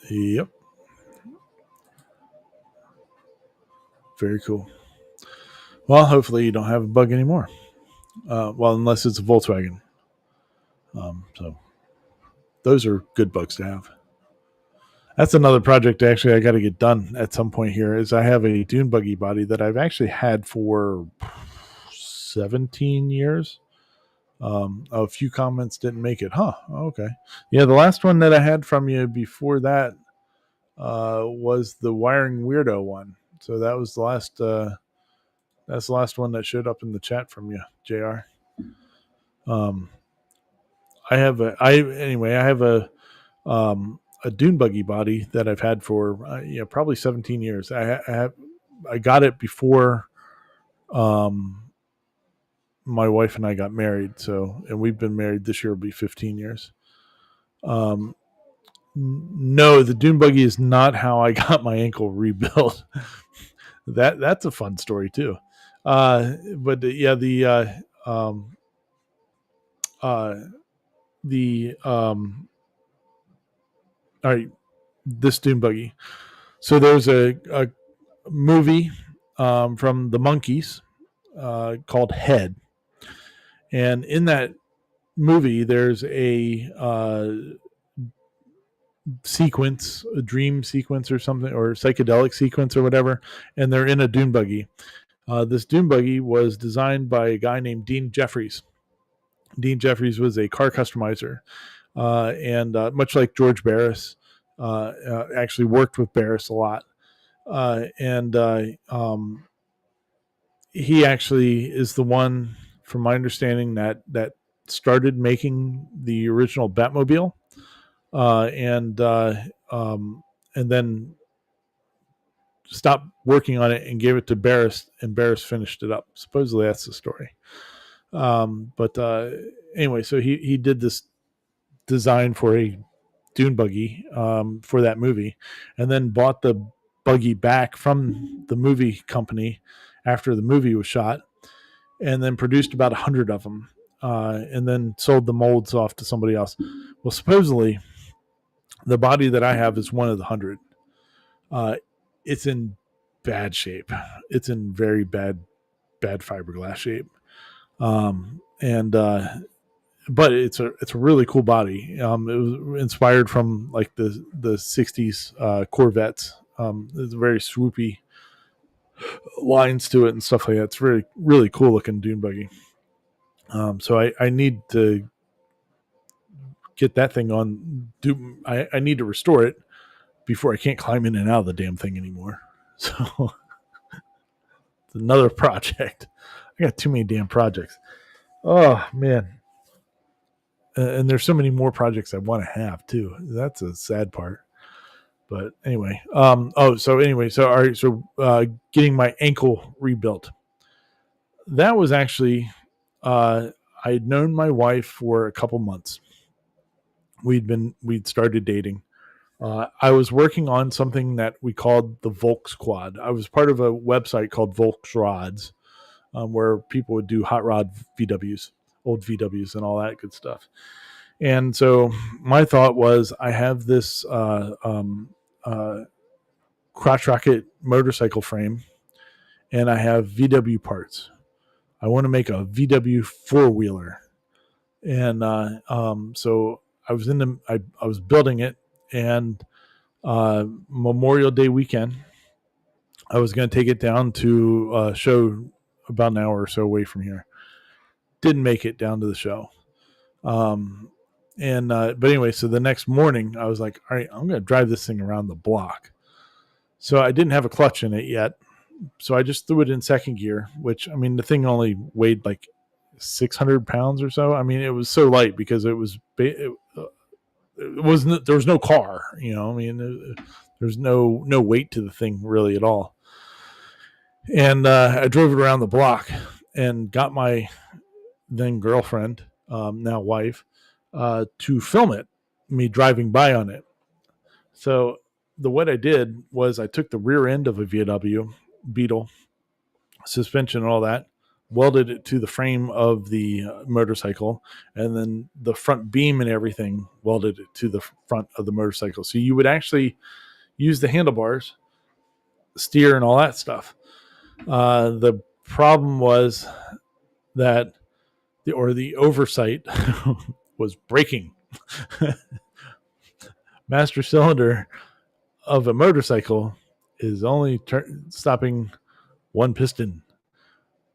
Yep. Very cool. Well, hopefully you don't have a bug anymore. Well, unless it's a Volkswagen. So those are good bugs to have. That's another project actually I got to get done at some point here. Is I have a dune buggy body that I've actually had for 17 years. A few comments didn't make it. Huh. Okay. Yeah, the last one that I had from you before that was the wiring weirdo one. So that was the last. That's the last one that showed up in the chat from you, JR. I have a dune buggy body that I've had for probably 17 years. I got it before my wife and I got married. So, and we've been married this year will be 15 years. No, the dune buggy is not how I got my ankle rebuilt. That's a fun story too. But yeah, all right, this dune buggy. So there's a movie from the Monkees called Head, and in that movie there's a sequence, a dream sequence or something, or psychedelic sequence or whatever, and they're in a dune buggy. This dune buggy was designed by a guy named Dean Jeffries. Dean Jeffries was a car customizer, and much like George Barris, actually worked with Barris a lot. And he actually is the one, from my understanding, that started making the original Batmobile, and then stopped working on it and gave it to Barris, and Barris finished it up. Supposedly that's the story. But anyway, so he did this design for a dune buggy for that movie, and then bought the buggy back from the movie company after the movie was shot, and then produced about 100 of them, and then sold the molds off to somebody else. Well, supposedly the body that I have is one of the 100. It's in bad shape. It's in very bad fiberglass shape. And but it's a really cool body. It was inspired from like the 60s Corvettes. There's very swoopy lines to it and stuff like that. It's really, really cool looking dune buggy. So I need to get that thing on. I need to restore it before I can't climb in and out of the damn thing anymore. So it's another project. I got too many damn projects. Oh man. And there's so many more projects I want to have too. That's a sad part. But anyway, all right, so getting my ankle rebuilt. That was actually, I had known my wife for a couple months. We'd started dating. I was working on something that we called the Volk Squad. I was part of a website called Volks Rods, where people would do hot rod VWs, old VWs, and all that good stuff. And so my thought was, I have this crotch rocket motorcycle frame, and I have VW parts. I want to make a VW four wheeler, and so I was I was building it, and Memorial Day weekend, I was going to take it down to a show about an hour or so away from here. Didn't make it down to the show. But anyway, so the next morning I was like, all right, I'm going to drive this thing around the block. So I didn't have a clutch in it yet. So I just threw it in second gear, which, I mean, the thing only weighed like 600 pounds or so. I mean, it was so light because it wasn't, there was no car, you know, I mean, there's no weight to the thing really at all. And I drove it around the block and got my then girlfriend, now wife, to film it, me driving by on it. So what I did was I took the rear end of a VW Beetle, suspension and all that, welded it to the frame of the motorcycle, and then the front beam and everything welded it to the front of the motorcycle. So you would actually use the handlebars, steer, and all that stuff. The problem was that the oversight was braking. Master cylinder of a motorcycle is only stopping one piston.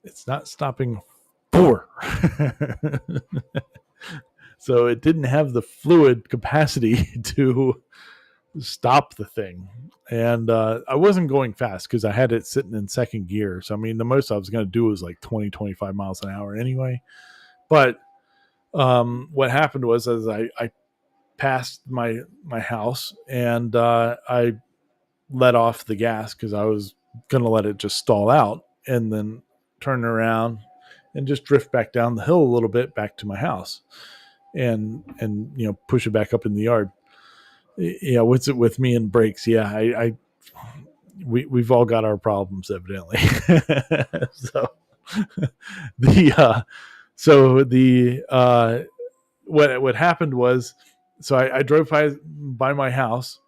It's not stopping four. So it didn't have the fluid capacity to stop the thing. And I wasn't going fast because I had it sitting in second gear. So, I mean, the most I was going to do was like 20, 25 miles an hour anyway. But what happened was, as I passed my house, and I let off the gas because I was going to let it just stall out, and then turn around and just drift back down the hill a little bit back to my house, and push it back up in the yard. Yeah, what's it with me and brakes? Yeah, we've all got our problems evidently. So the what happened was, so I drove by my house.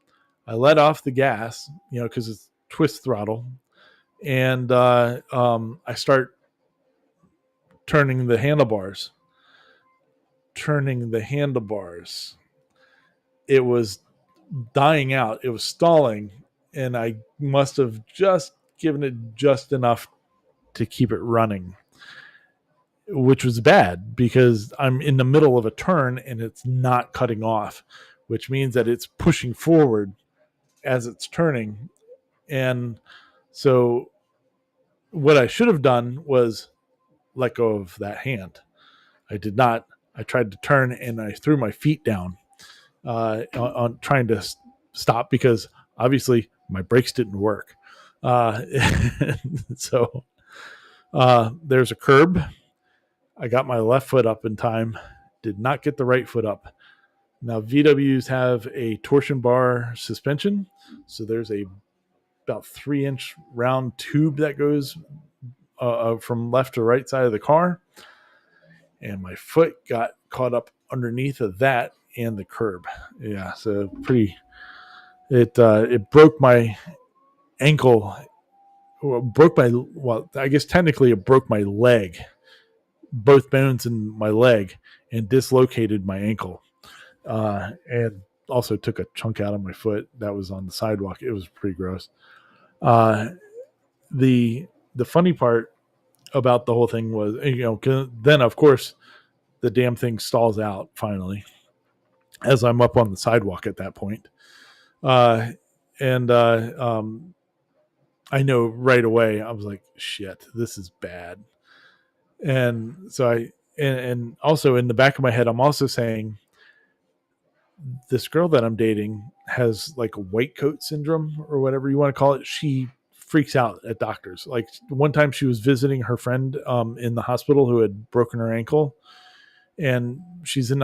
I let off the gas, because it's twist throttle, and I start turning the handlebars. It was dying out. It was stalling, and I must have just given it just enough to keep it running, which was bad because I'm in the middle of a turn and it's not cutting off, which means that it's pushing forward as it's turning. And so what I should have done was let go of that hand. I did not. I tried to turn and I threw my feet down on trying to stop, because obviously my brakes didn't work. So there's a curb. I got my left foot up in time, did not get the right foot up. Now, VWs have a torsion bar suspension, so there's a about 3-inch round tube that goes from left to right side of the car, and my foot got caught up underneath of that and the curb. Yeah, so it broke my ankle. I guess technically it broke my leg, both bones in my leg, and dislocated my ankle, and also took a chunk out of my foot that was on the sidewalk. It was pretty gross. The funny part about the whole thing was, then of course the damn thing stalls out finally as I'm up on the sidewalk at that point. And I know right away, I was like, shit, this is bad. And so and also in the back of my head, I'm also saying, this girl that I'm dating has like white coat syndrome or whatever you want to call it. She freaks out at doctors. Like one time she was visiting her friend in the hospital who had broken her ankle, and she's in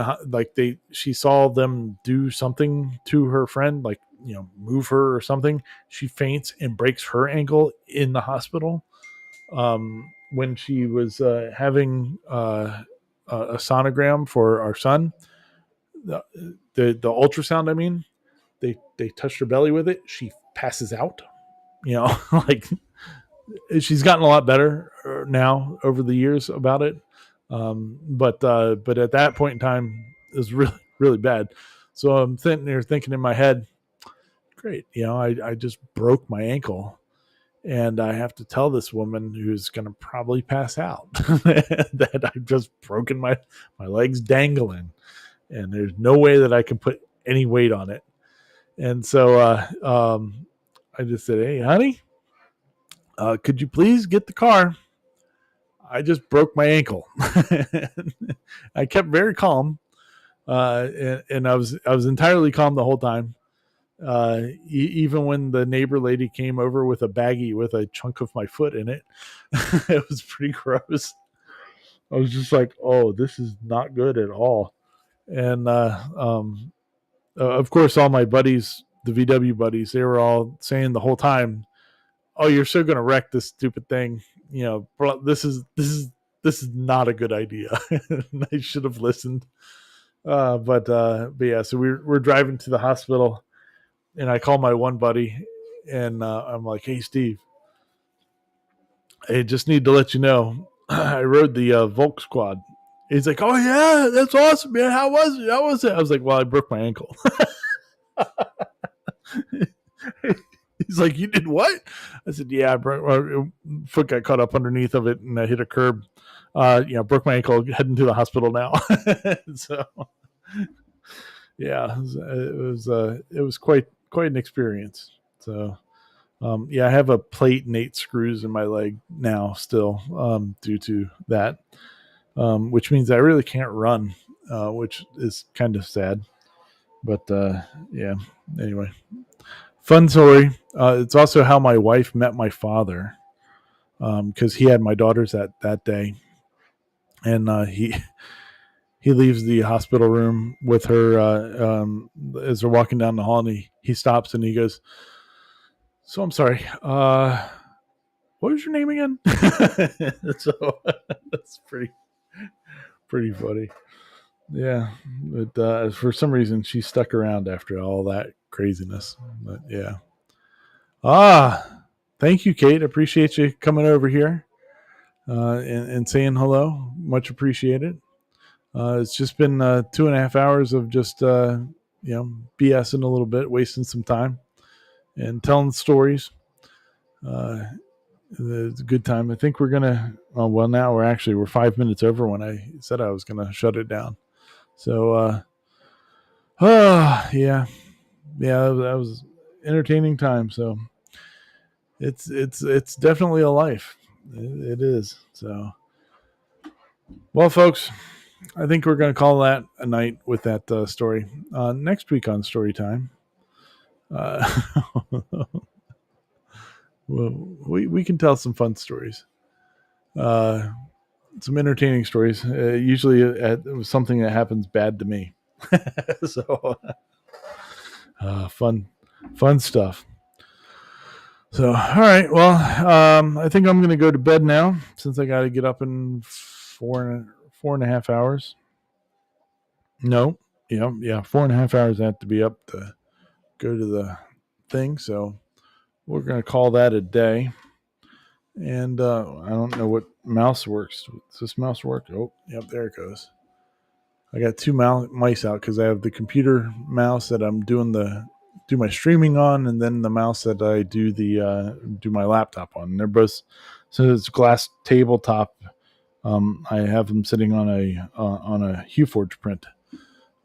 she saw them do something to her friend, like, move her or something. She faints and breaks her ankle in the hospital. When she was having a sonogram for our son, the ultrasound, I mean, they touched her belly with it. She passes out, like, she's gotten a lot better now over the years about it. But at that point in time, it was really, really bad. So I'm sitting there thinking in my head, great, I just broke my ankle, and I have to tell this woman who's going to probably pass out that I've just broken my legs dangling, and there's no way that I can put any weight on it. And so I just said, hey, honey, could you please get the car? I just broke my ankle. I kept very calm, and I was entirely calm the whole time. Even when the neighbor lady came over with a baggie with a chunk of my foot in it, it was pretty gross. I was just like, oh, this is not good at all. And of course, all my buddies, the VW buddies, they were all saying the whole time, oh, you're so going to wreck this stupid thing. Bro, this is not a good idea. I should have listened. But yeah, so we're driving to the hospital, and I call my one buddy, and I'm like, hey, Steve, I just need to let you know, I rode the Volk Squad. He's like, oh, yeah, that's awesome, man. How was it? I was like, well, I broke my ankle. He's like, you did what? I said, yeah, my foot got caught up underneath of it, and I hit a curb. Broke my ankle, heading to the hospital now. So, yeah, it was quite an experience. So, I have a plate and 8 screws in my leg now still, due to that, which means I really can't run, which is kind of sad. But yeah, anyway, fun story. It's also how my wife met my father, because he had my daughters that day. and he leaves the hospital room with her as they're walking down the hall, and he stops and he goes, "So I'm sorry. What was your name again?" So that's pretty funny. Yeah, but for some reason she stuck around after all that craziness. But yeah. Thank you, Kate. Appreciate you coming over here and saying hello. Much appreciated. It's just been 2.5 hours of just BSing a little bit, wasting some time, and telling stories. It's a good time. I think we're gonna. Oh, well, now we're 5 minutes over when I said I was gonna shut it down. So, yeah, that was entertaining time. So it's definitely a life. It is. So, well, folks, I think we're going to call that a night with that story. Next week on Story Time, we can tell some fun stories, some entertaining stories. Usually, it was something that happens bad to me. So, fun stuff. So, all right. Well, I think I'm going to go to bed now since I got to get up in 4.5 hours. No, yeah, 4.5 hours. I have to be up to go to the thing. So we're going to call that a day. And I don't know what mouse works. Does this mouse work? Oh, yep, there it goes. I got two mice out because I have the computer mouse that I'm do my streaming on, and then the mouse that I do my laptop on. And they're both, so it's glass tabletop. I have them sitting on a HueForge print.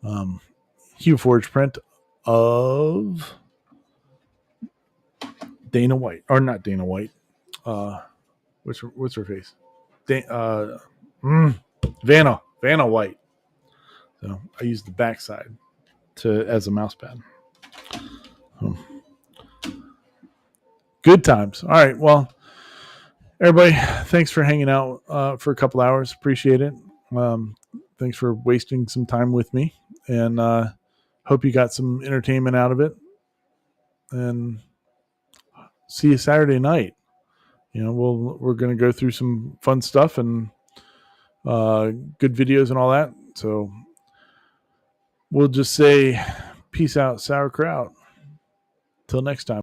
HueForge print of Dana White, or not Dana White. What's her face? Vanna White. So I use the backside as a mouse pad. Good times. All right. Well, everybody, thanks for hanging out for a couple hours. Appreciate it. Thanks for wasting some time with me, and hope you got some entertainment out of it. And see you Saturday night. We're going to go through some fun stuff and good videos and all that. So we'll just say peace out, sauerkraut. Till next time.